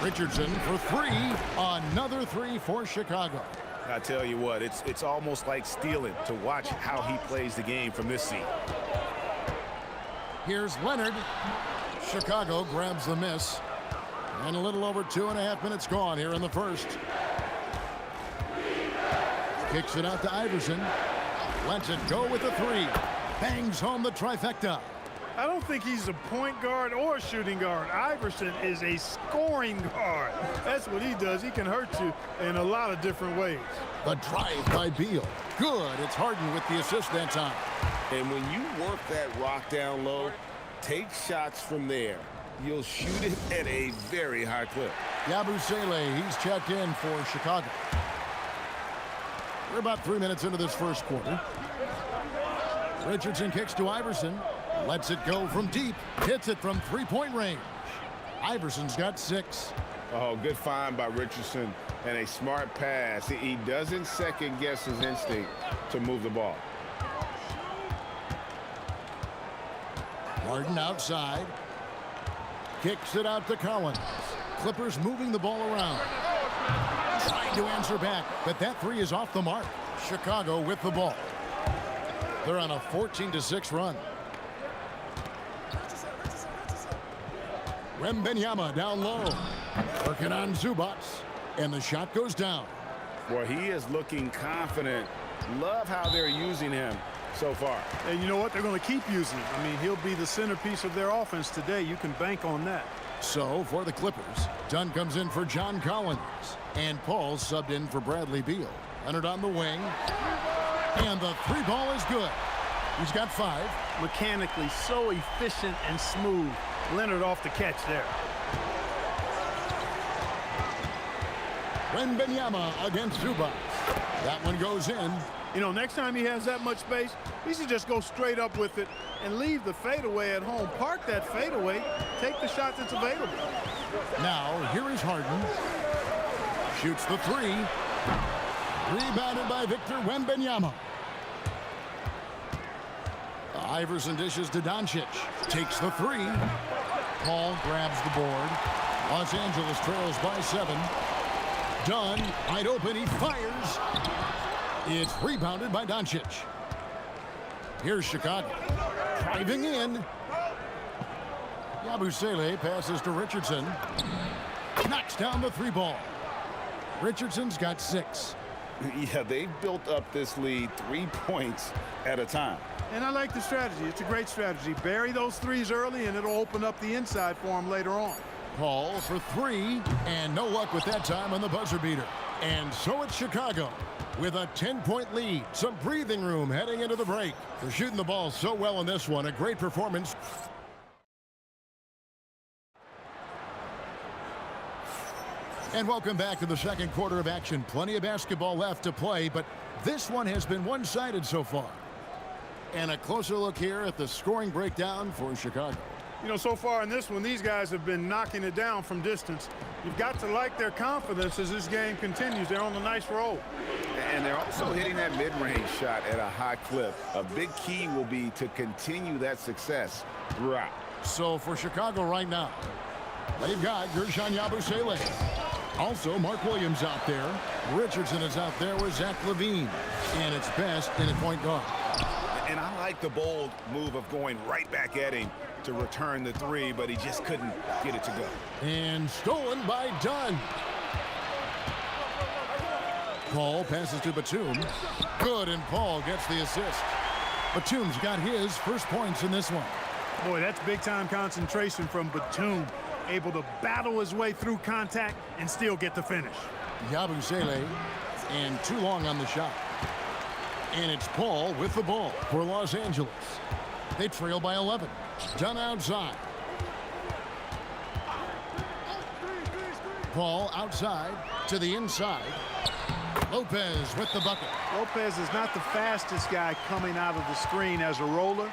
Richardson for 3. Another 3 for Chicago. I tell you what, it's almost like stealing to watch how he plays the game from this seat. Here's Leonard. Chicago grabs the miss. And a little over 2.5 minutes gone here in the first. Kicks it out to Iverson. Lets it go with the 3. Bangs home the trifecta. I don't think he's a point guard or a shooting guard. Iverson is a scoring guard. That's what he does. He can hurt you in a lot of different ways. The drive by Beal. Good. It's Harden with the assist that time. And when you work that rock down low, take shots from there. You'll shoot it at a very high clip. Yabusele, he's checked in for Chicago. We're about 3 minutes into this first quarter. Richardson kicks to Iverson. Lets it go from deep. Hits it from 3-point range. Iverson's got 6. Oh, good find by Richardson and a smart pass. He doesn't second guess his instinct to move the ball. Harden outside. Kicks it out to Collins. Clippers moving the ball around. Trying to answer back, but that 3 is off the mark. Chicago with the ball. They're on a 14-6 run. Wembanyama down low. Working on Zubac. And the shot goes down. Well, he is looking confident. Love how they're using him so far. And you know what? They're going to keep using him. I mean, he'll be the centerpiece of their offense today. You can bank on that. So, for the Clippers, Dunn comes in for John Collins. And Paul subbed in for Bradley Beal. Leonard on the wing. And the 3 ball is good. He's got 5. Mechanically so efficient and smooth. Leonard off the catch there. Wembanyama against Zubac. That one goes in. You know, next time he has that much space, he should just go straight up with it and leave the fadeaway at home. Park that fadeaway. Take the shot that's available. Now, here is Harden. Shoots the 3. Rebounded by Victor Wembanyama. Iverson dishes to Doncic. Takes the 3. Paul grabs the board. Los Angeles trails by 7. Dunn, wide open, he fires. It's rebounded by Doncic. Here's Chicago. Driving in. Yabusele passes to Richardson. Knocks down the 3 ball. Richardson's got 6. Yeah, they've built up this lead 3 points at a time. And I like the strategy. It's a great strategy. Bury those threes early, and it'll open up the inside for him later on. Paul for 3, and no luck with that time on the buzzer beater. And so it's Chicago with a 10-point lead. Some breathing room heading into the break. They're shooting the ball so well in this one. A great performance. And welcome back to the second quarter of action. Plenty of basketball left to play, but this one has been one-sided so far. And a closer look here at the scoring breakdown for Chicago. You know, so far in this one, these guys have been knocking it down from distance. You've got to like their confidence as this game continues. They're on a nice roll. And they're also hitting that mid-range shot at a high clip. A big key will be to continue that success throughout. So for Chicago right now, they've got Gershon Yabusele. Also, Mark Williams out there. Richardson is out there with Zach LaVine. And it's Best in at point guard. And I like the bold move of going right back at him to return the 3, but he just couldn't get it to go. And stolen by Dunn. Paul passes to Batum. Good, and Paul gets the assist. Batum's got his first points in this one. Boy, that's big-time concentration from Batum. Able to battle his way through contact and still get the finish. Yabusele, and too long on the shot. And it's Paul with the ball for Los Angeles. They trail by 11. Dunn outside. Paul outside to the inside. Lopez with the bucket. Lopez is not the fastest guy coming out of the screen as a roller,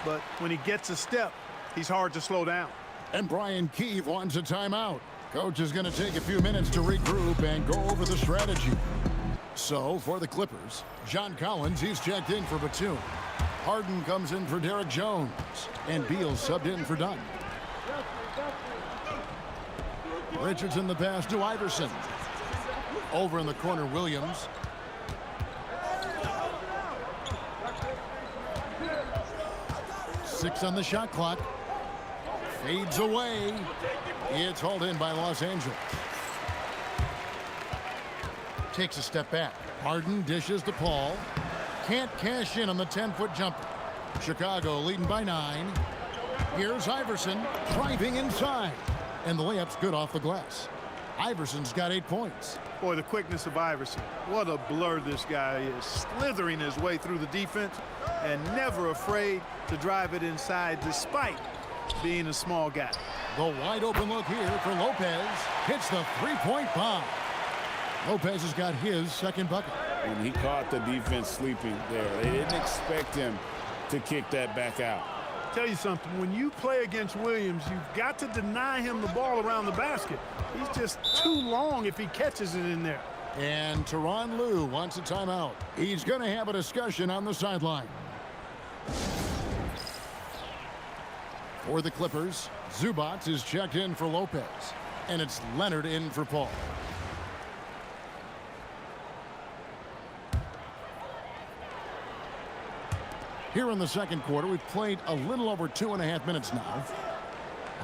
but when he gets a step, he's hard to slow down. And Brian Keefe wants a timeout. Coach is going to take a few minutes to regroup and go over the strategy. So for the Clippers, John Collins, he's checked in for Batum. Harden comes in for Derek Jones, and Beal subbed in for Dunn. Richardson the pass to Iverson. Over in the corner, Williams. Six on the shot clock. Fades away. It's hauled in by Los Angeles. Takes a step back. Harden dishes to Paul. Can't cash in on the 10-foot jumper. Chicago leading by 9. Here's Iverson driving inside. And the layup's good off the glass. Iverson's got 8 points. Boy, the quickness of Iverson. What a blur this guy is. Slithering his way through the defense and never afraid to drive it inside despite being a small guy. The wide open look here for Lopez. Hits the 3-point bomb. Lopez has got his second bucket. And he caught the defense sleeping there. They didn't expect him to kick that back out. Tell you something, when you play against Williams, you've got to deny him the ball around the basket. He's just too long if he catches it in there. And Tyronn Lue wants a timeout. He's going to have a discussion on the sideline. For the Clippers, Zubac is checked in for Lopez. And it's Leonard in for Paul. Here in the second quarter, we've played a little over 2.5 minutes now.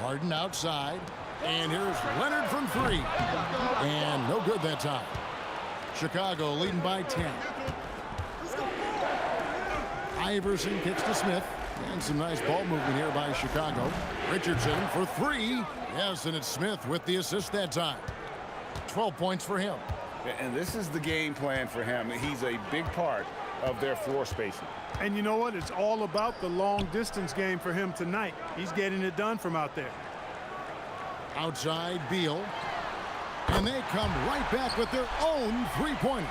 Harden outside. And here's Leonard from 3. And no good that time. Chicago leading by 10. Iverson kicks to Smith. And some nice ball movement here by Chicago. Richardson for 3. Yes, and it's Smith with the assist that time. 12 points for him. And this is the game plan for him. He's a big part of their floor spacing. And you know what? It's all about the long distance game for him tonight. He's getting it done from out there. Outside, Beal. And they come right back with their own three-pointer.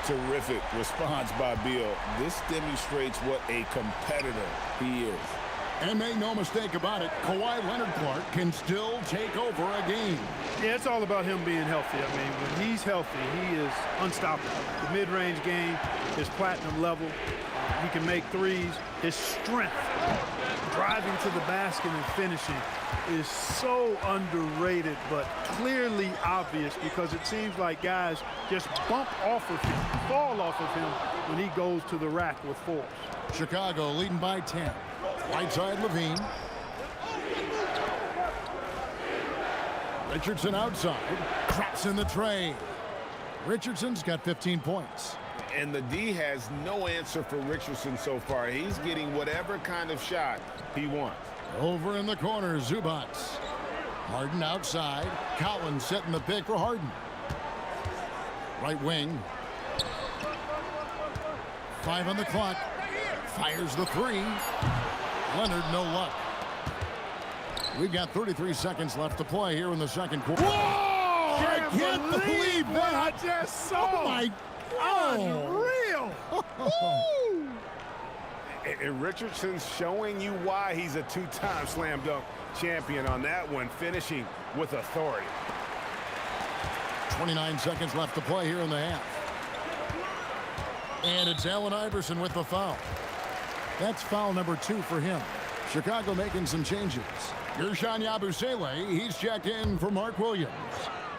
Terrific response by Beal. This demonstrates what a competitor he is. And make no mistake about it, Kawhi Leonard-Clark can still take over a game. Yeah, it's all about him being healthy. I mean, when he's healthy, he is unstoppable. The mid-range game is platinum level. He can make threes. His strength, driving to the basket and finishing is so underrated, but clearly obvious because it seems like guys just bump off of him, fall off of him when he goes to the rack with force. Chicago leading by 10. Right side, Levine. Richardson outside. Drops in the tray. Richardson's got 15 points. And the D has no answer for Richardson so far. He's getting whatever kind of shot he wants. Over in the corner, Zubac. Harden outside. Collins setting the pick for Harden. Right wing. 5 on the clock. Fires the 3. Leonard, no luck. We've got 33 seconds left to play here in the second quarter. Whoa! I can't believe that. I just saw. Oh, my Unreal. And Richardson's showing you why he's a two-time slam dunk champion on that one, finishing with authority. 29 seconds left to play here in the half. And it's Allen Iverson with the foul. That's foul number 2 for him. Chicago making some changes. Gershon Yabusele, he's checked in for Mark Williams.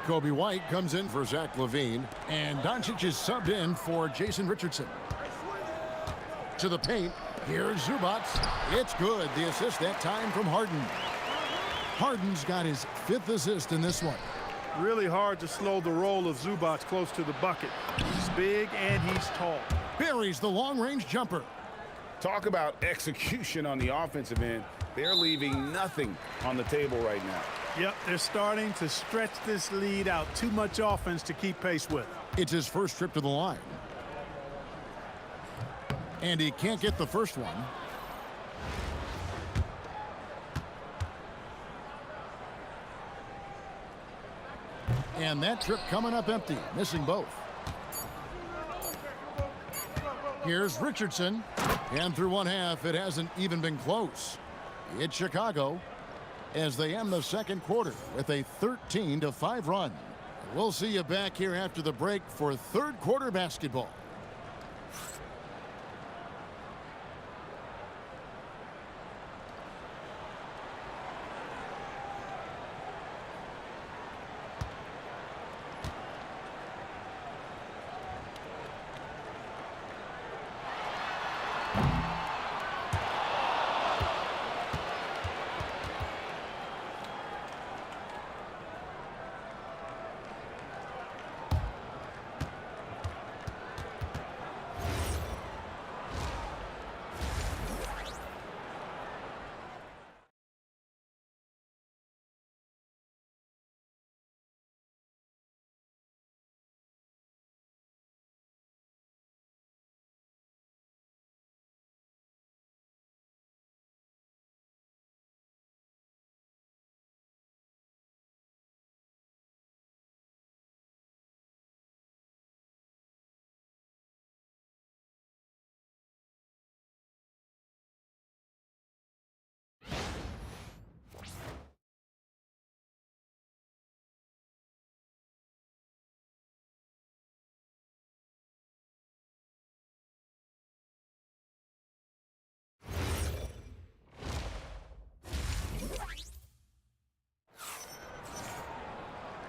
Kobe White comes in for Zach LaVine. And Doncic is subbed in for Jason Richardson. To the paint. Here's Zubac. It's good. The assist that time from Harden. Harden's got his 5th assist in this one. Really hard to slow the roll of Zubac close to the bucket. He's big and he's tall. Buries the long-range jumper. Talk about execution on the offensive end. They're leaving nothing on the table right now. Yep, they're starting to stretch this lead out. Too much offense to keep pace with. It's his first trip to the line. And he can't get the first one. And that trip coming up empty, missing both. Here's Richardson. And through one half, it hasn't even been close. It's Chicago as they end the second quarter with a 13-5 run. We'll see you back here after the break for third quarter basketball.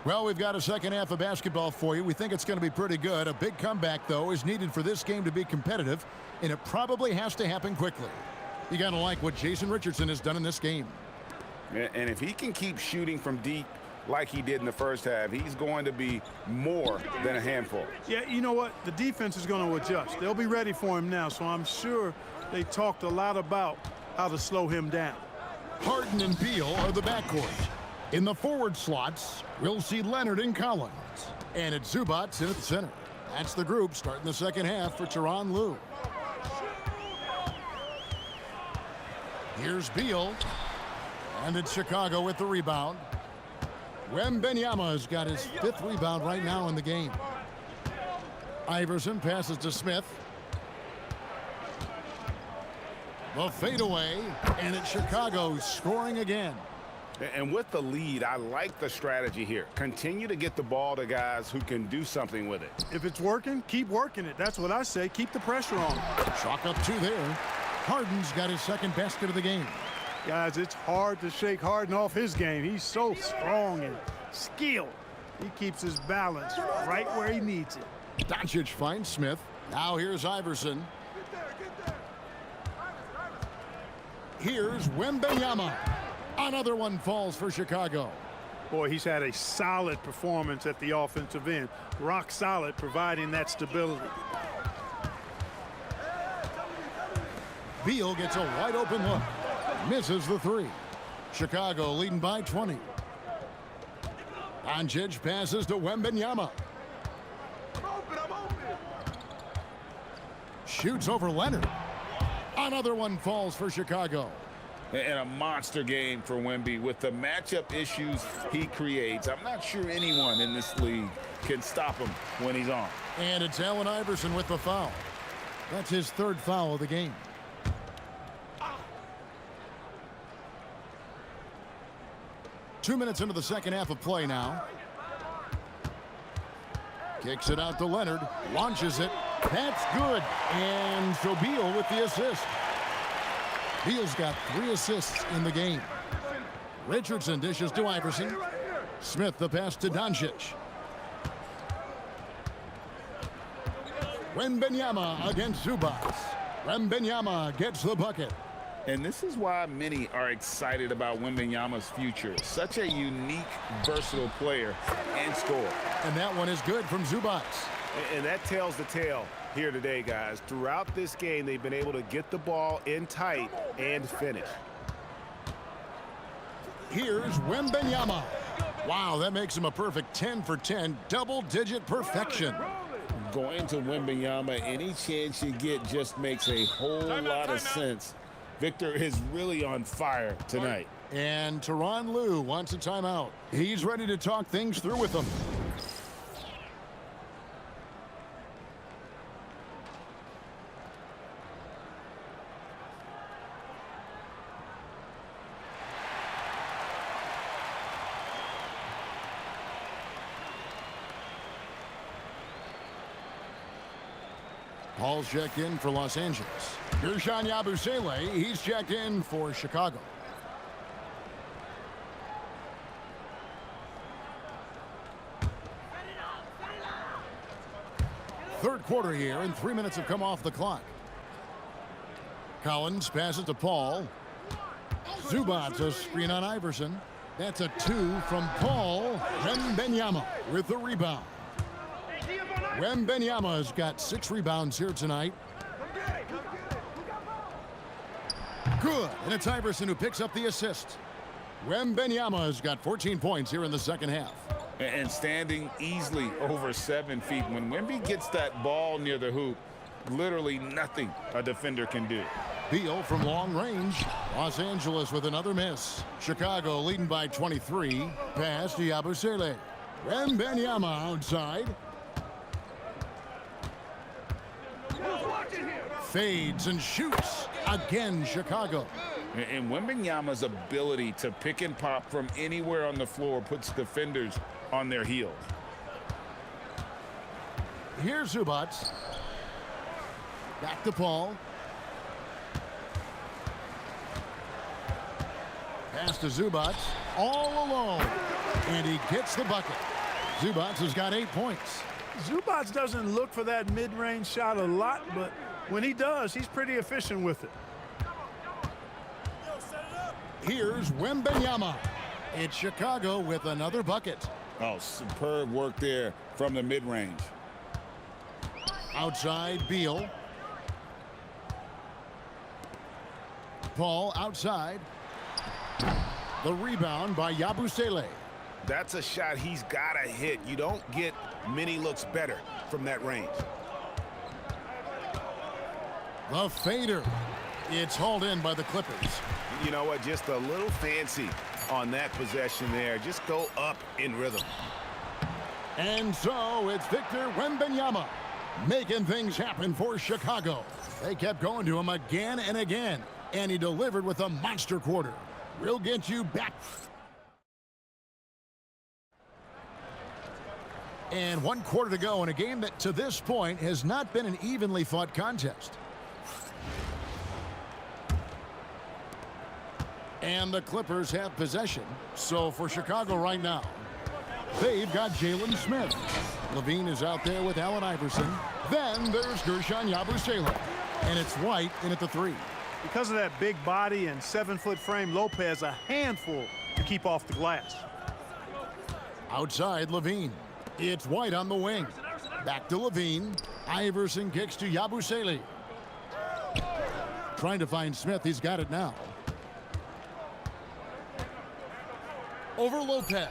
Well, we've got a second half of basketball for you. We think it's going to be pretty good. A big comeback, though, is needed for this game to be competitive, and it probably has to happen quickly. You got to like what Jason Richardson has done in this game. And if he can keep shooting from deep like he did in the first half, he's going to be more than a handful. Yeah, you know what? The defense is going to adjust. They'll be ready for him now, so I'm sure they talked a lot about how to slow him down. Harden and Beal are the backcourt. In the forward slots, we'll see Leonard and Collins. And it's Zubac in at the center. That's the group starting the second half for Tyronn Lue. Here's Beal. And it's Chicago with the rebound. Wembanyama's got his 5th rebound right now in the game. Iverson passes to Smith. The fadeaway, and it's Chicago scoring again. And with the lead, I like the strategy here. Continue to get the ball to guys who can do something with it. If it's working, keep working it. That's what I say. Keep the pressure on. Chalk up 2 there. Harden's got his second basket of the game. Guys, it's hard to shake Harden off his game. He's so strong and skilled. He keeps his balance right where he needs it. Doncic finds Smith. Now here's Iverson. Here's Wembanyama. Another one falls for Chicago. Boy, he's had a solid performance at the offensive end. Rock solid, providing that stability. Beal gets a wide open look. Misses the three. Chicago leading by 20. Doncic passes to Wembanyama. Shoots over Leonard. Another one falls for Chicago. And a monster game for Wemby. With the matchup issues he creates, I'm not sure anyone in this league can stop him when he's on. And it's Allen Iverson with the foul. That's his third foul of the game. Two minutes into the second half of play now. Kicks it out to Leonard. Launches it. That's good. And so Beal with the assist. Beal's got 3 assists in the game. Richardson dishes to Iverson. Smith the pass to Doncic. Wembanyama against Zubac. Wembanyama gets the bucket. And this is why many are excited about Wembanyama's future. Such a unique, versatile player and scorer. And that one is good from Zubac. And that tells the tale here today, guys. Throughout this game, they've been able to get the ball in tight and finish. Here's Wembanyama. Wow, that makes him a perfect 10 for 10, double-digit perfection. Going to Wembanyama, any chance you get just makes a whole lot of sense. Victor is really on fire tonight. And Tyronn Lue wants a timeout. He's ready to talk things through with them. Paul's checked in for Los Angeles. Gershon Yabusele, he's checked in for Chicago. Third quarter here, and 3 minutes have come off the clock. Collins passes to Paul. Zubac a screen on Iverson. That's a 2 from Paul. Wembanyama with the rebound. Wembanyama's got 6 rebounds here tonight. Good, and it's Iverson who picks up the assist. Wembanyama's got 14 points here in the second half. And standing easily over 7 feet. When Wemby gets that ball near the hoop, literally nothing a defender can do. Beal from long range. Los Angeles with another miss. Chicago leading by 23. Pass to Yabusele. Wembanyama outside. Fades and shoots. Again, Chicago. And Wembanyama's ability to pick and pop from anywhere on the floor puts defenders on their heels. Here's Zubac. Back to Paul. Pass to Zubac. All alone. And he gets the bucket. Zubac has got 8 points. Zubac doesn't look for that mid-range shot a lot, but when he does, he's pretty efficient with it. Here's Wembanyama. It's Chicago with another bucket. Oh, superb work there from the mid-range. Outside, Beal. Paul outside. The rebound by Yabusele. That's a shot he's got to hit. You don't get many looks better from that range. The fader. It's hauled in by the Clippers. You know what? Just a little fancy on that possession there. Just go up in rhythm. And so it's Victor Wembanyama making things happen for Chicago. They kept going to him again and again, and he delivered with a monster quarter. We'll get you back. And 1 quarter to go in a game that to this point has not been an evenly fought contest. And the Clippers have possession. So for Chicago right now, they've got Jalen Smith. Levine is out there with Allen Iverson. Then there's Gershon Yabusele. And it's White in at the 3. Because of that big body and 7-foot frame, Lopez a handful to keep off the glass. Outside, Levine. It's White on the wing. Back to Levine. Iverson kicks to Yabusele. Trying to find Smith. He's got it now. Over Lopez.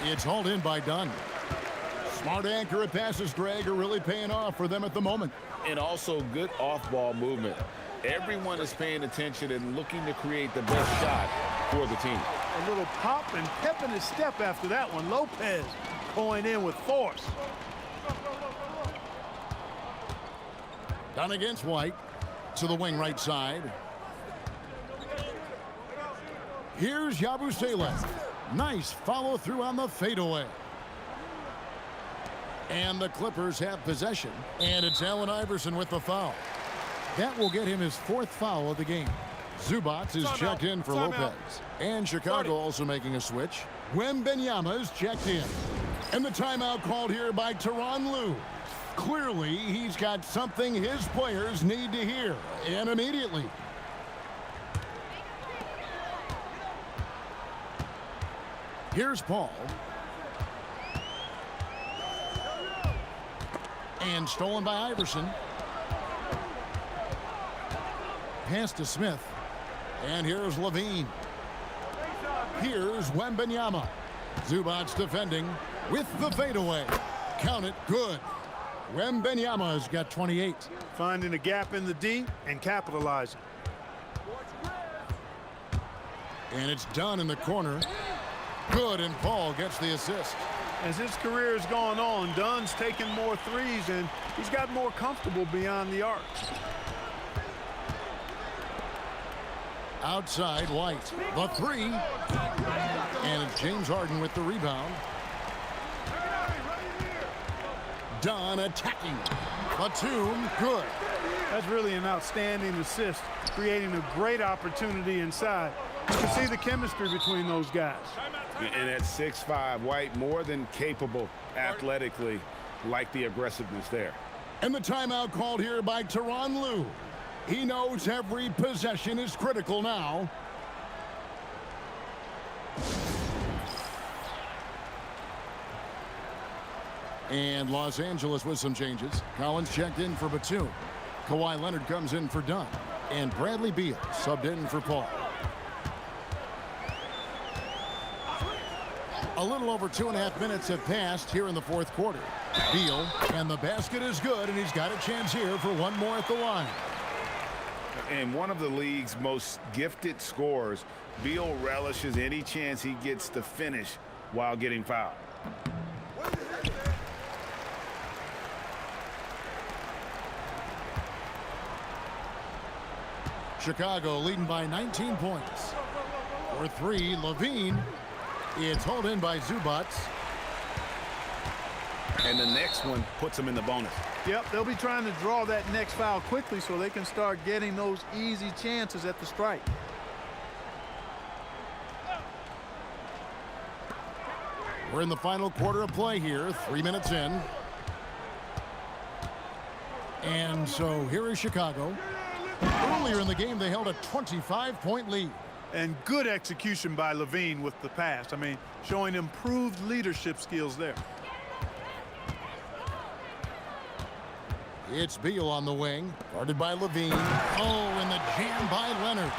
It's hauled in by Dunn. Smart accurate passes, Greg, are really paying off for them at the moment. And also good off-ball movement. Everyone is paying attention and looking to create the best shot for the team. A little pop and pep in his step after that one. Lopez going in with force. Dunn against White. To the wing right side. Here's Yabusele. Nice follow through on the fadeaway. And the Clippers have possession. And it's Allen Iverson with the foul. That will get him his 4th foul of the game. Zubac is checked in for Lopez. And Chicago also making a switch. Wembanyama is checked in. And the timeout called here by Tyronn Lue. Clearly, he's got something his players need to hear, and immediately. Here's Paul. And stolen by Iverson. Pass to Smith. And here's Levine. Here's Wembanyama. Zubac defending with the fadeaway. Count it, good. Wembanyama's got 28. Finding a gap in the D and capitalizing. And it's done in the corner. Good, and Paul gets the assist. As his career has gone on, Dunn's taken more threes and he's got more comfortable beyond the arc. Outside, White. The 3. And it's James Harden with the rebound. Dunn attacking. Batum, good. That's really an outstanding assist, creating a great opportunity inside. You can see the chemistry between those guys. And at 6'5", White more than capable athletically, like the aggressiveness there. And the timeout called here by Tyronn Lue. He knows every possession is critical now. And Los Angeles with some changes. Collins checked in for Batum. Kawhi Leonard comes in for Dunn. And Bradley Beal subbed in for Paul. A little over 2.5 minutes have passed here in the 4th quarter. Beal, and the basket is good, and he's got a chance here for one more at the line. And one of the league's most gifted scorers, Beal relishes any chance he gets to finish while getting fouled. Chicago leading by 19 points. For 3, Levine. It's hauled in by Zubac. And the next one puts him in the bonus. Yep, they'll be trying to draw that next foul quickly so they can start getting those easy chances at the strike. We're in the final quarter of play here, 3 minutes in. And so here is Chicago. Earlier in the game, they held a 25-point lead. And good execution by Levine with the pass. I mean, showing improved leadership skills there. It's Beal on the wing, guarded by Levine. Oh, and the jam by Leonard.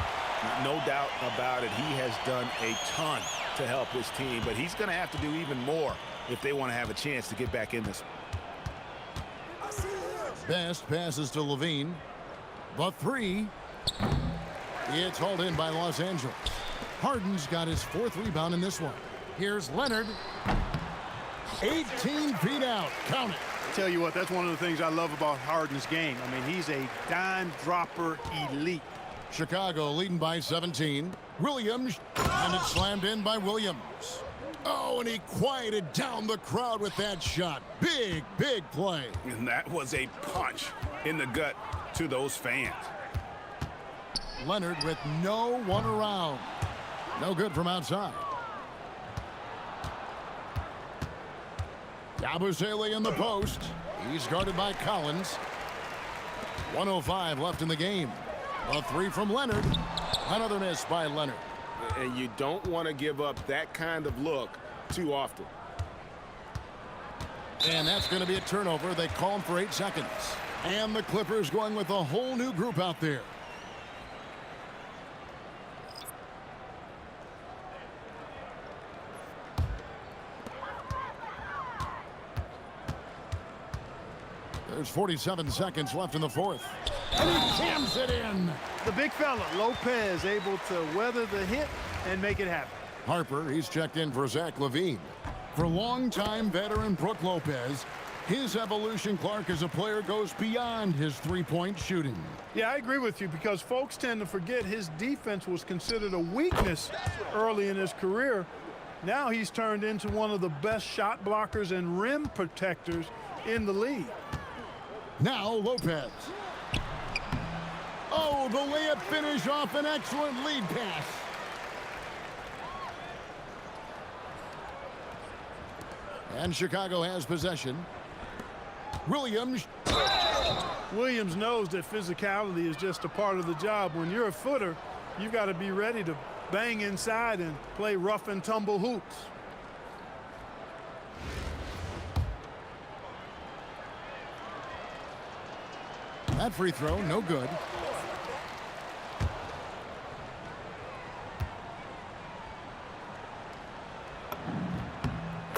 No doubt about it. He has done a ton to help his team, but he's going to have to do even more if they want to have a chance to get back in this. Best passes to Levine. The 3. It's hauled in by Los Angeles. Harden's got his 4th rebound in this one. Here's Leonard. 18 feet out. Count it. Tell you what, that's one of the things I love about Harden's game. I mean, he's a dime dropper elite. Chicago leading by 17. Williams, and it's slammed in by Williams. Oh, and he quieted down the crowd with that shot. Big, big play. And that was a punch in the gut to those fans. Leonard with no one around. No good from outside. Yabusele in the post. He's guarded by Collins. 1:05 left in the game. A three from Leonard. Another miss by Leonard. And you don't want to give up that kind of look too often. And that's going to be a turnover. They call him for 8 seconds. And the Clippers going with a whole new group out there. There's 47 seconds left in the fourth. And he jams it in. The big fella, Lopez, able to weather the hit and make it happen. Harper, he's checked in for Zach LaVine. For longtime veteran Brook Lopez, his evolution, Clark, as a player goes beyond his three-point shooting. Yeah, I agree with you because folks tend to forget his defense was considered a weakness early in his career. Now he's turned into one of the best shot blockers and rim protectors in the league. Now Lopez. Oh, the layup finish off an excellent lead pass. And Chicago has possession. Williams. Williams knows that physicality is just a part of the job. When you're a footer, you've got to be ready to bang inside and play rough and tumble hoops. That free throw, no good.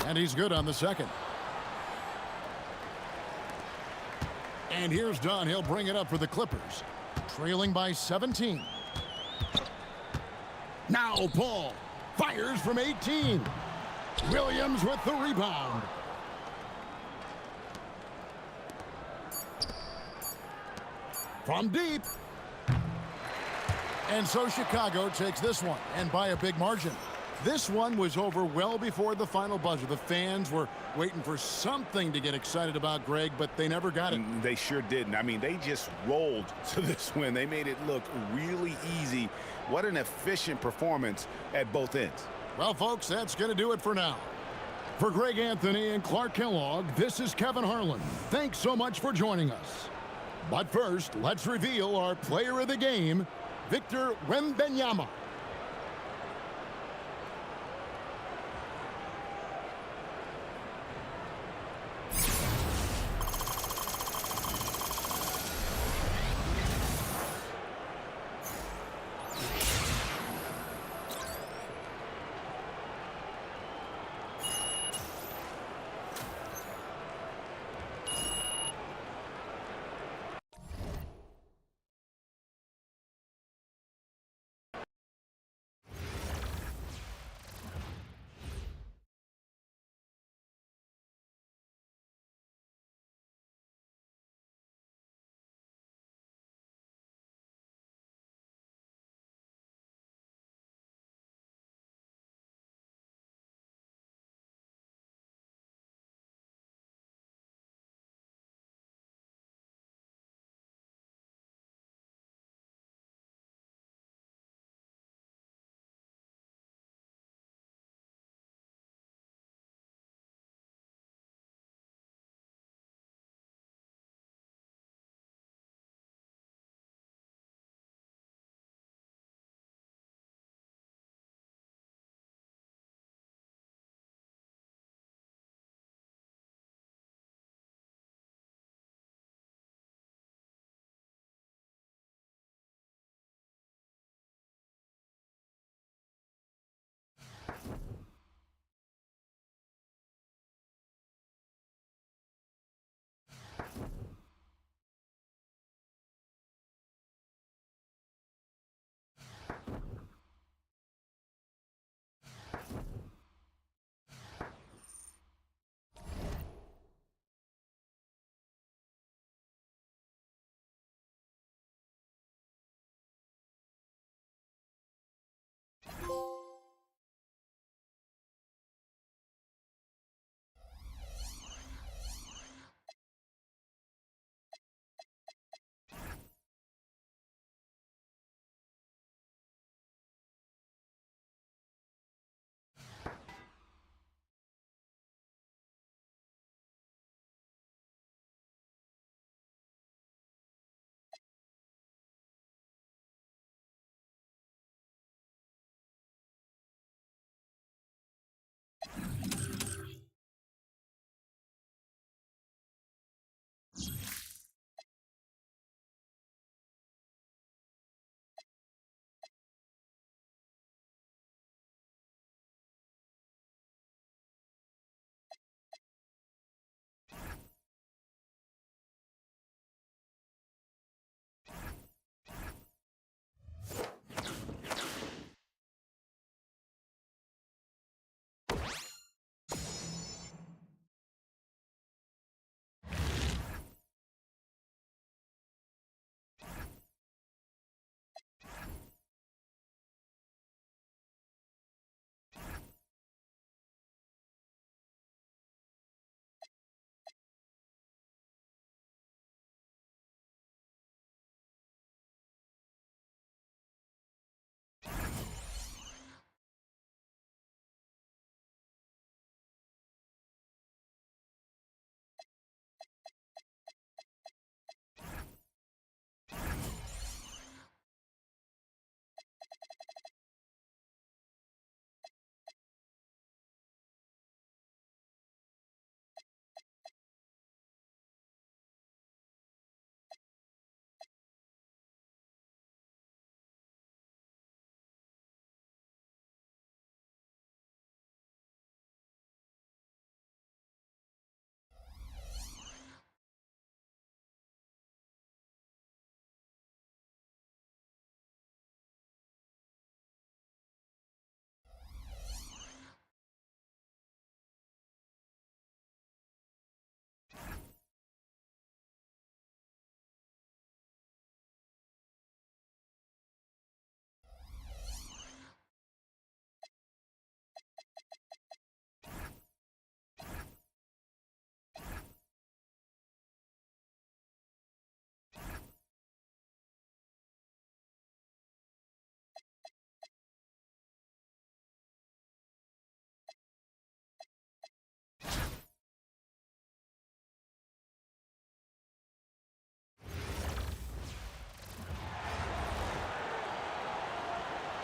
And he's good on the second. And here's Dunn. He'll bring it up for the Clippers. Trailing by 17. Now Paul fires from 18. Williams with the rebound. From deep. And so Chicago takes this one, and by a big margin. This one was over well before the final buzzer. The fans were waiting for something to get excited about, Greg, but they never got it. They sure didn't. I mean, they just rolled to this win. They made it look really easy. What an efficient performance at both ends. Well, folks, that's going to do it for now. For Greg Anthony and Clark Kellogg, this is Kevin Harlan. Thanks so much for joining us. But first, let's reveal our player of the game, Victor Wembanyama.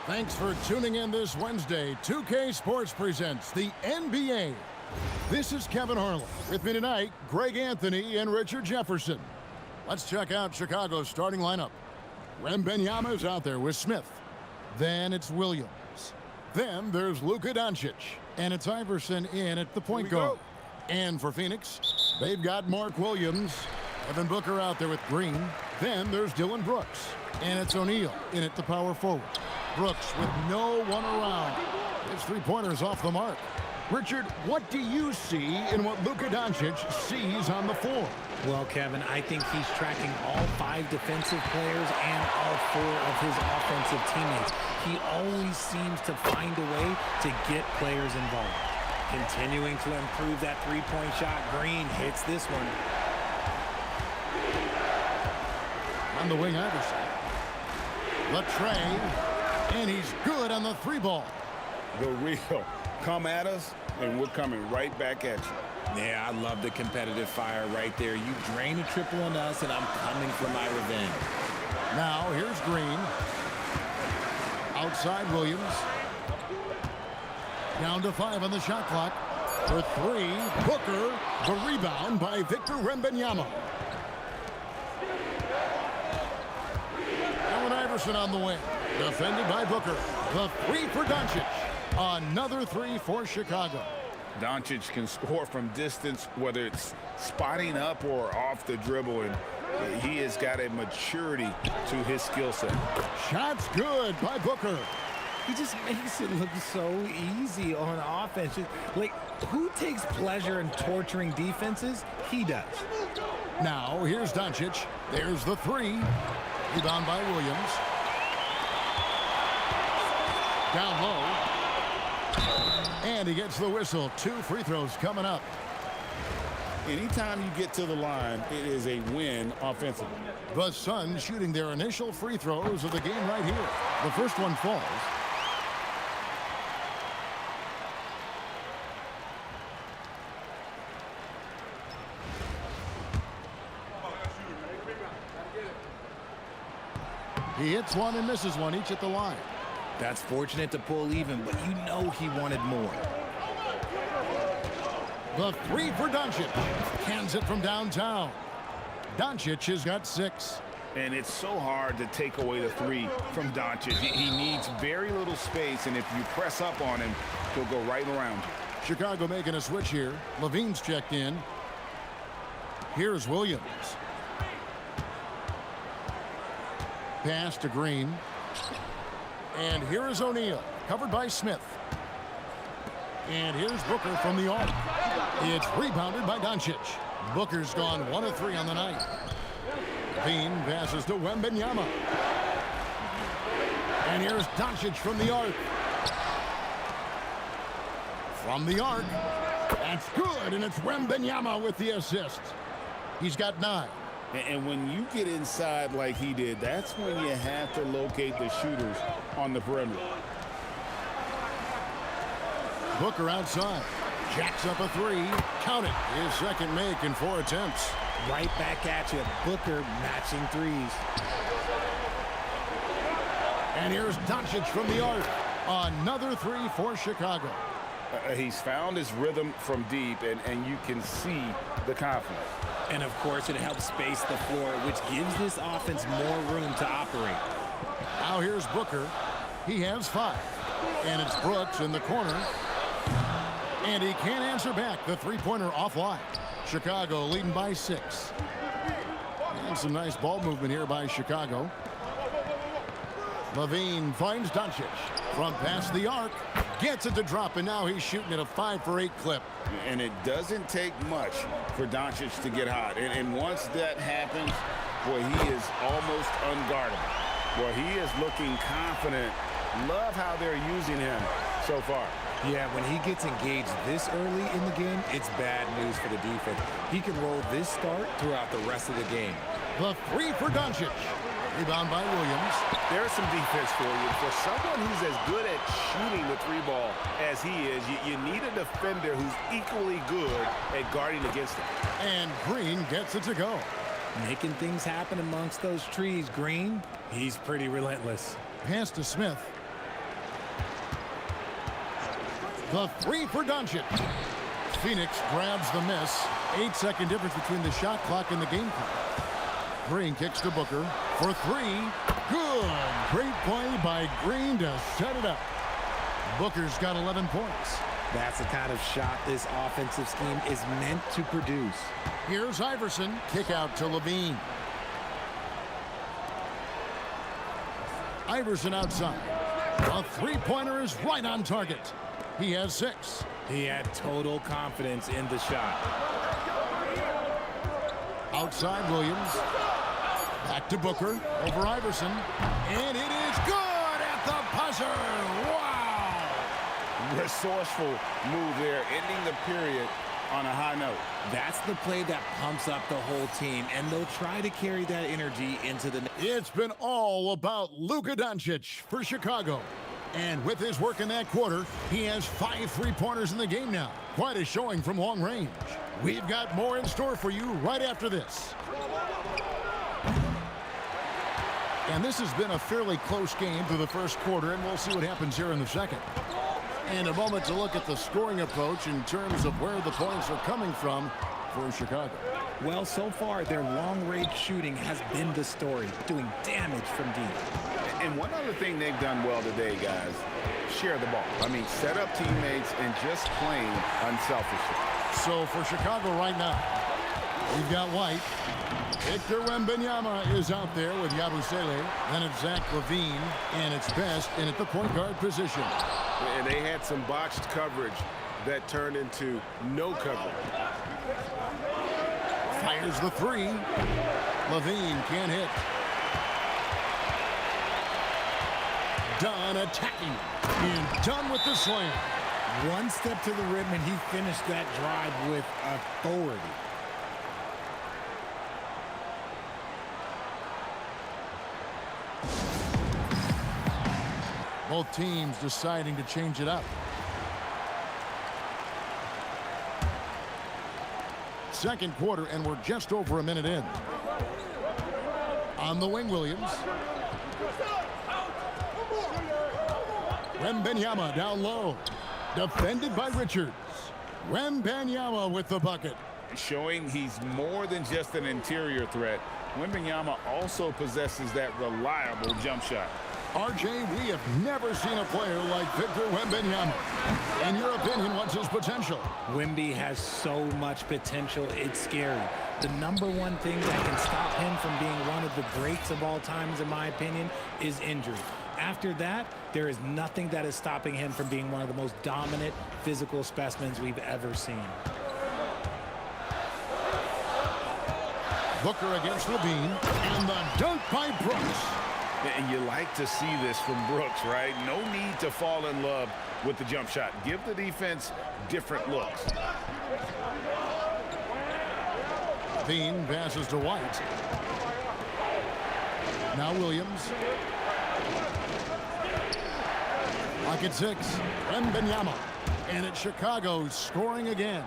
Thanks for tuning in this Wednesday. 2K Sports presents the NBA. This is Kevin Harlan. With me tonight, Greg Anthony and Richard Jefferson. Let's check out Chicago's starting lineup. Wembanyama is out there with Smith. Then it's Williams. Then there's Luka Doncic. And it's Iverson in at the point guard. And for Phoenix, they've got Mark Williams. Devin Booker out there with Green. Then there's Dylan Brooks. And it's O'Neal in at the power forward. Brooks with no one around. His three-pointers off the mark. Richard, what do you see in what Luka Doncic sees on the floor? Well, Kevin, I think he's tracking all 5 defensive players and all 4 of his offensive teammates. He always seems to find a way to get players involved. Continuing to improve that three-point shot. Green hits this one. On the wing, Iverson. The tray, and he's good on the 3-ball. The real. Come at us, and we're coming right back at you. Yeah, I love the competitive fire right there. You drain a triple on us, and I'm coming for my revenge. Now, here's Green. Outside Williams. Down to 5 on the shot clock. For 3, Booker. The rebound by Victor Wembanyama. Allen Iverson on the wing. Defended by Booker. The 3 for Doncic. Another 3 for Chicago. Doncic can score from distance, whether it's spotting up or off the dribble, and he has got a maturity to his skill set. Shots good by Booker. He just makes it look so easy on offense. Like, who takes pleasure in torturing defenses? He does. Now, here's Doncic. There's the 3. Rebound by Williams. Down low. And he gets the whistle. 2 free throws coming up. Anytime you get to the line, it is a win offensively. The Suns shooting their initial free throws of the game right here. The first one falls. He hits one and misses one, each at the line. That's fortunate to pull even, but you know he wanted more. The 3 for Doncic. Cans it from downtown. Doncic has got 6. And it's so hard to take away the 3 from Doncic. He needs very little space, and if you press up on him, he'll go right around you. Chicago making a switch here. Levine's checked in. Here's Williams. Pass to Green. And here is O'Neal, covered by Smith. And here's Booker from the arc. It's rebounded by Doncic. Booker's gone 1 of 3 on the night. Levine passes to Wembanyama. And here's Doncic from the arc. From the arc. That's good, and it's Wembanyama with the assist. He's got 9. And when you get inside like he did, that's when you have to locate the shooters on the perimeter. Booker outside. Jacks up a 3. Count it. His second make in 4 attempts. Right back at you. Booker matching threes. And here's Doncic from the arc. Another 3 for Chicago. He's found his rhythm from deep, and you can see the confidence. And, of course, it helps space the floor, which gives this offense more room to operate. Now here's Booker. He has 5. And it's Brooks in the corner. And he can't answer back. The three-pointer offline. Chicago leading by 6. And some nice ball movement here by Chicago. Levine finds Doncic. From past the arc. Gets it to drop, and now he's shooting at a 5 for 8 clip. And it doesn't take much for Doncic to get hot. And once that happens, boy, he is almost unguardable. Boy, he is looking confident. Love how they're using him so far. Yeah, when he gets engaged this early in the game, it's bad news for the defense. He can roll this start throughout the rest of the game. The 3 for Doncic. Rebound by Williams. There's some defense for you. For someone who's as good at shooting the 3-ball as he is, you need a defender who's equally good at guarding against him. And Green gets it to go. Making things happen amongst those trees, Green. He's pretty relentless. Pass to Smith. The three for Doncic. Phoenix grabs the miss. 8-second difference between the shot clock and the game clock. Green kicks to Booker for three. Good. Great play by Green to set it up. Booker's got 11 points. That's the kind of shot this offensive scheme is meant to produce. Here's Iverson. Kick out to Levine. Iverson outside. A three-pointer is right on target. He has 6. He had total confidence in the shot. Outside Williams. Back to Booker. Over Iverson. And it is good at the buzzer. Wow! Resourceful move there, ending the period on a high note. That's the play that pumps up the whole team, and they'll try to carry that energy into the... It's been all about Luka Doncic for Chicago. And with his work in that quarter, he has 5 three-pointers in the game now. Quite a showing from long range. We've got more in store for you right after this. And this has been a fairly close game through the first quarter, and we'll see what happens here in the second. And a moment to look at the scoring approach in terms of where the points are coming from for Chicago. Well, so far, their long-range shooting has been the story, doing damage from deep. And one other thing they've done well today, guys, share the ball. I mean, set up teammates and just playing unselfishly. So for Chicago right now, we've got White. Victor Wembanyama is out there with Yabusele. Then it's Zach LaVine, and it's Best in at the point guard position. And they had some botched coverage that turned into no coverage. Fires the three. LaVine can't hit. Dunn attacking. And done with the slam. One step to the rim, and he finished that drive with authority. Both teams deciding to change it up. Second quarter, and we're just over a minute in. On the wing, Williams. Wembanyama down low. Defended by Richards. Wembanyama with the bucket. Showing he's more than just an interior threat. Wembanyama also possesses that reliable jump shot. RJ, we have never seen a player like Victor Wembanyama. In your opinion, what's his potential? Wemby has so much potential, it's scary. The number one thing that can stop him from being one of the greats of all times, in my opinion, is injury. After that, there is nothing that is stopping him from being one of the most dominant physical specimens we've ever seen. Booker against Levine, and the dunk by Brooks. And you like to see this from Brooks, right? No need to fall in love with the jump shot. Give the defense different looks. Levine passes to White. Now Williams. Lock at 6. Wembanyama. And it's Chicago scoring again.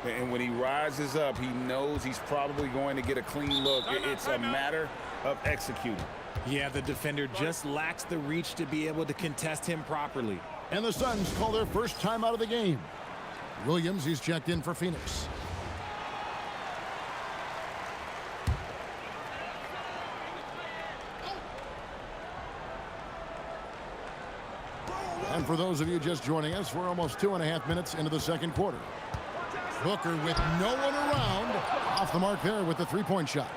And when he rises up, he knows he's probably going to get a clean look. It's a matter of executing. Yeah, the defender just lacks the reach to be able to contest him properly. And the Suns call their first time out of the game. Williams, he's checked in for Phoenix. And for those of you just joining us, we're almost 2.5 minutes into the second quarter. Booker with no one around. Off the mark there with the three-point shot.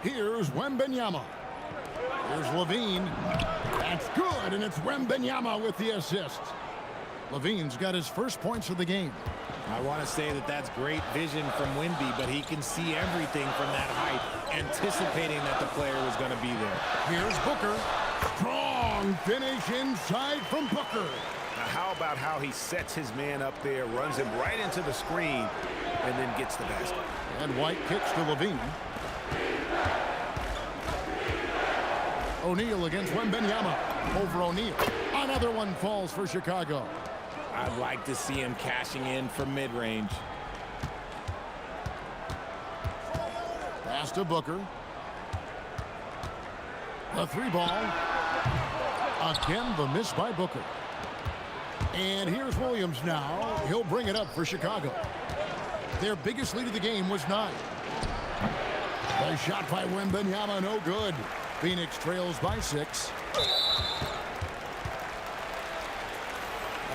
Here's Wembanyama. Here's Levine. That's good, and it's Wembanyama with the assist. Levine's got his first points of the game. I want to say that that's great vision from Wemby, but he can see everything from that height, anticipating that the player was going to be there. Here's Booker. Strong finish inside from Booker. Now, how about how he sets his man up there, runs him right into the screen, and then gets the basket. And White kicks to Levine. O'Neal against Wembanyama. Over O'Neal. Another one falls for Chicago. I'd like to see him cashing in from mid-range. Pass to Booker. The three ball. Again, the miss by Booker. And here's Williams now. He'll bring it up for Chicago. Their biggest lead of the game was 9. The shot by Wembanyama, no good. Phoenix trails by 6.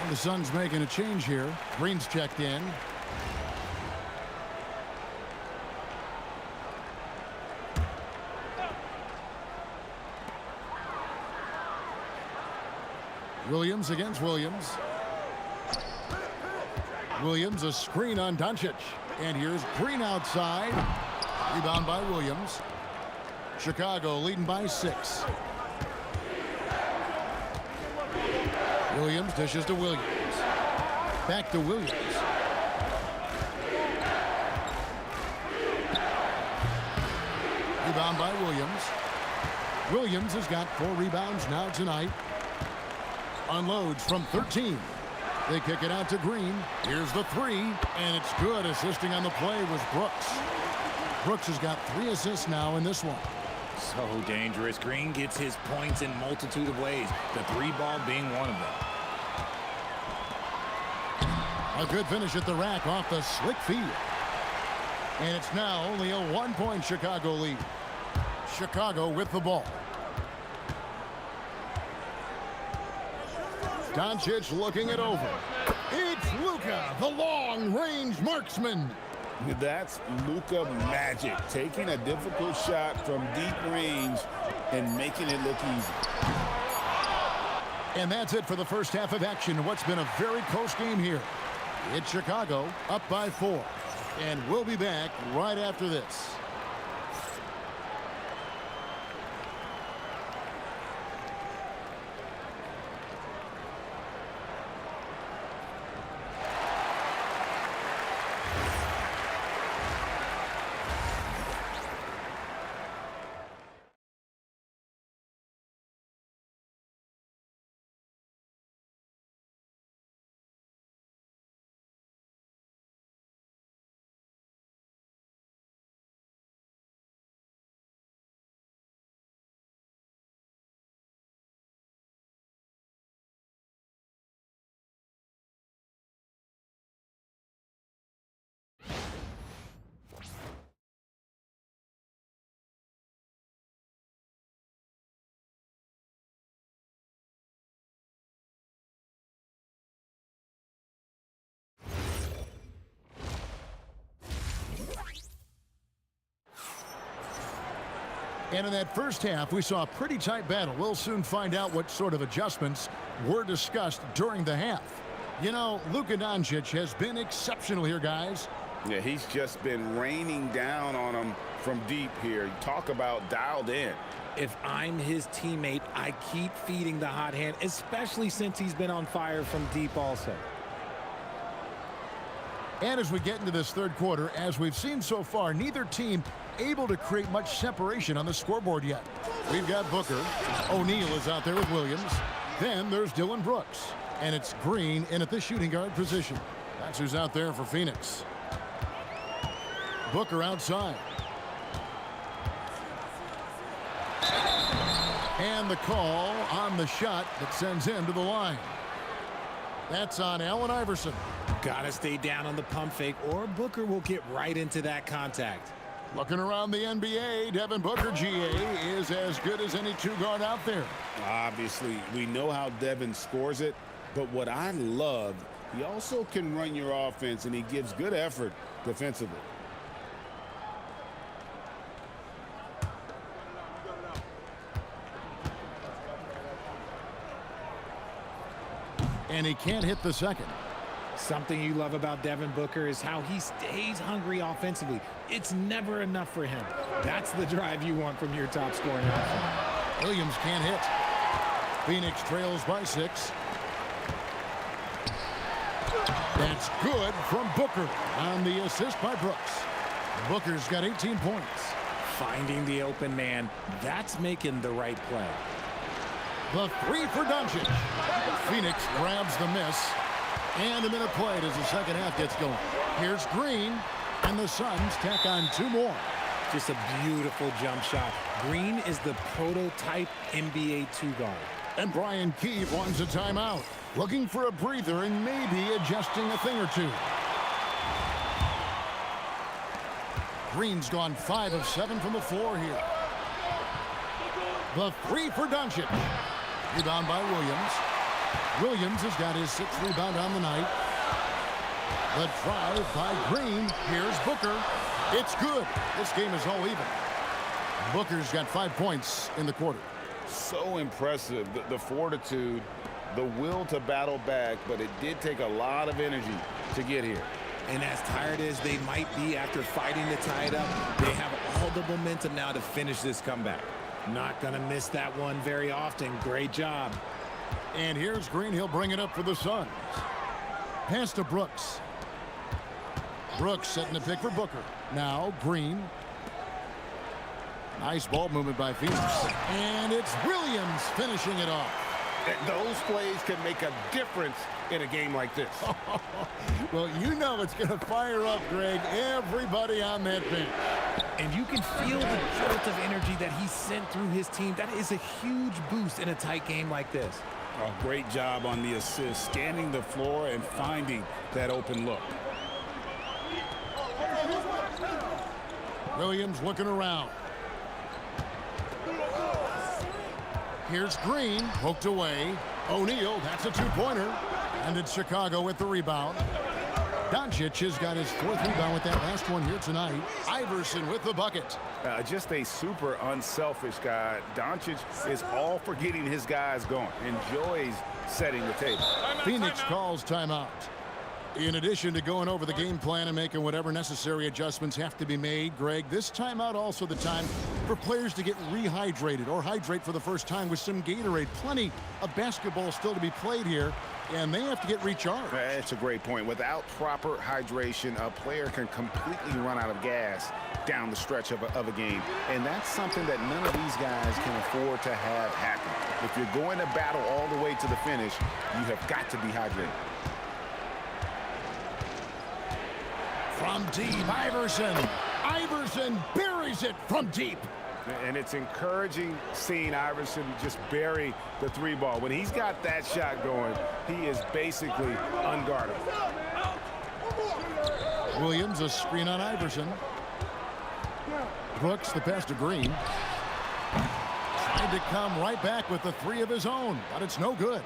And the Suns making a change here. Green's checked in. Williams against Williams. Williams, a screen on Doncic. And here's Green outside. Rebound by Williams. Chicago leading by 6. Williams dishes to Williams. Back to Williams. Rebound by Williams. Williams has got 4 rebounds now tonight. Unloads from 13. They kick it out to Green. Here's the 3, and it's good. Assisting on the play was Brooks. Brooks has got 3 assists now in this one. So dangerous. Green gets his points in multitude of ways, the 3 ball being one of them. A good finish at the rack off the slick feed. And it's now only a 1-point Chicago lead. Chicago with the ball. Doncic looking it over. It's Luka, the long-range marksman. That's Luka magic, taking a difficult shot from deep range and making it look easy. And that's it for the first half of action. What's been a very close game here. It's Chicago up by 4. And we'll be back right after this. And in that first half, we saw a pretty tight battle. We'll soon find out what sort of adjustments were discussed during the half. You know, Luka Doncic has been exceptional here, guys. Yeah, he's just been raining down on him from deep here. Talk about dialed in. If I'm his teammate, I keep feeding the hot hand, especially since he's been on fire from deep also. And as we get into this third quarter, as we've seen so far, neither team able to create much separation on the scoreboard yet. We've got Booker. O'Neal is out there with Williams. Then there's Dylan Brooks. And it's Green in at the shooting guard position. That's who's out there for Phoenix. Booker outside. And the call on the shot that sends him to the line. That's on Allen Iverson. Gotta stay down on the pump fake or Booker will get right into that contact. Looking around the NBA, Devin Booker, GA, is as good as any 2-guard out there. Obviously, we know how Devin scores it, but what I love, he also can run your offense, and he gives good effort defensively. And he can't hit the second. Something you love about Devin Booker is how he stays hungry offensively. It's never enough for him. That's the drive you want from your top scoring option. Williams can't hit. Phoenix trails by 6. That's good from Booker on the assist by Brooks. Booker's got 18 points. Finding the open man, that's making the right play. The 3 for Doncic. Phoenix grabs the miss. And a minute played as the second half gets going. Here's Green, and the Suns tack on 2 more. Just a beautiful jump shot. Green is the prototype NBA 2-guard. And Brian Keefe wants a timeout. Looking for a breather and maybe adjusting a thing or two. Green's gone 5 of 7 from the floor here. The three for Doncic. Rebound by Williams. Williams has got his 6th rebound on the night. The drive by Green. Here's Booker. It's good. This game is all even. Booker's got 5 points in the quarter. So impressive, the fortitude, the will to battle back, but it did take a lot of energy to get here. And as tired as they might be after fighting to tie it up, they have all the momentum now to finish this comeback. Not going to miss that one very often. Great job. And here's Green. He'll bring it up for the Suns. Pass to Brooks. Brooks setting the pick for Booker. Now Green. Nice ball movement by Phoenix. And it's Williams finishing it off. Those plays can make a difference in a game like this. Well, you know it's going to fire up, Greg, everybody on that bench. And you can feel the jolt of energy that he sent through his team. That is a huge boost in a tight game like this. Oh, great job on the assist, scanning the floor and finding that open look. Williams looking around. Here's Green, poked away. O'Neal, that's a two-pointer. And it's Chicago with the rebound. Doncic has got his 4th rebound with that last one here tonight. Iverson with the bucket. Just a super unselfish guy. Doncic is all for getting his guys going. Enjoys setting the table. Phoenix calls timeout. In addition to going over the game plan and making whatever necessary adjustments have to be made, Greg, this timeout also the time for players to get rehydrated or hydrate for the first time with some Gatorade. Plenty of basketball still to be played here, and they have to get recharged. That's a great point. Without proper hydration, a player can completely run out of gas down the stretch of a game, and that's something that none of these guys can afford to have happen. If you're going to battle all the way to the finish, you have got to be hydrated. From deep, Iverson. Iverson buries it from deep. And it's encouraging seeing Iverson just bury the 3 ball. When he's got that shot going, he is basically unguardable. Williams, a screen on Iverson. Brooks, the pass to Green. Tried to come right back with the 3 of his own, but it's no good.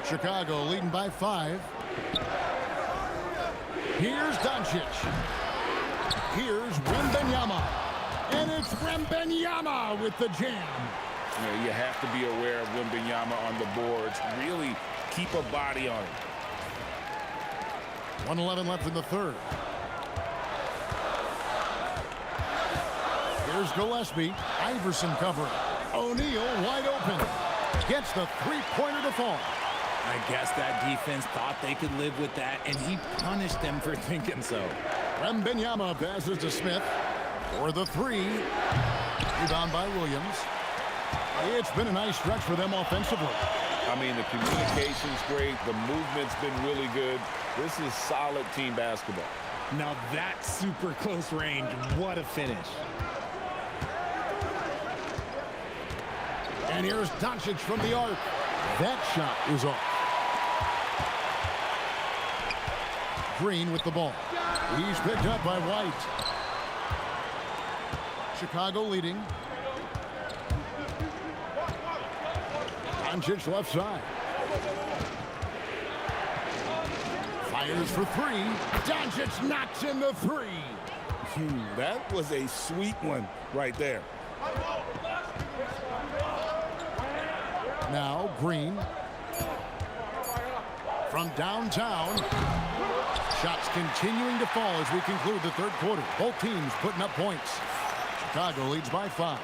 Chicago leading by 5. Here's Doncic. Here's Wembanyama. And it's Wembanyama with the jam. You have to be aware of Wembanyama on the boards. Really keep a body on him. 1:11 left in the 3rd. Here's Gillespie. Iverson covering. O'Neal wide open. Gets the 3-pointer to fall. I guess that defense thought they could live with that, and he punished them for thinking so. Wembanyama passes to Smith for the 3. Rebound by Williams. It's been a nice stretch for them offensively. I mean, the communication's great. The movement's been really good. This is solid team basketball. Now that's super close range. What a finish. And here's Doncic from the arc. That shot is off. Green with the ball. He's picked up by White. Chicago leading. Doncic left side. Fires for 3. Doncic knocks in the 3. That was a sweet one right there. Now Green. From downtown. Shots continuing to fall as we conclude the 3rd quarter. Both teams putting up points. Chicago leads by 5.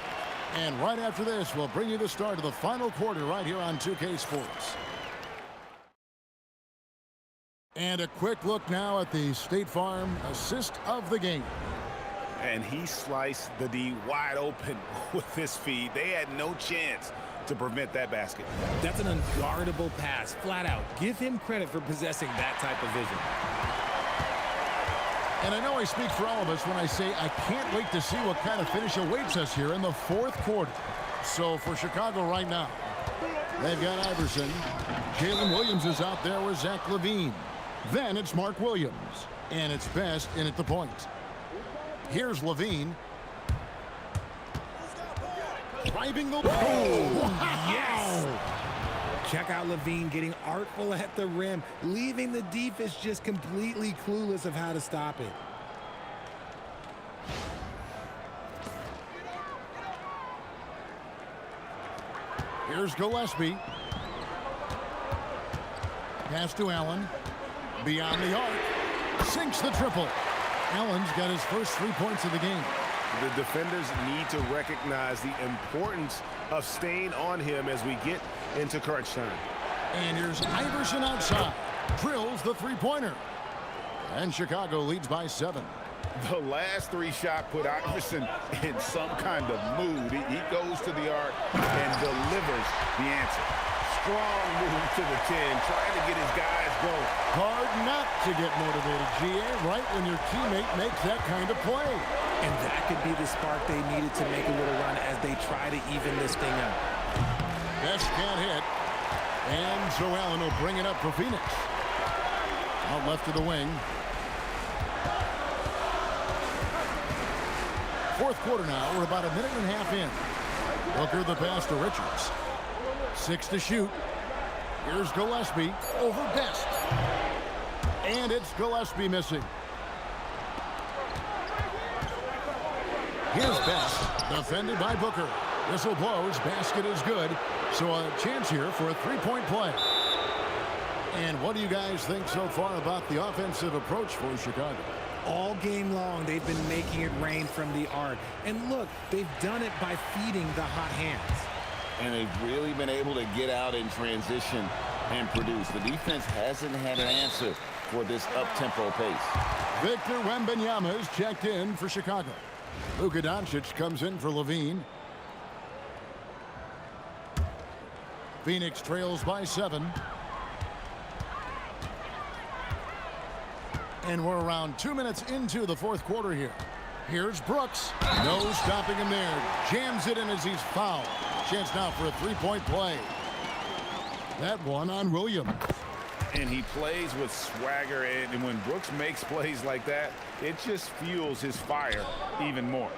And right after this, we'll bring you the start of the final quarter right here on 2K Sports. And a quick look now at the State Farm assist of the game. And he sliced the D wide open with his feed. They had no chance to prevent that basket. That's an unguardable pass, flat out. Give him credit for possessing that type of vision. And I know I speak for all of us when I say I can't wait to see what kind of finish awaits us here in the 4th quarter. So for Chicago right now, They've got Iverson. Jalen Williams is out there with Zach LaVine. Then it's Mark Williams. And it's Best in at the point. Here's LaVine. Driving the ball. Oh, yes! Check out LaVine getting artful at the rim, leaving the defense just completely clueless of how to stop it. Here's Gillespie. Pass to Allen. Beyond the arc. Sinks the triple. Allen's got his first 3 points of the game. The defenders need to recognize the importance of staying on him as we get into crunch time. And here's Iverson outside. Drills the three-pointer. And Chicago leads by 7. The last 3 shot put Iverson in some kind of mood. He goes to the arc and delivers the answer. Strong move to the 10, trying to get his guys going. Hard not to get motivated, GA, right when your teammate makes that kind of play. And that could be the spark they needed to make a little run as they try to even this thing up. Best can't hit. And so Allen will bring it up for Phoenix. Out left to the wing. Fourth quarter now. We're about a minute and a half in. Booker the pass to Richards. 6 to shoot. Here's Gillespie over Best. And it's Gillespie missing. Here's Best, defended by Booker. Whistle blows, basket is good. So a chance here for a three-point play. And what do you guys think so far about the offensive approach for Chicago? All game long, they've been making it rain from the arc. And look, they've done it by feeding the hot hands. And they've really been able to get out in transition and produce. The defense hasn't had an answer for this up-tempo pace. Victor Wembanyama is checked in for Chicago. Luka Doncic comes in for LaVine. Phoenix trails by 7. And we're around 2 minutes into the fourth quarter here. Here's Brooks. No stopping him there. Jams it in as he's fouled. Chance now for a three-point play. That one on Williams. And he plays with swagger, and when Brooks makes plays like that, it just fuels his fire even more.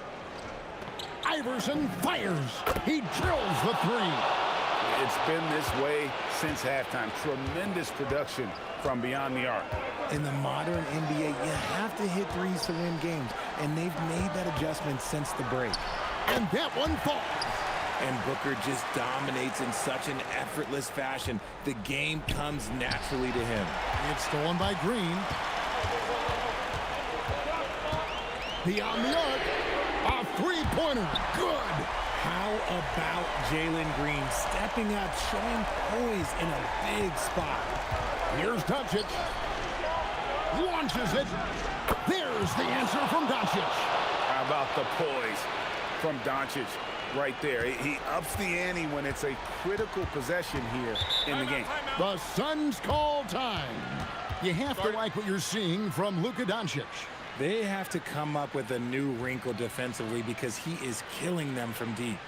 Iverson fires. He drills the 3. It's been this way since halftime. Tremendous production from beyond the arc. In the modern NBA, you have to hit threes to win games, and they've made that adjustment since the break. And that one falls. And Booker just dominates in such an effortless fashion. The game comes naturally to him. It's stolen by Green. Beyond the arc. A three-pointer. Good. How about Jalen Green stepping up, showing poise in a big spot? Here's Doncic. Launches it. There's the answer from Doncic. How about the poise from Doncic right there? He ups the ante when it's a critical possession here in the game. The Suns call time. You have to like what you're seeing from Luka Doncic. They have to come up with a new wrinkle defensively because he is killing them from deep.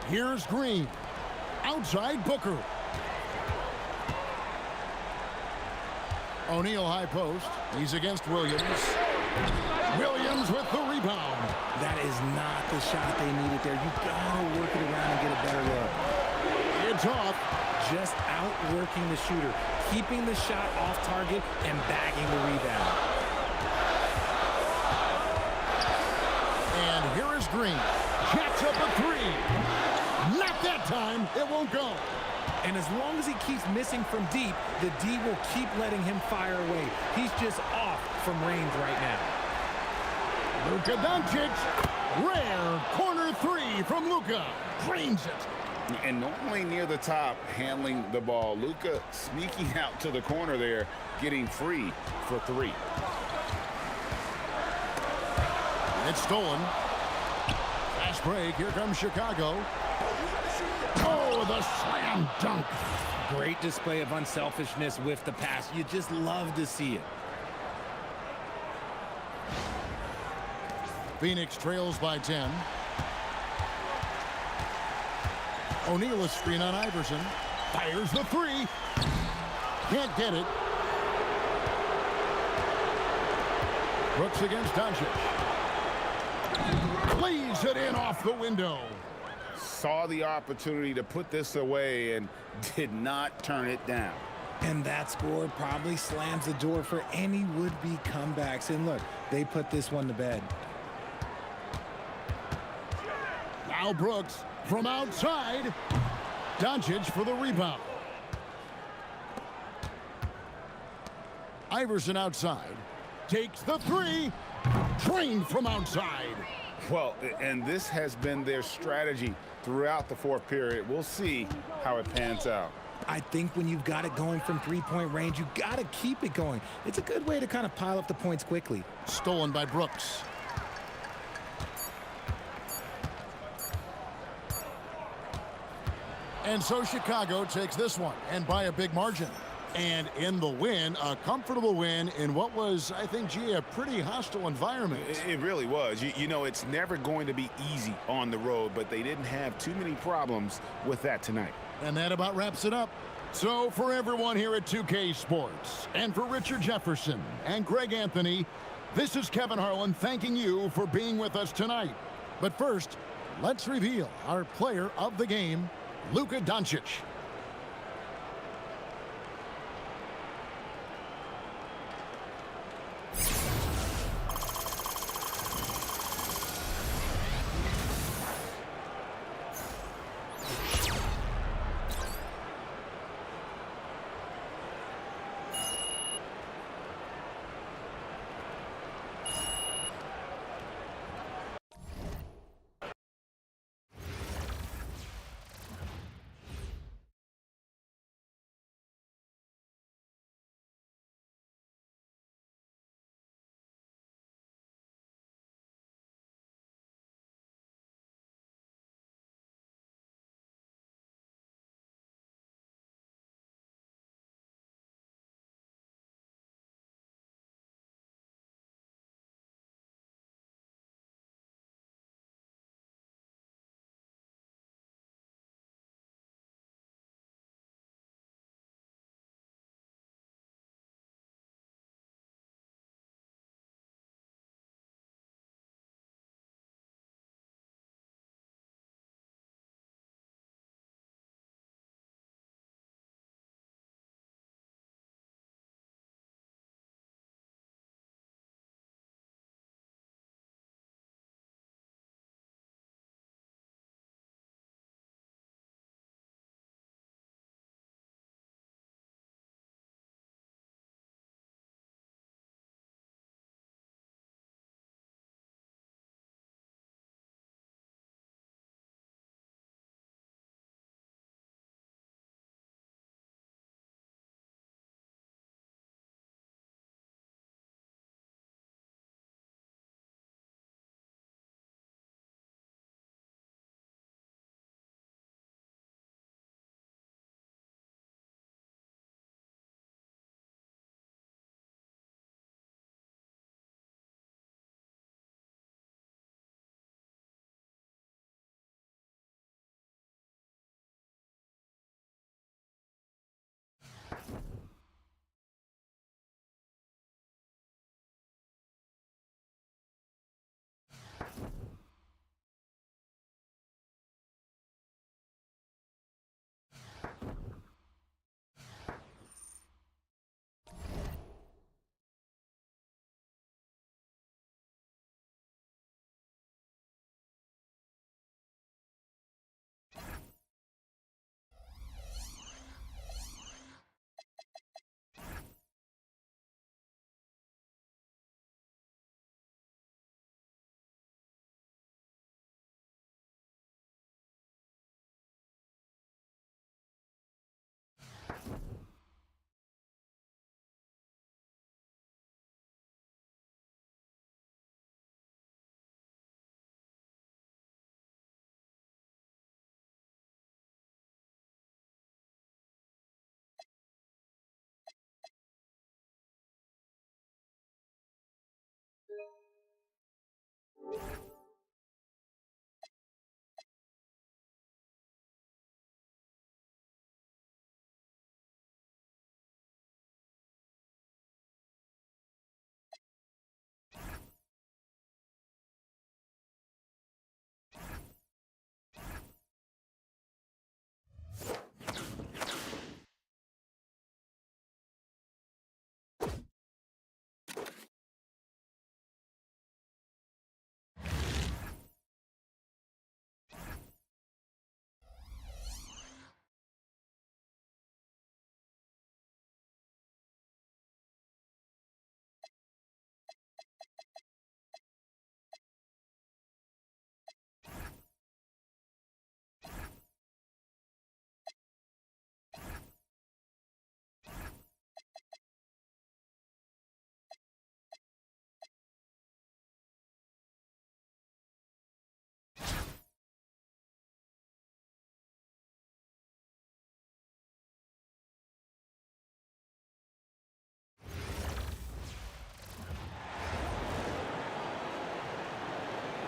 Here's Green. Outside Booker. O'Neal high post. He's against Williams. Williams with the rebound. That is not the shot they needed there. You gotta work it around and get a better look. It's off. Just outworking the shooter, keeping the shot off target and bagging the rebound. And here is Green. Jacks up a 3. Not that time. It won't go. And as long as he keeps missing from deep, the D will keep letting him fire away. He's just off from range right now. Luka Doncic. Rare corner 3 from Luka. Drains it. And normally near the top, handling the ball. Luka sneaking out to the corner there, getting free for 3. It's stolen. Fast break. Here comes Chicago. Oh, the slam dunk. Great display of unselfishness with the pass. You just love to see it. Phoenix trails by 10. O'Neal a screen on Iverson. Fires the 3. Can't get it. Brooks against Doncic. Plays it in off the window. Saw the opportunity to put this away and did not turn it down. And that score probably slams the door for any would-be comebacks. And look, they put this one to bed. Now Brooks from outside. Doncic for the rebound. Iverson outside. Takes the 3. Trained from outside. Well, and this has been their strategy throughout the 4th period. We'll see how it pans out. I think when you've got it going from three-point range, you got to keep it going. It's a good way to kind of pile up the points quickly. Stolen by Brooks. And so Chicago takes this one, and by a big margin. And in the win, a comfortable win in what was, I think, G, a pretty hostile environment. It really was. You know, it's never going to be easy on the road, but they didn't have too many problems with that tonight. And that about wraps it up. So for everyone here at 2K Sports, and for Richard Jefferson and Greg Anthony, this is Kevin Harlan thanking you for being with us tonight. But first, let's reveal our player of the game, Luka Doncic.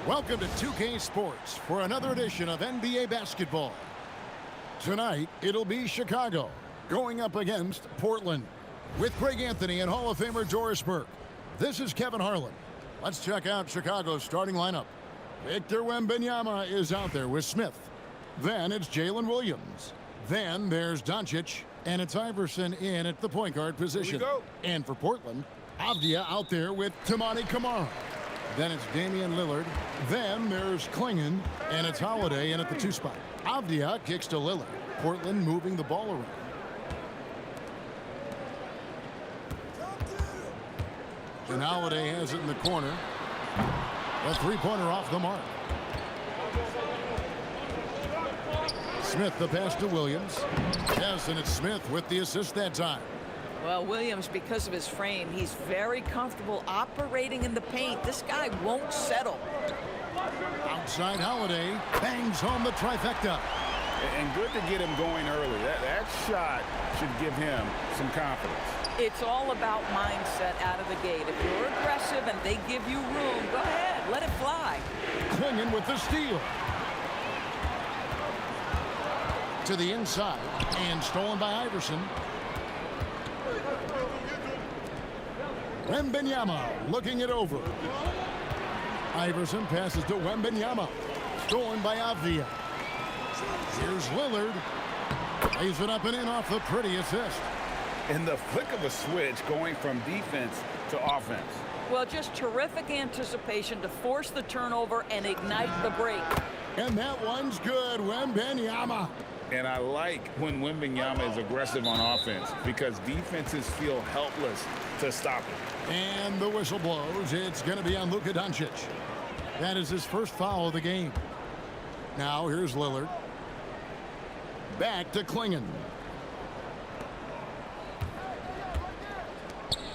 Welcome to 2K Sports for another edition of NBA basketball. Tonight, it'll be Chicago going up against Portland with Greg Anthony and Hall of Famer Doris Burke. This is Kevin Harlan. Let's check out Chicago's starting lineup. Victor Wembanyama is out there with Smith. Then it's Jalen Williams. Then there's Doncic, and it's Iverson in at the point guard position. And for Portland, Avdia out there with Tamani Kamara. Then it's Damian Lillard. Then there's Klingon, and it's Holiday in at the 2 spot. Avdia kicks to Lillard. Portland moving the ball around. And Holiday has it in the corner. A three-pointer off the mark. Smith the pass to Williams. Yes, and it's Smith with the assist that time. Well, Williams, because of his frame, he's very comfortable operating in the paint. This guy won't settle. Outside Holiday bangs home the trifecta. And good to get him going early. That shot should give him some confidence. It's all about mindset out of the gate. If you're aggressive and they give you room, go ahead, let it fly. Klingon with the steal. To the inside and stolen by Iverson. Wembanyama looking it over. Iverson passes to Wembanyama. Stolen by Avdia. Here's Lillard. Lays it up and in off the pretty assist. In the flick of a switch, going from defense to offense. Well, just terrific anticipation to force the turnover and ignite the break. And that one's good. Wembanyama. And I like when Wembanyama is aggressive on offense because defenses feel helpless to stop him. And the whistle blows. It's going to be on Luka Doncic. That is his first foul of the game. Now here's Lillard. Back to Klingon.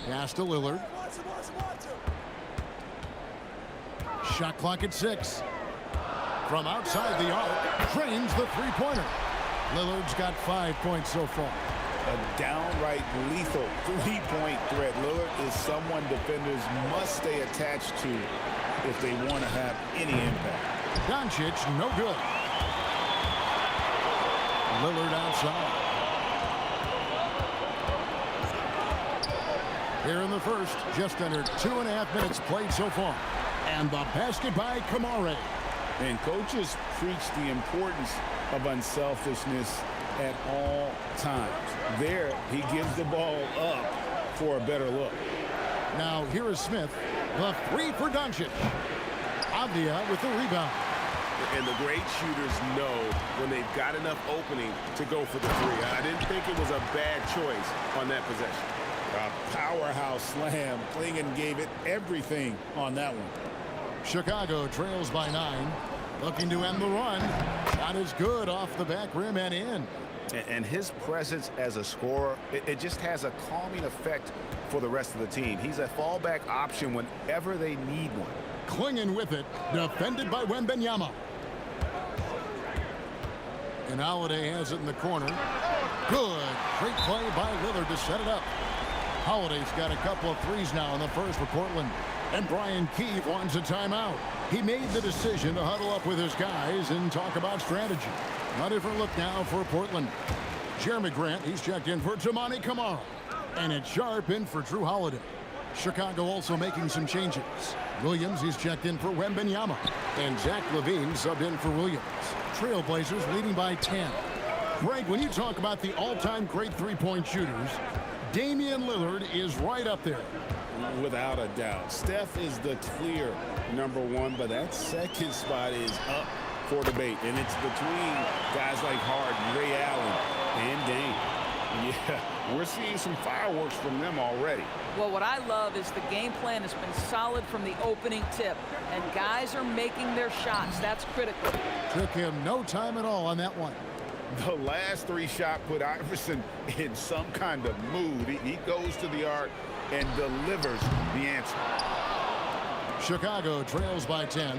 Pass to Lillard. Shot clock at 6. From outside the arc, drains the three-pointer. Lillard's got 5 points so far. A downright lethal three-point threat. Lillard is someone defenders must stay attached to if they want to have any impact. Doncic, no good. Lillard outside. Here in the first, just under 2.5 minutes played so far. And the basket by Kamara. And coaches preach the importance of unselfishness at all times. There, he gives the ball up for a better look. Now here is Smith. The three for Doncic. Avdia with the rebound. And the great shooters know when they've got enough opening to go for the three. I didn't think it was a bad choice on that possession. A powerhouse slam. Klingon gave it everything on that one. Chicago trails by 9. Looking to end the run. Shot is good off the back rim and in. And his presence as a scorer, it just has a calming effect for the rest of the team. He's a fallback option whenever they need one. Klingon with it. Defended by Wembanyama. And Holiday has it in the corner. Good. Great play by Lillard to set it up. Holiday's got a couple of threes now in the first for Portland. And Brian Keefe wants a timeout. He made the decision to huddle up with his guys and talk about strategy. A different look now for Portland. Jeremy Grant, he's checked in for Tamani Kamara. And it's Sharp in for Drew Holiday. Chicago also making some changes. Williams, he's checked in for Wembanyama. And Zach LaVine subbed in for Williams. Trailblazers leading by 10. Greg, when you talk about the all-time great three-point shooters, Damian Lillard is right up there. Without a doubt. Steph is the clear #1, but that second spot is up for debate. And it's between guys like Harden, Ray Allen, and Dame. Yeah, we're seeing some fireworks from them already. Well, what I love is the game plan has been solid from the opening tip, and guys are making their shots. That's critical. Took him no time at all on that one. The last 3 shot put Iverson in some kind of mood. He goes to the arc and delivers the answer. Chicago trails by 10.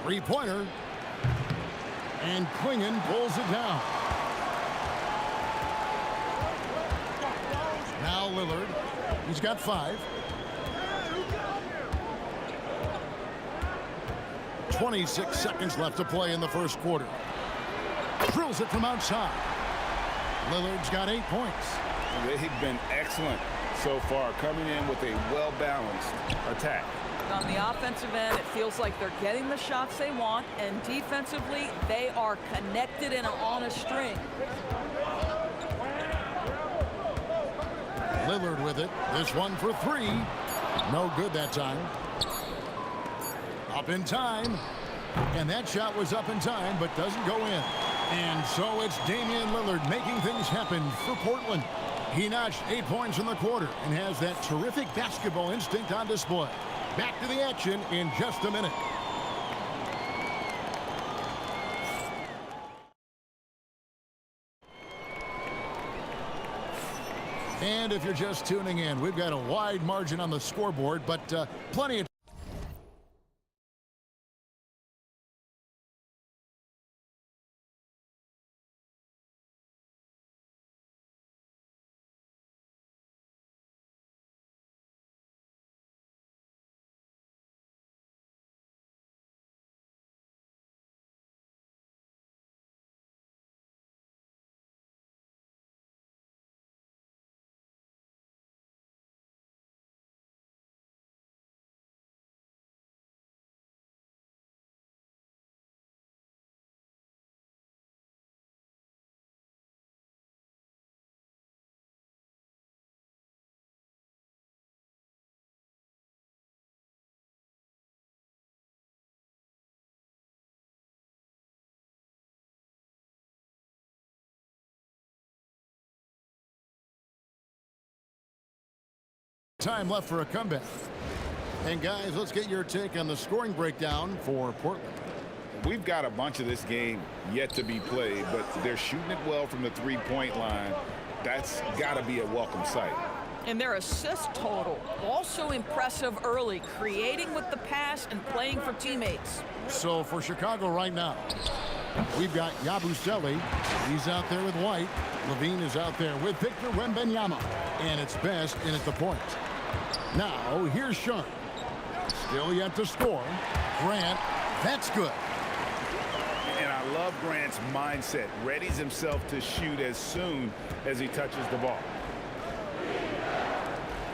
Three-pointer. And Klingon pulls it down. Now Lillard. He's got 5. 26 seconds left to play in the first quarter. Drills it from outside. Lillard's got 8 points. They've been excellent so far, coming in with a well-balanced attack. On the offensive end, it feels like they're getting the shots they want, and defensively, they are connected and on a string. Lillard with it. This one for 3. No good that time. Up in time. And that shot was up in time, but doesn't go in. And so it's Damian Lillard making things happen for Portland. He notched 8 points in the quarter and has that terrific basketball instinct on display. Back to the action in just a minute. And if you're just tuning in, we've got a wide margin on the scoreboard, but plenty of time left for a comeback. And guys, let's get your take on the scoring breakdown for Portland. We've got a bunch of this game yet to be played, but they're shooting it well from the three-point line. That's got to be a welcome sight. And their assist total, also impressive early, creating with the pass and playing for teammates. So for Chicago right now, we've got Yabusele. He's out there with White. Levine is out there with Victor Wembanyama. And it's Best in at the point. Now, here's Sharp. Still yet to score. Grant, that's good. And I love Grant's mindset. Readies himself to shoot as soon as he touches the ball.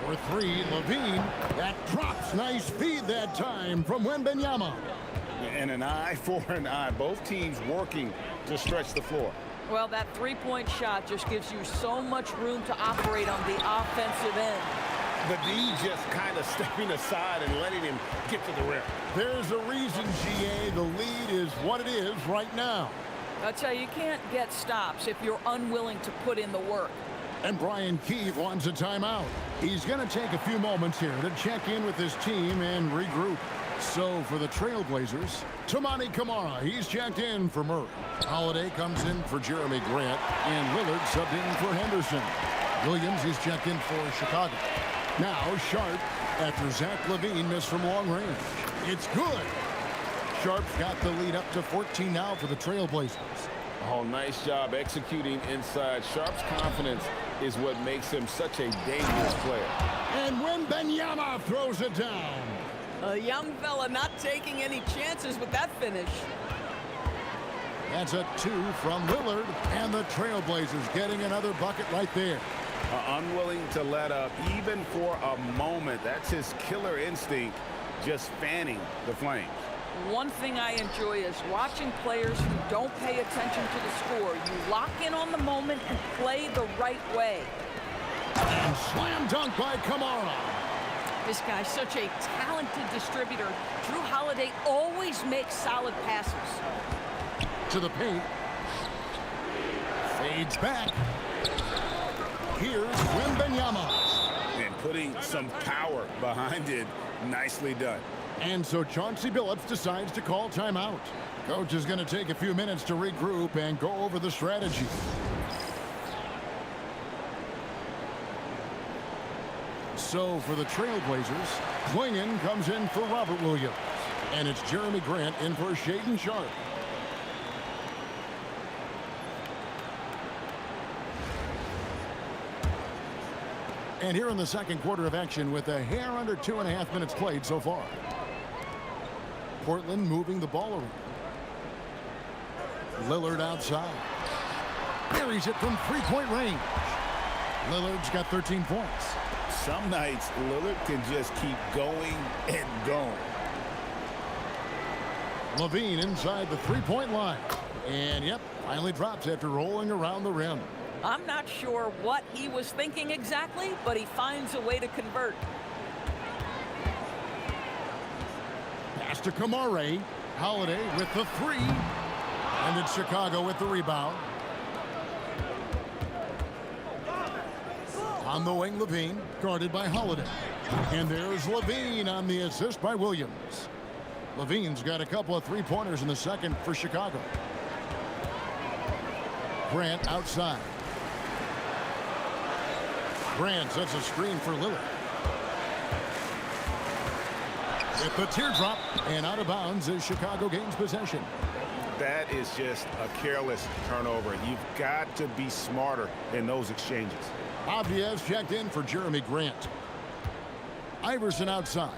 For 3, Levine. That drops. Nice feed that time from Wembanyama. And an eye for an eye. Both teams working to stretch the floor. Well, that three-point shot just gives you so much room to operate on the offensive end. The D just kind of stepping aside and letting him get to the rim. There's a reason, GA. The lead is what it is right now. I tell you, you can't get stops if you're unwilling to put in the work. And Brian Keefe wants a timeout. He's going to take a few moments here to check in with his team and regroup. So for the Trailblazers, Toumani Camara, he's checked in for Murray. Holiday comes in for Jeremy Grant, and Lillard subbed in for Henderson. Williams is checked in for Chicago. Now Sharp after Zach LaVine missed from long range. It's good. Sharp's got the lead up to 14 now for the Trailblazers. Oh, nice job executing inside. Sharp's confidence is what makes him such a dangerous player. And Wembanyama throws it down. A young fella not taking any chances with that finish. That's a 2 from Lillard, and the Trailblazers getting another bucket right there. Unwilling to let up even for a moment. That's his killer instinct, just fanning the flames. One thing I enjoy is watching players who don't pay attention to the score. You lock in on the moment and play the right way. And slam dunk by Camara. This guy's such a talented distributor. Drew Holiday always makes solid passes. To the paint. Fades back. Here's Wembanyama. And putting some power behind it. Nicely done. And so Chauncey Billups decides to call timeout. Coach is going to take a few minutes to regroup and go over the strategy. So for the Trailblazers, Klingon comes in for Robert Williams. And it's Jeremy Grant in for Shaedon Sharp. And here in the second quarter of action with a hair under 2.5 minutes played so far. Portland moving the ball around. Lillard outside. Buries it from three-point range. Lillard's got 13 points. Some nights, Lillard can just keep going and going. Levine inside the three-point line. And, yep, finally drops after rolling around the rim. I'm not sure what he was thinking exactly, but he finds a way to convert. Pass to Kamare. Holiday with the three. And it's Chicago with the rebound. On the wing, Levine, guarded by Holiday. And there's Levine on the assist by Williams. Levine's got a couple of three-pointers in the second for Chicago. Grant outside. Grant sets a screen for Lillard. With the teardrop and out of bounds as Chicago gains possession. That is just a careless turnover. You've got to be smarter in those exchanges. Obvious checked in for Jeremy Grant. Iverson outside.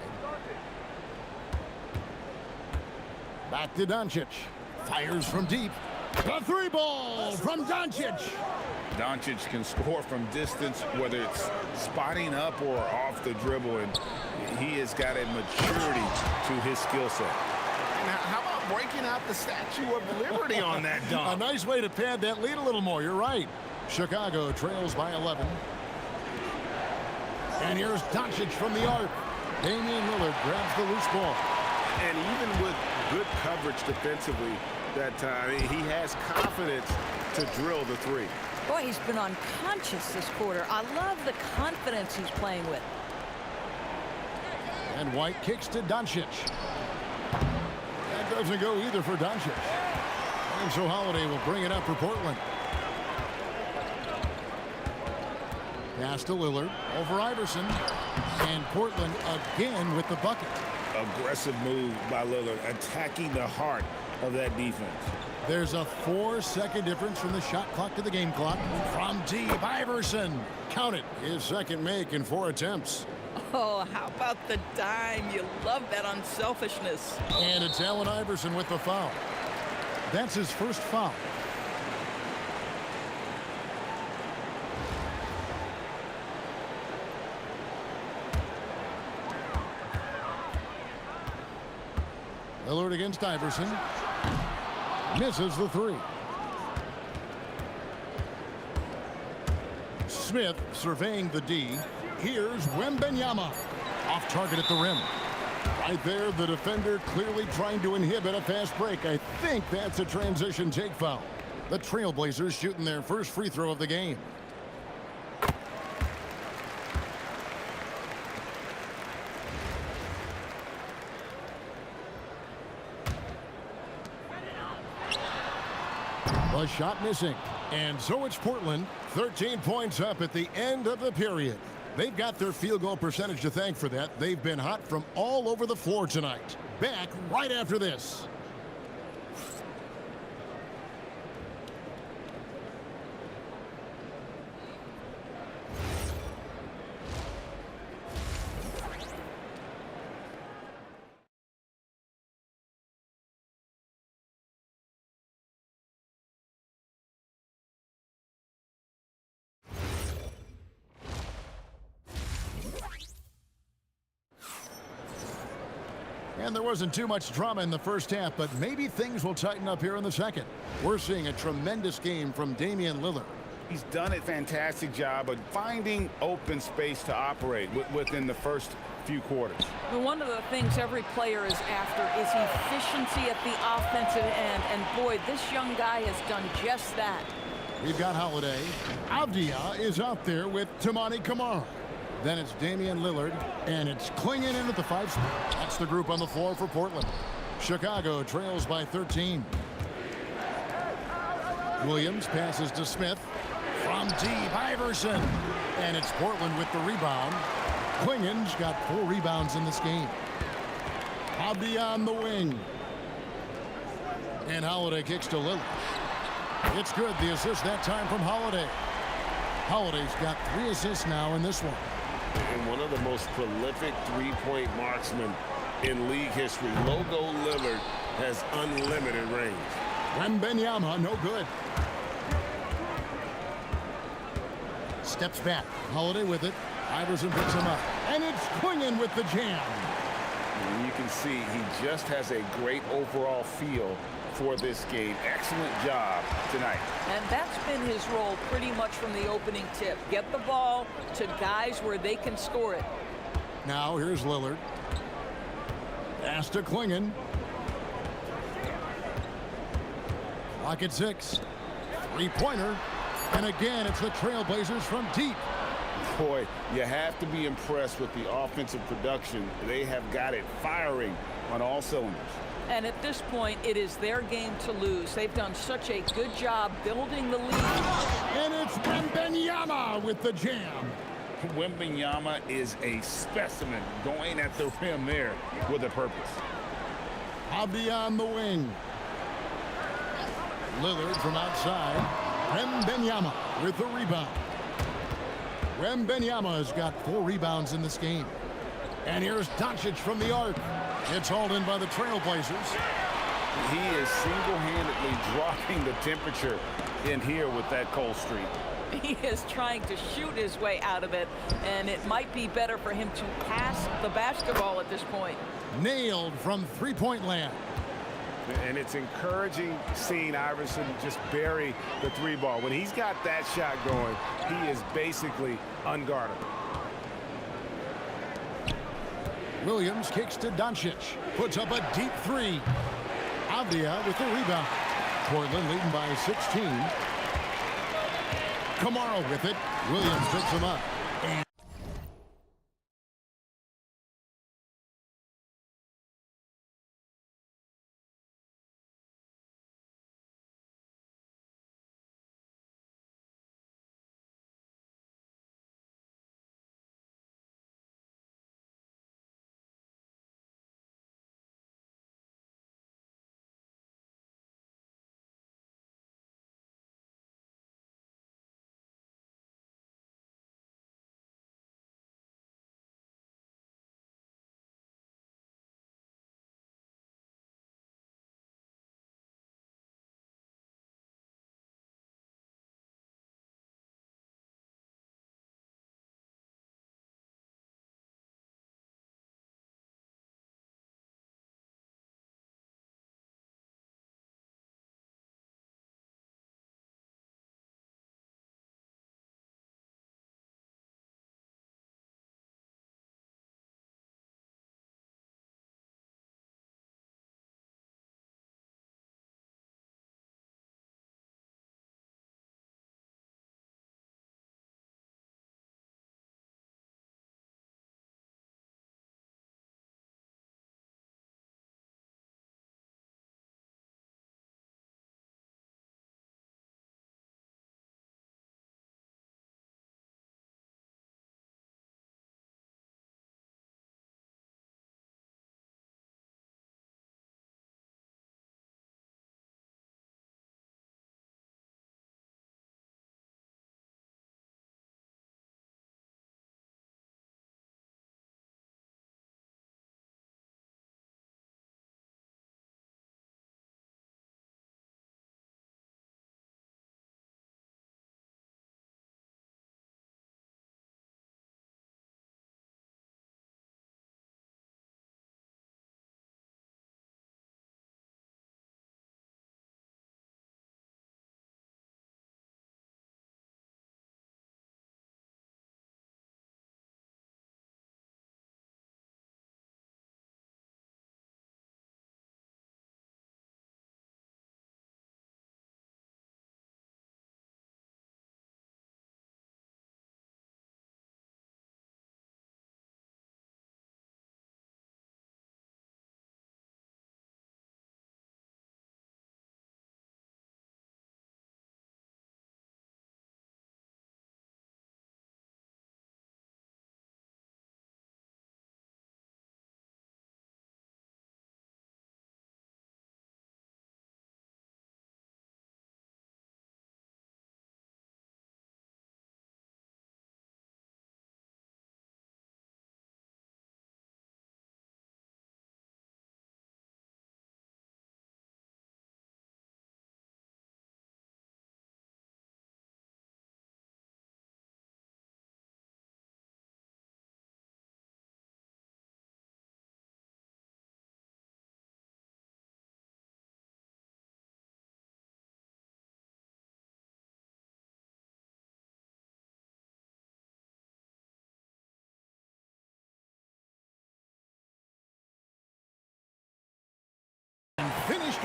Back to Doncic. Fires from deep. The three ball from Doncic. Doncic can score from distance, whether it's spotting up or off the dribble, and he has got a maturity to his skill set. Now, how about breaking out the Statue of Liberty on that dunk? A nice way to pad that lead a little more. You're right. Chicago trails by 11. And here's Doncic from the arc. Damian Lillard grabs the loose ball. And even with good coverage defensively that time, he has confidence to drill the three. Boy, he's been unconscious this quarter. I love the confidence he's playing with. And White kicks to Doncic. That doesn't go either for Doncic. And so Holiday will bring it up for Portland. Pass to Lillard over Iverson. And Portland again with the bucket. Aggressive move by Lillard, attacking the heart of that defense. There's a 4-second difference from the shot clock to the game clock. From deep, Iverson. Count it. His second make in 4 attempts. Oh, how about the dime? You love that unselfishness. And it's Allen Iverson with the foul. That's his first foul. Lillard against Iverson. Misses the three. Smith surveying the D. Here's Wembanyama. Off target at the rim. Right there, the defender clearly trying to inhibit a fast break. I think that's a transition take foul. The Trailblazers shooting their first free throw of the game. A shot missing. And so it's Portland, 13 points up at the end of the period. They've got their field goal percentage to thank for that. They've been hot from all over the floor tonight. Back right after this. And there wasn't too much drama in the first half, but maybe things will tighten up here in the second. We're seeing a tremendous game from Damian Lillard. He's done a fantastic job of finding open space to operate within the first few quarters. Well, one of the things every player is after is efficiency at the offensive end, and boy, this young guy has done just that. We've got Holiday. Avdia is out there with Tamani Kamara. Then it's Damian Lillard, and it's clinging in at the 5 spot. That's the group on the floor for Portland. Chicago trails by 13. Williams passes to Smith. From deep, Iverson. And it's Portland with the rebound. Klingen's got 4 rebounds in this game. Avdia on the wing. And Holiday kicks to Lillard. It's good. The assist that time from Holiday. Holiday's got 3 assists now in this one. And one of the most prolific three-point marksmen in league history. Logo Lillard has unlimited range. Wembanyama, no good. Steps back. Holiday with it. Iverson picks him up. And it's Quingen with the jam. And you can see he just has a great overall feel for this game. Excellent job tonight. And that's been his role pretty much from the opening tip. Get the ball to guys where they can score it. Now here's Lillard. Pass to Quingen. Clock at 6. Three-pointer. And again, it's the Trailblazers from deep. Boy, you have to be impressed with the offensive production. They have got it firing on all cylinders. And at this point, it is their game to lose. They've done such a good job building the lead. And it's Wembanyama with the jam. Wembanyama is a specimen going at the rim there with a purpose. Abdi on the wing. Lillard from outside. Wembanyama with the rebound. Wembanyama has got 4 rebounds in this game. And here's Doncic from the arc. It's hauled in by the Trailblazers. He is single-handedly dropping the temperature in here with that cold streak. He is trying to shoot his way out of it, and it might be better for him to pass the basketball at this point. Nailed from three-point land. And it's encouraging seeing Iverson just bury the 3-ball. When he's got that shot going, he is basically unguardable. Williams kicks to Doncic. Puts up a deep 3. Avdia with the rebound. Portland leading by 16. Kamara with it. Williams picks him up. And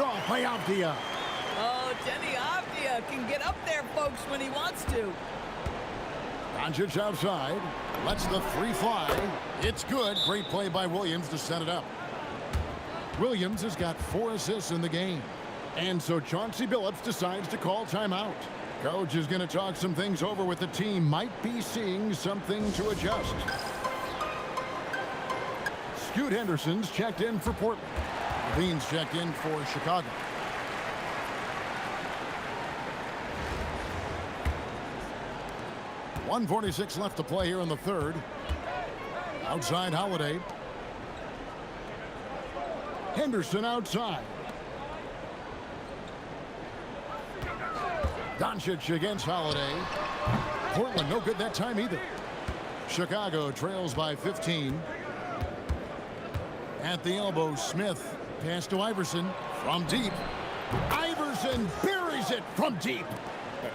off by Avdia. Oh, Denny Avdia can get up there, folks, when he wants to. Doncic outside. Lets the three fly. It's good. Great play by Williams to set it up. Williams has got 4 assists in the game. And so Chauncey Billups decides to call timeout. Coach is going to talk some things over with the team. Might be seeing something to adjust. Scoot Henderson's checked in for Portland. Levine's checked in for Chicago. .146 left to play here in the third. Outside Holiday. Henderson outside. Doncic against Holiday. Portland no good that time either. Chicago trails by 15. At the elbow, Smith. Pass to Iverson from deep. Iverson buries it from deep.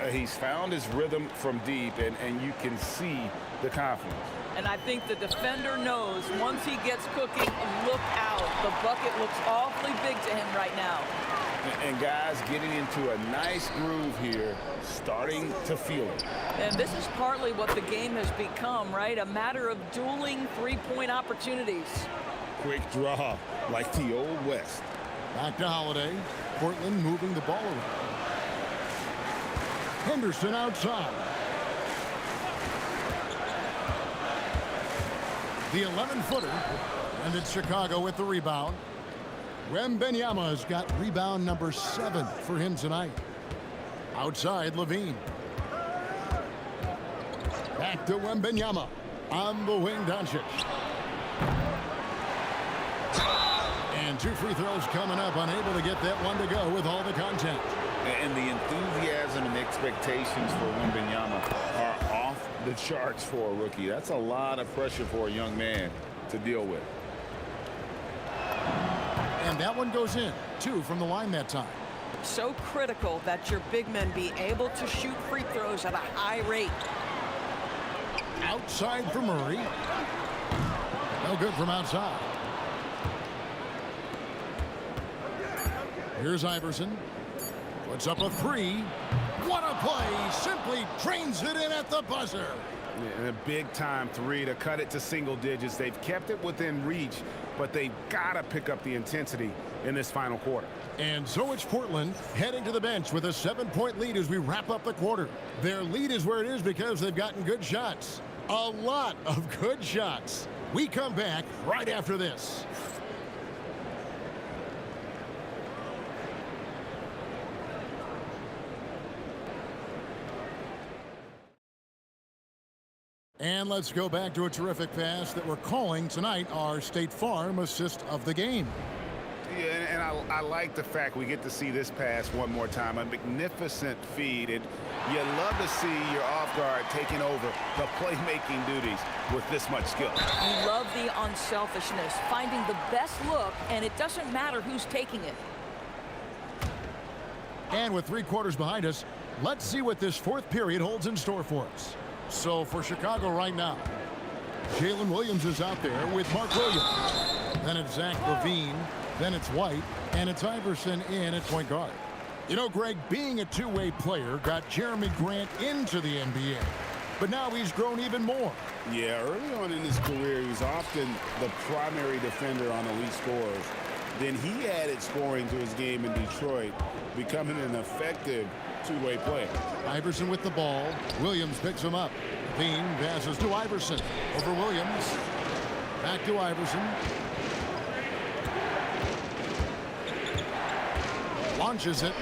He's found his rhythm from deep, and you can see the confidence. And I think the defender knows once he gets cooking, look out. The bucket looks awfully big to him right now. And guys getting into a nice groove here, starting to feel it. And this is partly what the game has become, right? A matter of dueling three-point opportunities. Quick draw, like the old West. Back to Holiday. Portland moving the ball around. Henderson outside. The 11-footer. And it's Chicago with the rebound. Wembanyama's got rebound number 7 for him tonight. Outside, Levine. Back to Wembanyama. On the wing, Doncic. And 2 free throws coming up. Unable to get that one to go with all the contact. And the enthusiasm and expectations for Wembanyama are off the charts for a rookie. That's a lot of pressure for a young man to deal with. And that one goes in. 2 from the line that time. So critical that your big men be able to shoot free throws at a high rate. Outside for Murray. No good from outside. Here's Iverson. Puts up a 3. What a play. Simply drains it in at the buzzer. Yeah, a big-time 3 to cut it to single digits. They've kept it within reach, but they've got to pick up the intensity in this final quarter. And so it's Portland heading to the bench with a 7-point lead as we wrap up the quarter. Their lead is where it is because they've gotten good shots. A lot of good shots. We come back right after this. And let's go back to a terrific pass that we're calling tonight our State Farm assist of the game. Yeah, and I like the fact we get to see this pass one more time. A magnificent feed, and you love to see your off guard taking over the playmaking duties with this much skill. You love the unselfishness, finding the best look, and it doesn't matter who's taking it. And with 3 quarters behind us, let's see what this 4th period holds in store for us. So for Chicago right now, Jalen Williams is out there with Mark Williams. Then it's Zach Levine. Then it's White. And it's Iverson in at point guard. You know, Greg, being a two-way player got Jeremy Grant into the NBA. But now he's grown even more. Yeah, early on in his career, he was often the primary defender on elite scorers. Then he added scoring to his game in Detroit, becoming an effective two-way player. Iverson with the ball. Williams picks him up. Levine passes to Iverson. Over Williams. Back to Iverson. Launches it.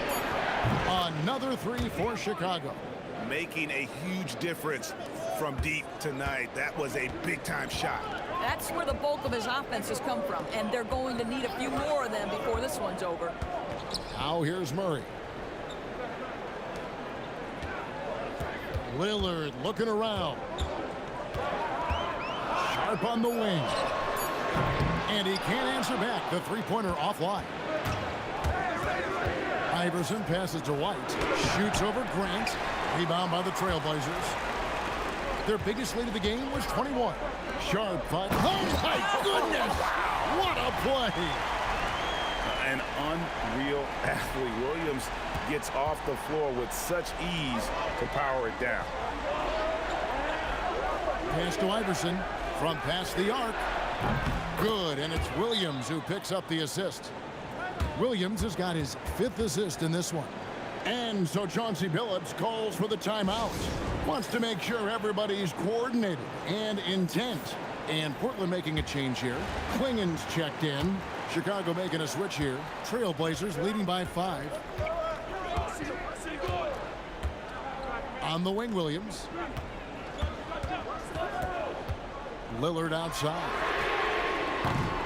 Another 3 for Chicago. Making a huge difference from deep tonight. That was a big-time shot. That's where the bulk of his offense has come from, and they're going to need a few more of them before this one's over. Now here's Murray. Lillard looking around. Sharp on the wing. And he can't answer back. The three-pointer offline. Iverson passes to White. Shoots over Grant. Rebound by the Trailblazers. Their biggest lead of the game was 21. Sharp fight. Oh, my goodness! What a play! An unreal athlete. Williams gets off the floor with such ease to power it down. Pass to Iverson from past the arc. Good, and it's Williams who picks up the assist. Williams has got his 5th assist in this one. And so Chauncey Billups calls for the timeout. Wants to make sure everybody's coordinated and intent. And Portland making a change here. Klingen's checked in. Chicago making a switch here. Trailblazers leading by 5. On the wing, Williams. Lillard outside.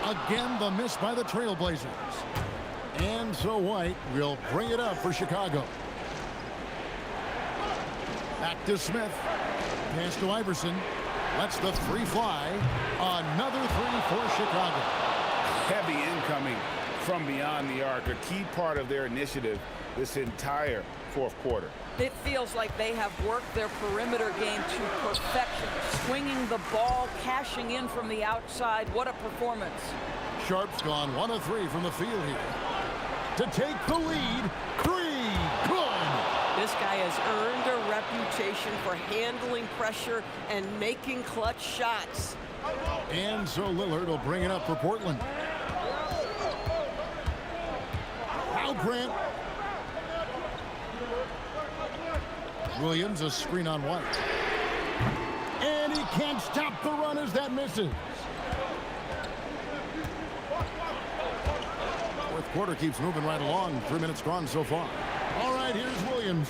Again, the miss by the Trailblazers. And so White will bring it up for Chicago. Back to Smith. Pass to Iverson. Lets the 3 fly. Another 3 for Chicago. Heavy incoming from beyond the arc, a key part of their initiative this entire 4th quarter. It feels like they have worked their perimeter game to perfection. Swinging the ball, cashing in from the outside. What a performance. Sharp's gone 1 of 3 from the field here. To take the lead. 3. Good. This guy has earned a reputation for handling pressure and making clutch shots. And so Lillard will bring it up for Portland. Now Grant. Williams, a screen on White. And he can't stop the run as that misses. 4th quarter keeps moving right along. 3 minutes gone so far. All right, here's Williams.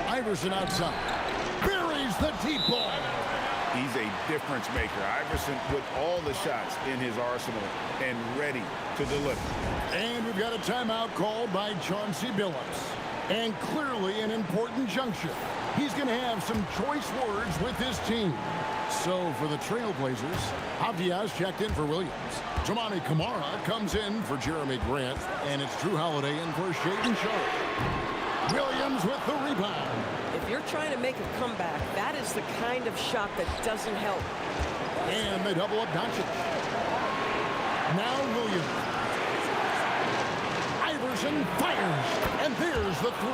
Iverson outside. Buries the deep ball. He's a difference maker. Iverson with all the shots in his arsenal and ready to deliver. And we've got a timeout called by Chauncey Billups. And clearly an important juncture. He's going to have some choice words with his team. So for the Trailblazers, Avdiaz checked in for Williams. Toumani Camara comes in for Jeremy Grant. And it's Drew Holiday in for Shaedon Sharpe. Williams with the rebound. If you're trying to make a comeback, that is the kind of shot that doesn't help. And they double up Doncic. Now Williams. Iverson fires. And there's the 3.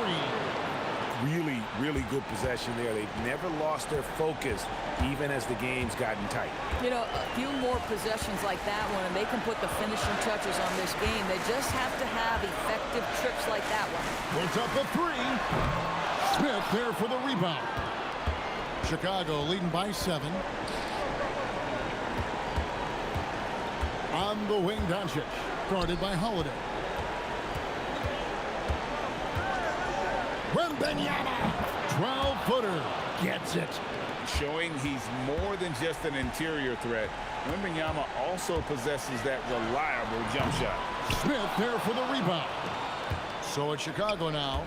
Really, really good possession there. They've never lost their focus, even as the game's gotten tight. You know, a few more possessions like that one, and they can put the finishing touches on this game. They just have to have effective trips like that one. Puts up a 3. Smith there for the rebound. Chicago leading by 7. On the wing, Doncic, guarded by Holiday. Wembanyama, 12-footer, gets it. Showing he's more than just an interior threat. Wembanyama also possesses that reliable jump shot. Smith there for the rebound. So it's Chicago now.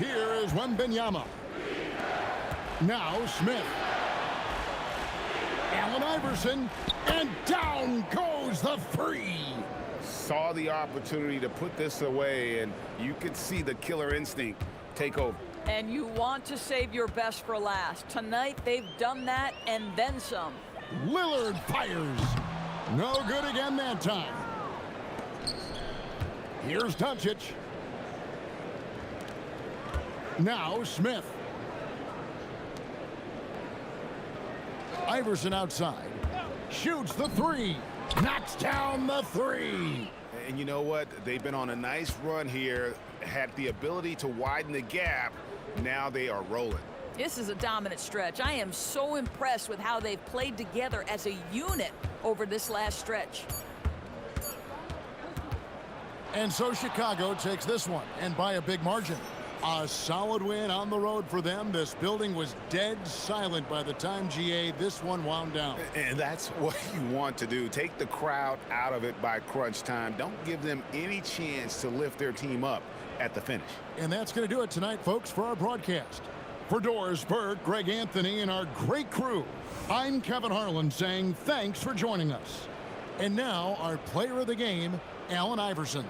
Here is Wembanyama. Now Smith. Allen Iverson. And down goes the 3. Saw the opportunity to put this away, and you could see the killer instinct take over. And you want to save your best for last. Tonight, they've done that and then some. Lillard fires. No good again that time. Here's Doncic. Now Smith. Iverson outside. Shoots the 3. Knocks down the 3. And you know what? They've been on a nice run here. Had the ability to widen the gap. Now they are rolling. This is a dominant stretch. I am so impressed with how they've played together as a unit over this last stretch. And so Chicago takes this one, and by a big margin. A solid win on the road for them. This building was dead silent by the time, GA, this one wound down. And that's what you want to do. Take the crowd out of it by crunch time. Don't give them any chance to lift their team up at the finish. And that's going to do it tonight, folks, for our broadcast. For Doris Burke, Greg Anthony, and our great crew, I'm Kevin Harlan saying thanks for joining us. And now our player of the game, Allen Iverson.